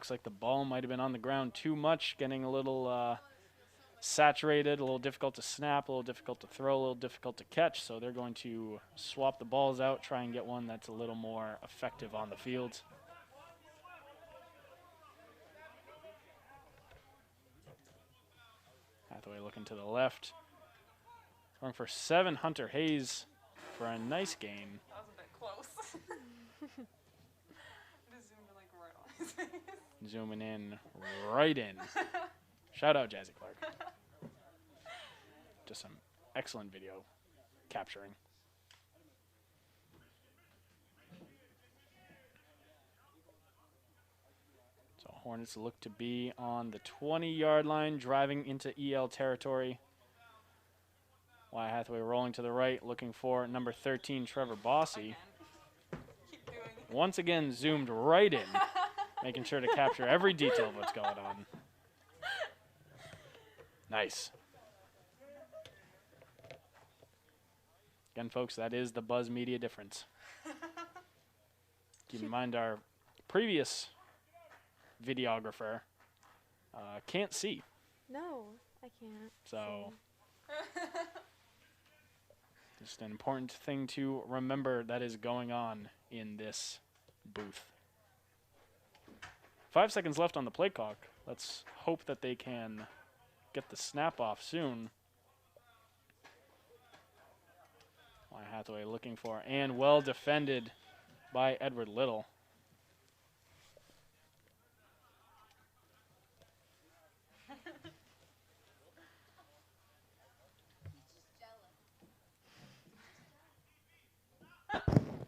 looks like the ball might have been on the ground too much, getting a little saturated, a little difficult to snap, a little difficult to throw, a little difficult to catch. So they're going to swap the balls out, try and get one that's a little more effective on the field. Hathaway looking to the left. Going for 7, Hunter Hayes for a nice gain. That was a bit close. Just zoomed like right on his face. Zooming in, right in. Shout out Jazzy Clark. Just some excellent video capturing. So Hornets look to be on the 20-yard line, driving into EL territory. Wyatt Hathaway rolling to the right, looking for number 13, Trevor Bossy. Keep doing it. Once again, zoomed right in, making sure to capture every detail of what's going on. Nice. Again, folks, that is the Buzz Media difference. Keep in mind our previous videographer can't see. No, I can't. So just an important thing to remember that is going on in this booth. 5 seconds left on the play clock. Let's hope that they can get the snap off soon. Wyatt Hathaway looking for, and well defended by Edward Little.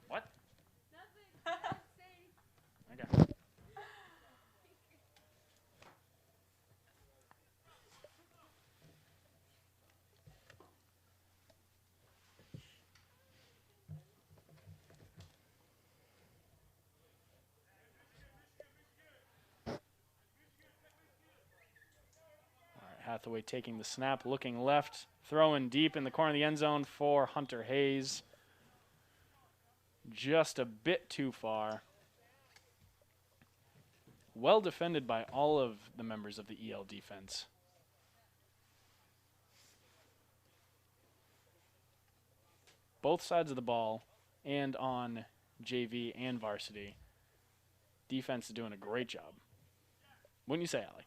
What? Okay. Hathaway taking the snap, looking left, throwing deep in the corner of the end zone for Hunter Hayes. Just a bit too far. Well defended by all of the members of the EL defense. Both sides of the ball and on JV and varsity. Defense is doing a great job. Wouldn't you say, Allie?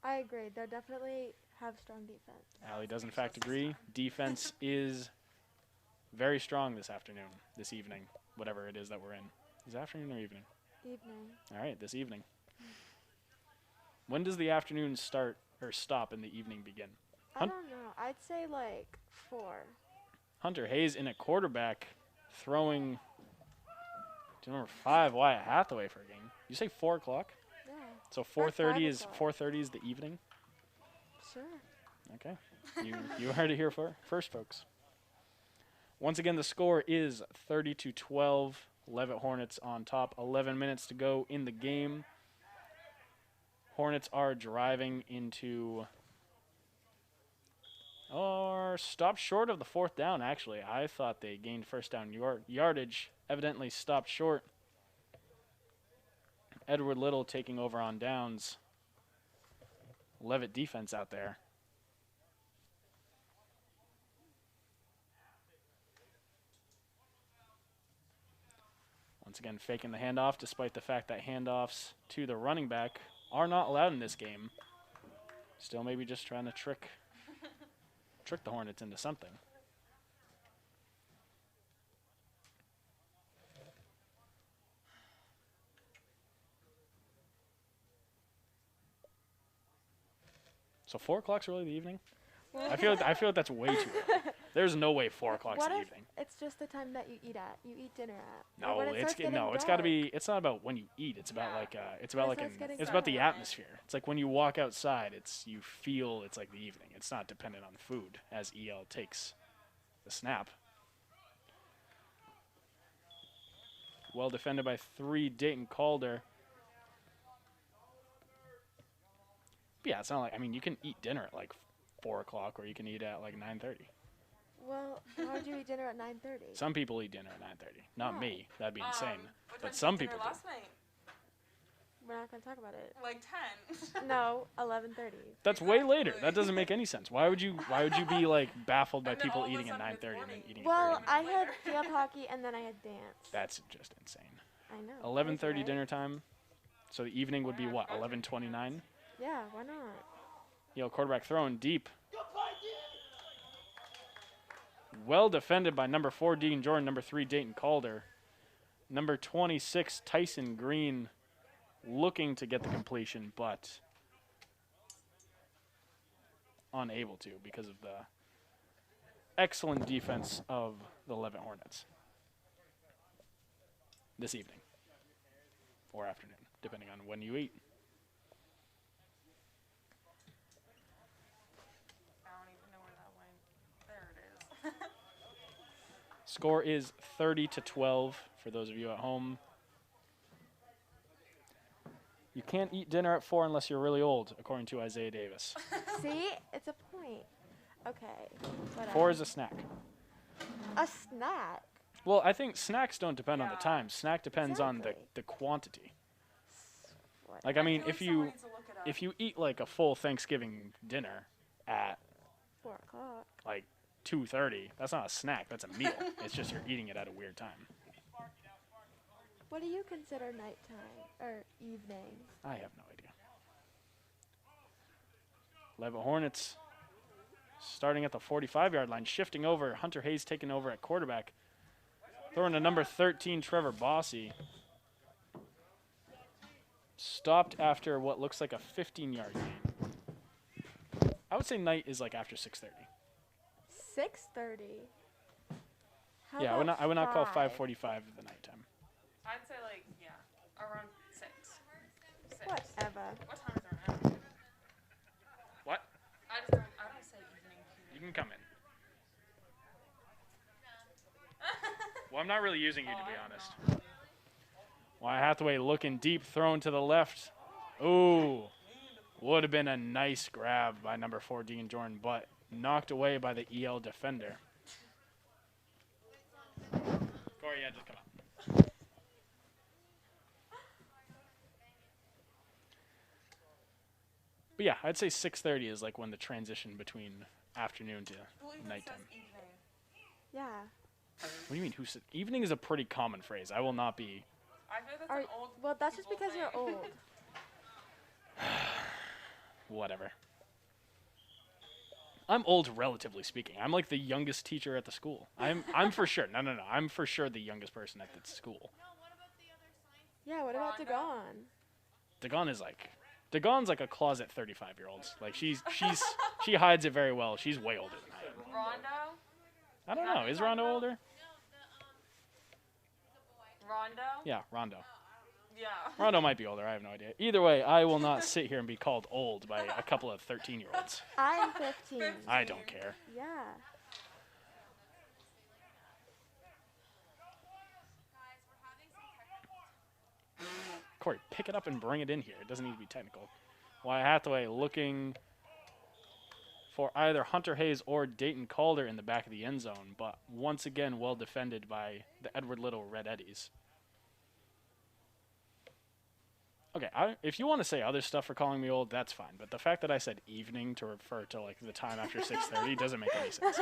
I agree. They definitely have strong defense. Allie does in fact agree. Defense is very strong this afternoon, this evening, whatever it is that we're in. Is it afternoon or evening? Evening. All right, this evening. When does the afternoon start or stop and the evening begin? I don't know. I'd say like 4. Hunter Hayes in at quarterback, throwing to number 5, Wyatt Hathaway for a game. You say 4 o'clock? Yeah. So Or 4:30 is 5 4:30 is the evening. Sure. Okay, you heard it here first, folks. Once again, the score is 30-12. Leavitt Hornets on top. 11 minutes to go in the game. Hornets are driving into, or stopped short of the 4th down. Actually, I thought they gained first down yardage. Evidently stopped short. Edward Little taking over on downs. Leavitt defense out there. Once again, faking the handoff, despite the fact that handoffs to the running back are not allowed in this game. Still maybe just trying to trick the Hornets into something. So 4 o'clock's really the evening? Well, I feel like that's way too early. There's no way 4 o'clock's what the if evening. it's just the time that you eat at? You eat dinner at. Or No, when it starts getting it's got to dark. be. It's not about when you eat. It's about it's about When it like starts getting it's about the dark. atmosphere. It's like when you walk outside. You feel it's like the evening. It's not dependent on food as EL takes the snap. Well defended by 3, Dayton Calder. But yeah, it's not like, I mean, you can eat dinner at like 4 o'clock, or you can eat at like 9:30. Well, how would you eat dinner at 9:30? Some people eat dinner at 9:30. Not Why? me. That'd be insane. What But time some did you eat people dinner do. last night? We're not gonna talk about it. Like 10. No, 11:30. That's way later. Exactly. That doesn't make any sense. Why would you be like baffled by And then people all of a eating at sudden it's 9:30 and then morning. eating at Well, 30? I had later. field hockey and then I had dance. That's just insane. I know. 11:30 right? dinner time. So the evening would be what? 11:29. Yeah, why not? Yale quarterback throwing deep. Well defended by number 4 Dean Jordan, number 3 Dayton Calder, number 26 Tyson Green, looking to get the completion, but unable to because of the excellent defense of the Leavitt Hornets this evening or afternoon, depending on when you eat. I don't even know where that went. There it is. Score is 30-12 for those of you at home. You can't eat dinner at 4 unless you're really old, according to Isaiah Davis. See, it's a point. Okay. Whatever. 4 is a snack. A snack. Well, I think snacks don't depend on the Yeah. time. Snack depends on Exactly. the quantity. What? Like, I mean, feel like if someone needs to look it up. you eat like a full Thanksgiving dinner at 4:00. like 2:30, that's not a snack. That's a meal. It's just you're eating it at a weird time. What do you consider nighttime or evening? I have no idea. Leavitt Hornets starting at the 45-yard line, shifting over. Hunter Hayes taking over at quarterback. Throwing to number 13, Trevor Bossy. Stopped after what looks like a 15-yard gain. I would say night is like after 6:30. 6:30. How Yeah, about I would not call 5? 5:45 the nighttime. I'd say like, yeah, around 6. 6. Whatever. What time is it now? What? I don't say evening. You can come in. Well, I'm not really using you, to be honest. Wyatt Hathaway looking deep, thrown to the left. Ooh, would have been a nice grab by number 4, Dean Jordan, but knocked away by the EL defender. Corey, yeah, just come up. But yeah, I'd say 6:30 is like when the transition between afternoon to nighttime. Evening. Yeah. What do you mean? Who said evening is a pretty common phrase. I will not be. I feel that's Are, an old well, that's just people because you're thing. old. Whatever. I'm old, relatively speaking. I'm like the youngest teacher at the school. I'm for sure. No. I'm for sure the youngest person at the school. Yeah, what about Rhonda? Dagon? Dagon's like a closet 35-year-old. Like she hides it very well. She's way older than I am. Rondo? I don't know. Is Rondo older? Rondo? Yeah, Rondo. Yeah. Rondo might be older. I have no idea. Either way, I will not sit here and be called old by a couple of 13-year-olds. I'm 15. I don't care. Yeah. Corey, pick it up and bring it in here. It doesn't need to be technical. Wyatt Hathaway looking for either Hunter Hayes or Dayton Calder in the back of the end zone, but once again well defended by the Edward Little Red Eddies. Okay, if you want to say other stuff for calling me old, that's fine. But the fact that I said evening to refer to like the time after 6:30 doesn't make any sense.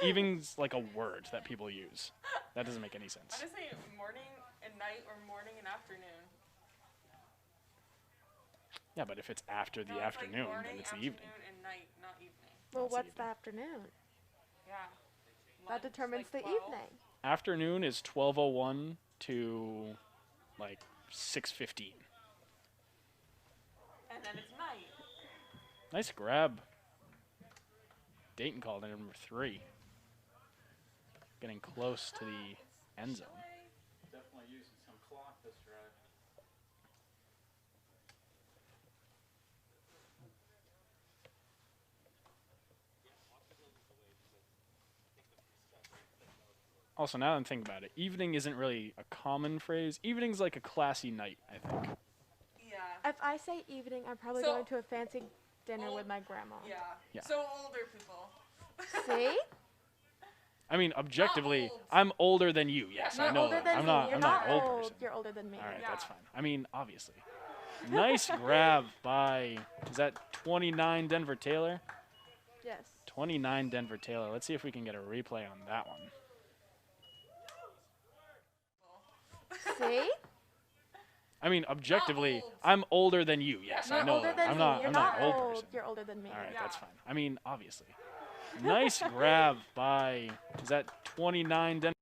Evening's like a word that people use. That doesn't make any sense. I just say morning and night or morning and afternoon. Yeah, but if it's after the No, afternoon, it's like morning, then it's the afternoon, evening. and night, not evening. Well, That's what's evening. the afternoon? Yeah. That Lunch, determines like the 12. evening. Afternoon is 12:01 to like 6:15. And then it's night. Nice grab. Dayton called in number 3. Getting close to the end zone. Definitely using some clock this drive. Also, now that I'm thinking about it, evening isn't really a common phrase. Evening's like a classy night, I think. Yeah. If I say evening, I'm probably So- going to a fancy dinner Old- with my grandma. Yeah. Yeah. So older people. See? I mean, objectively, old. I'm older than you. Yes, You're I know older that. than I'm me. not. You're I'm not not an old old. person. You're older than me. All right, Yeah. that's fine. I mean, obviously. Nice grab by, is that 29 Denver Taylor? Yes. 29 Denver Taylor. Let's see if we can get a replay on that one. See? I mean, objectively, old. I'm older than you. Yes, You're I know older that. than I'm me. not. You're I'm not not an old old. person. You're older than me. All right, Yeah. that's fine. I mean, obviously. Nice grab by, is that 29 Denver?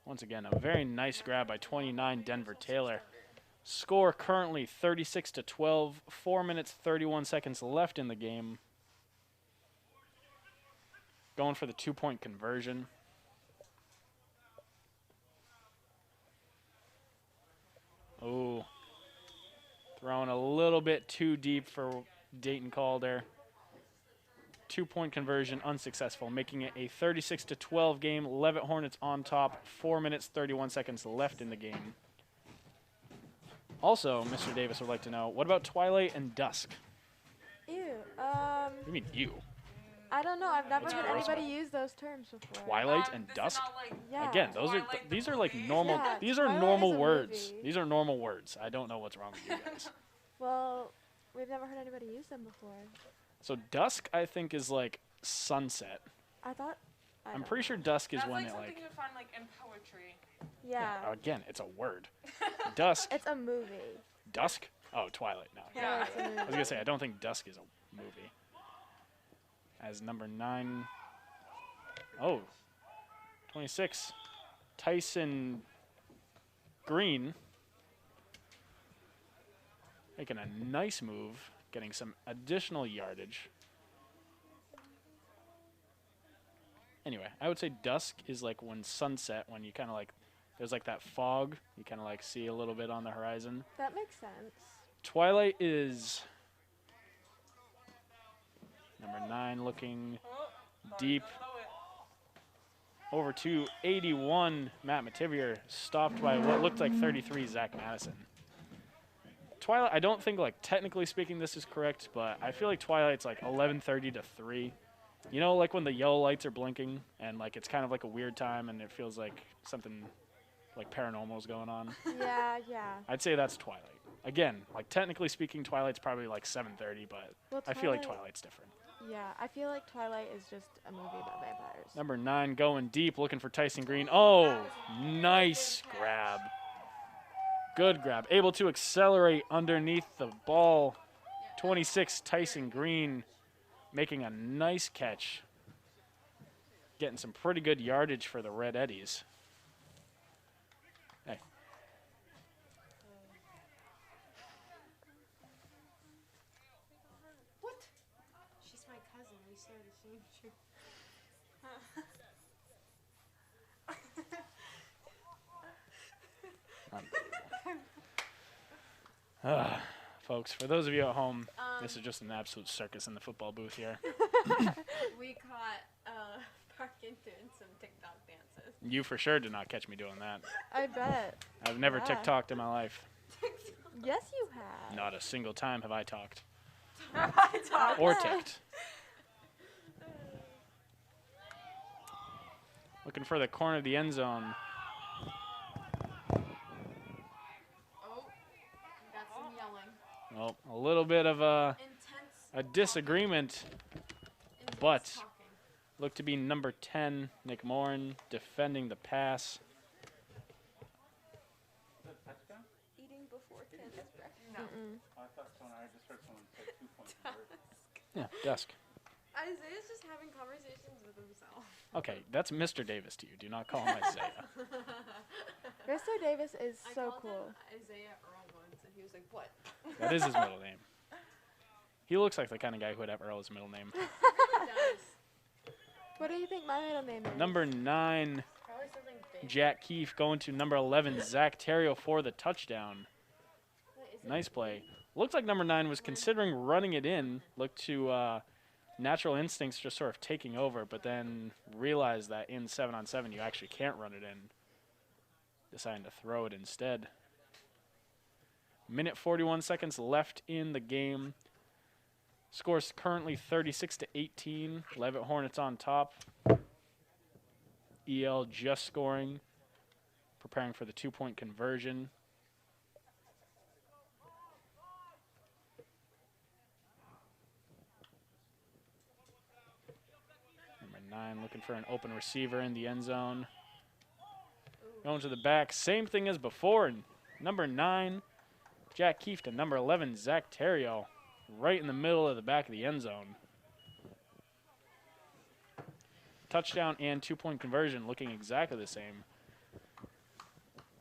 Once again, a very nice grab by 29 Denver Taylor. Score currently 36-12. 4 minutes 31 seconds left in the game. Going for the 2-point conversion. Oh, throwing a little bit too deep for Dayton Calder. 2-point conversion unsuccessful, making it a 36-12 game. Leavitt Hornets on top. 4 minutes 31 seconds left in the game. Also, Mr. Davis would like to know, what about Twilight and Dusk? Ew. What do you mean you? I don't know. I've never What's heard gross anybody about use those terms before. Twilight and This is Dusk? not like Yeah. Again, those are Twilight these the are like movie. normal. Yeah, These are Twilight normal is a words. movie. These are normal words. I don't know what's wrong with you guys. Well, we've never heard anybody use them before. So Dusk, I think, is like sunset. I thought. I'm pretty sure Dusk is That's when like it something like. you would find like in poetry. Yeah. Again, it's a word. Dusk. It's a movie. Dusk. Oh, Twilight. No. Yeah. It's a movie. I was gonna say I don't think Dusk is a movie. As number 9. Oh. 26. Tyson Green. Making a nice move, getting some additional yardage. Anyway, I would say dusk is like when sunset, when you kind of like, there's like that fog, you kind of like see a little bit on the horizon. That makes sense. Twilight is number 9, looking Oh, deep over to 81. Matt Mativier stopped by what looked like 33 Zach Madison. Twilight, I don't think, like, technically speaking this is correct, but I feel like Twilight's like 11:30 to 3. You know, like when the yellow lights are blinking and like it's kind of like a weird time and it feels like something like paranormal is going on. Yeah, yeah. I'd say that's Twilight. Again, like technically speaking, Twilight's probably like 7:30, but Well, I feel like Twilight's different. Yeah, I feel like Twilight is just a movie about vampires. Number 9 going deep, looking for Tyson Green. Oh, nice grab. Good grab. Able to accelerate underneath the ball. 26, Tyson Green making a nice catch. Getting some pretty good yardage for the Red Eddies. Hey. What? She's my cousin. We share the same shoe. Folks, for those of you at home, this is just an absolute circus in the football booth here. We caught Parkin doing some TikTok dances. You for sure did not catch me doing that. I bet. I've never Yeah. TikToked in my life. Yes, you have. Not a single time have I talked. Okay. Or ticked. Looking for the corner of the end zone. Oh, got some yelling. Well, a little bit of a Intense. disagreement. Intense but- talking. Look to be number 10, Nick Morin, defending the pass. Eating before 10 is breakfast. No. I thought someone, I just heard someone say 2-point conversion. Yeah, dusk. Isaiah's just having conversations with himself. Okay, that's Mr. Davis to you. Do not call him Isaiah. Mr. Davis is I so called cool. him Isaiah Earl once, and he was like, "What?" That is his middle name. He looks like the kind of guy who would have Earl as a middle name. He does. What do you think my middle name is? Number 9, Probably something big. Jack Keefe going to number 11, Zach Terrio for the touchdown. What is it? Nice play. Looks like number 9 was considering running it in. Looked to natural instincts just sort of taking over, but then realized that in 7-on-7 you actually can't run it in. Deciding to throw it instead. Minute 41 seconds left in the game. Score's currently 36-18. Leavitt Hornets on top. EL just scoring. Preparing for the 2-point conversion. for an open receiver in the end zone. Going to the back, same thing as before. Number 9, Jack Keefe to number 11, Zach Terrio, right in the middle of the back of the end zone. Touchdown and 2-point conversion looking exactly the same.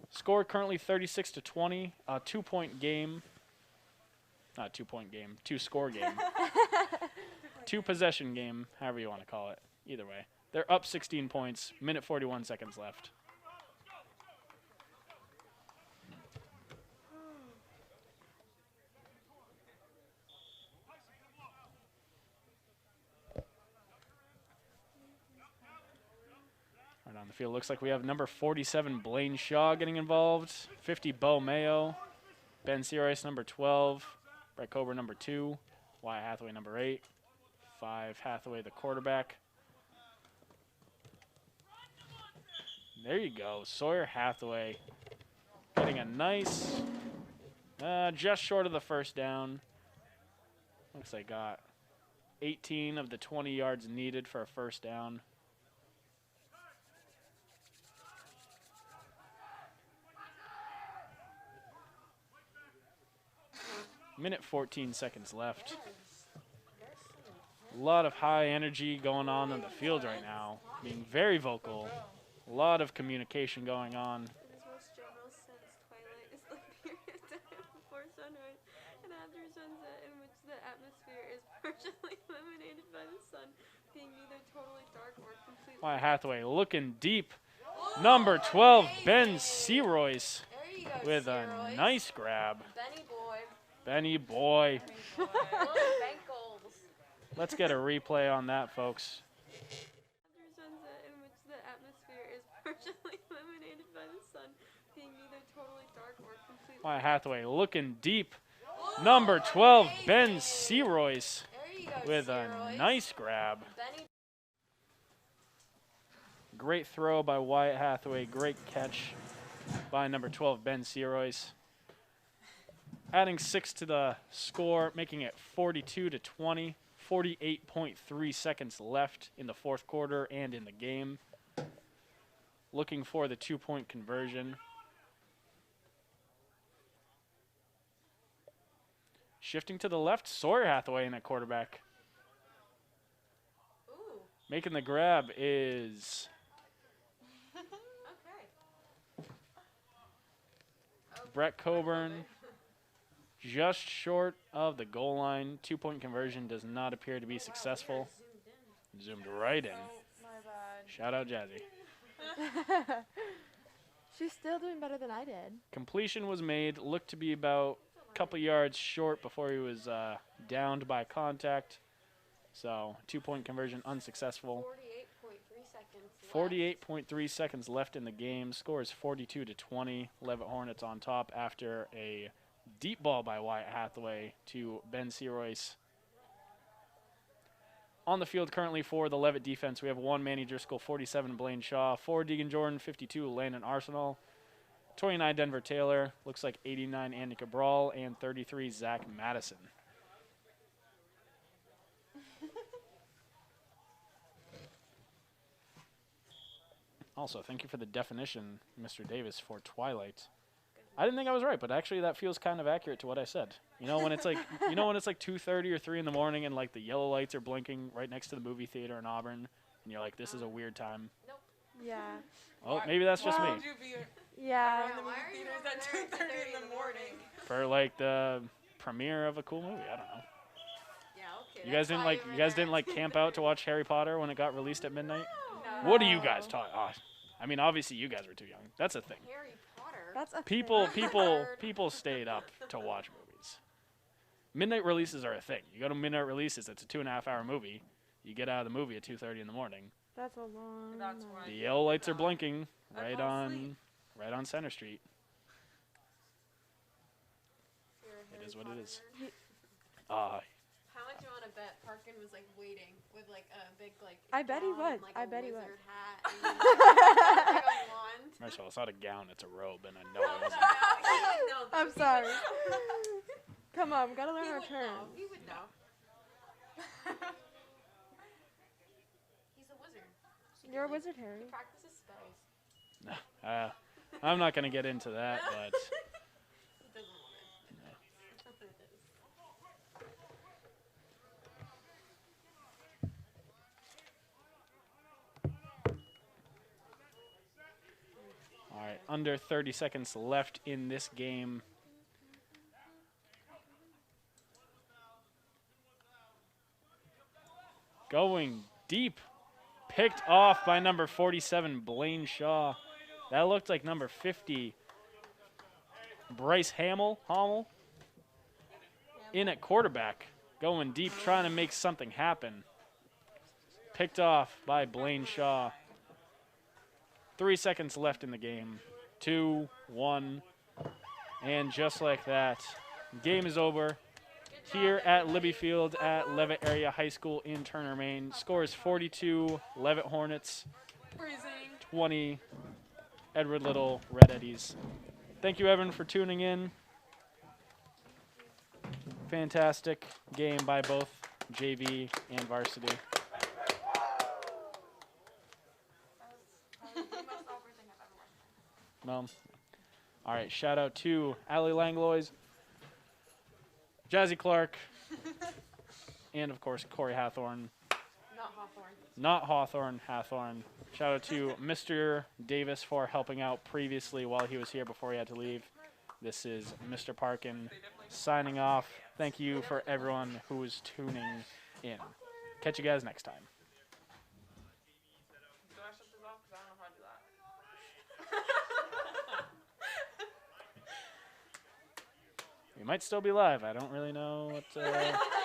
Score currently 36-20, a 2-point game. Not 2-point game, 2-score game. 2-possession game, however you want to call it. Either way. They're up 16 points, minute 41 seconds left. Right on the field, looks like we have number 47, Blaine Shaw, getting involved. 50, Bo Mayo. Ben Searice, number 12. Brett Coburn, number 2. Wyatt Hathaway, number 8. 5, Hathaway, the quarterback. There you go, Sawyer Hathaway getting a nice, just short of the first down. Looks like got 18 of the 20 yards needed for a first down. Minute 14 seconds left. A lot of high energy going on the field right now. Being very vocal. A lot of communication going on. It is most general since twilight is the period of time before sunrise and after sunset in which the atmosphere is partially illuminated by the sun, being neither totally dark or completely Wyatt Hathaway looking deep. Number 12, Ben Searoyce There you go, with a Searoyce. nice grab. Benny boy. Benny boy. Bankles. Let's get a replay on that, folks. after sunset in which the atmosphere is partially illuminated by the sun, being neither totally dark or completely Wyatt Hathaway looking deep. Number 12, Ben Searoyce There you go, with a Searoyce. nice grab. Benny. Great throw by Wyatt Hathaway. Great catch by number 12, Ben Searoyce. Adding 6 to the score, making it 42-20. 48.3 seconds left in the fourth quarter and in the game. Looking for the 2-point conversion. Shifting to the left, Sawyer Hathaway in at quarterback. Ooh. Making the grab is Okay. Brett Coburn. Just short of the goal line. 2-point conversion does not appear to be successful. Zoomed right in. My bad. Shout out Jazzy. She's still doing better than I did. Completion was made. Looked to be about a couple yards short before he was downed by contact. So 2-point conversion unsuccessful. 48.3 seconds. 48.3 seconds left in the game. Score is 42-20. Leavitt Hornets on top after a deep ball by Wyatt Hathaway to Ben Searoyce. On the field currently for the Leavitt defense, we have 1 Manny Driscoll, 47 Blaine Shaw, 4 Deegan Jordan, 52 Landon Arsenal, 29 Denver Taylor, looks like 89 Andy Cabral, and 33 Zach Madison. Also, thank you for the definition, Mr. Davis, for Twilight. I didn't think I was right, but actually that feels kind of accurate to what I said. You know when it's like, you know when it's like 2:30 or 3 in the morning and like the yellow lights are blinking right next to the movie theater in Auburn, and you're like, this is a weird time. Yeah. Oh, maybe that's just me. Why would you be Yeah. around the movie theaters at 2:30 in the morning? For like the premiere of a cool movie, I don't know. Yeah, okay. You guys didn't like, camp out to watch Harry Potter when it got released at midnight? What are you guys talking? Oh, I mean, obviously you guys were too young. That's a thing. Harry Potter. That's a People stayed up to watch movies. Midnight releases are a thing. You go to midnight releases, it's a 2.5-hour movie. You get out of the movie at 2:30 in the morning. That's a long That's night. why. The yellow lights are blinking I right fall on asleep. Center Street. It is what it is. How much you want to bet Parkin was like waiting with like a big like I bet he gown was. and, like, I a bet he was. wizard hat and, like a wand. First of all, it's not a gown, it's a robe, and I know it wasn't. No, I'm he sorry. would know. Come on, we gotta learn He our would terms. know. He would know. He's a wizard. You're a wizard, Harry. Practices spells. I'm not going to get into that, but He doesn't want it. That's what it is. all right, under 30 seconds left in this game. Going deep. Picked off by number 47, Blaine Shaw. That looked like number 50, Bryce Hommel. In at quarterback. Going deep, trying to make something happen. Picked off by Blaine Shaw. 3 seconds left in the game. 2, 1. And just like that, game is over. Here at Libby Field at Leavitt Area High School in Turner, Maine. Score is 42, Leavitt Hornets, Freezing. 20, Edward Little, Red Eddies. Thank you, Evan, for tuning in. Fantastic game by both JV and varsity. No. All right, shout out to Allie Langlois, Jazzy Clark, and of course Corey Hathorn. Not Hawthorne. Not Hawthorne, Hathorn. Shout out to Mr. Davis for helping out previously while he was here before he had to leave. This is Mr. Parkin signing off. Thank you for everyone who is tuning in. Catch you guys next time. Do I shut this off? Because I don't know how to do that. We might still be live. I don't really know what.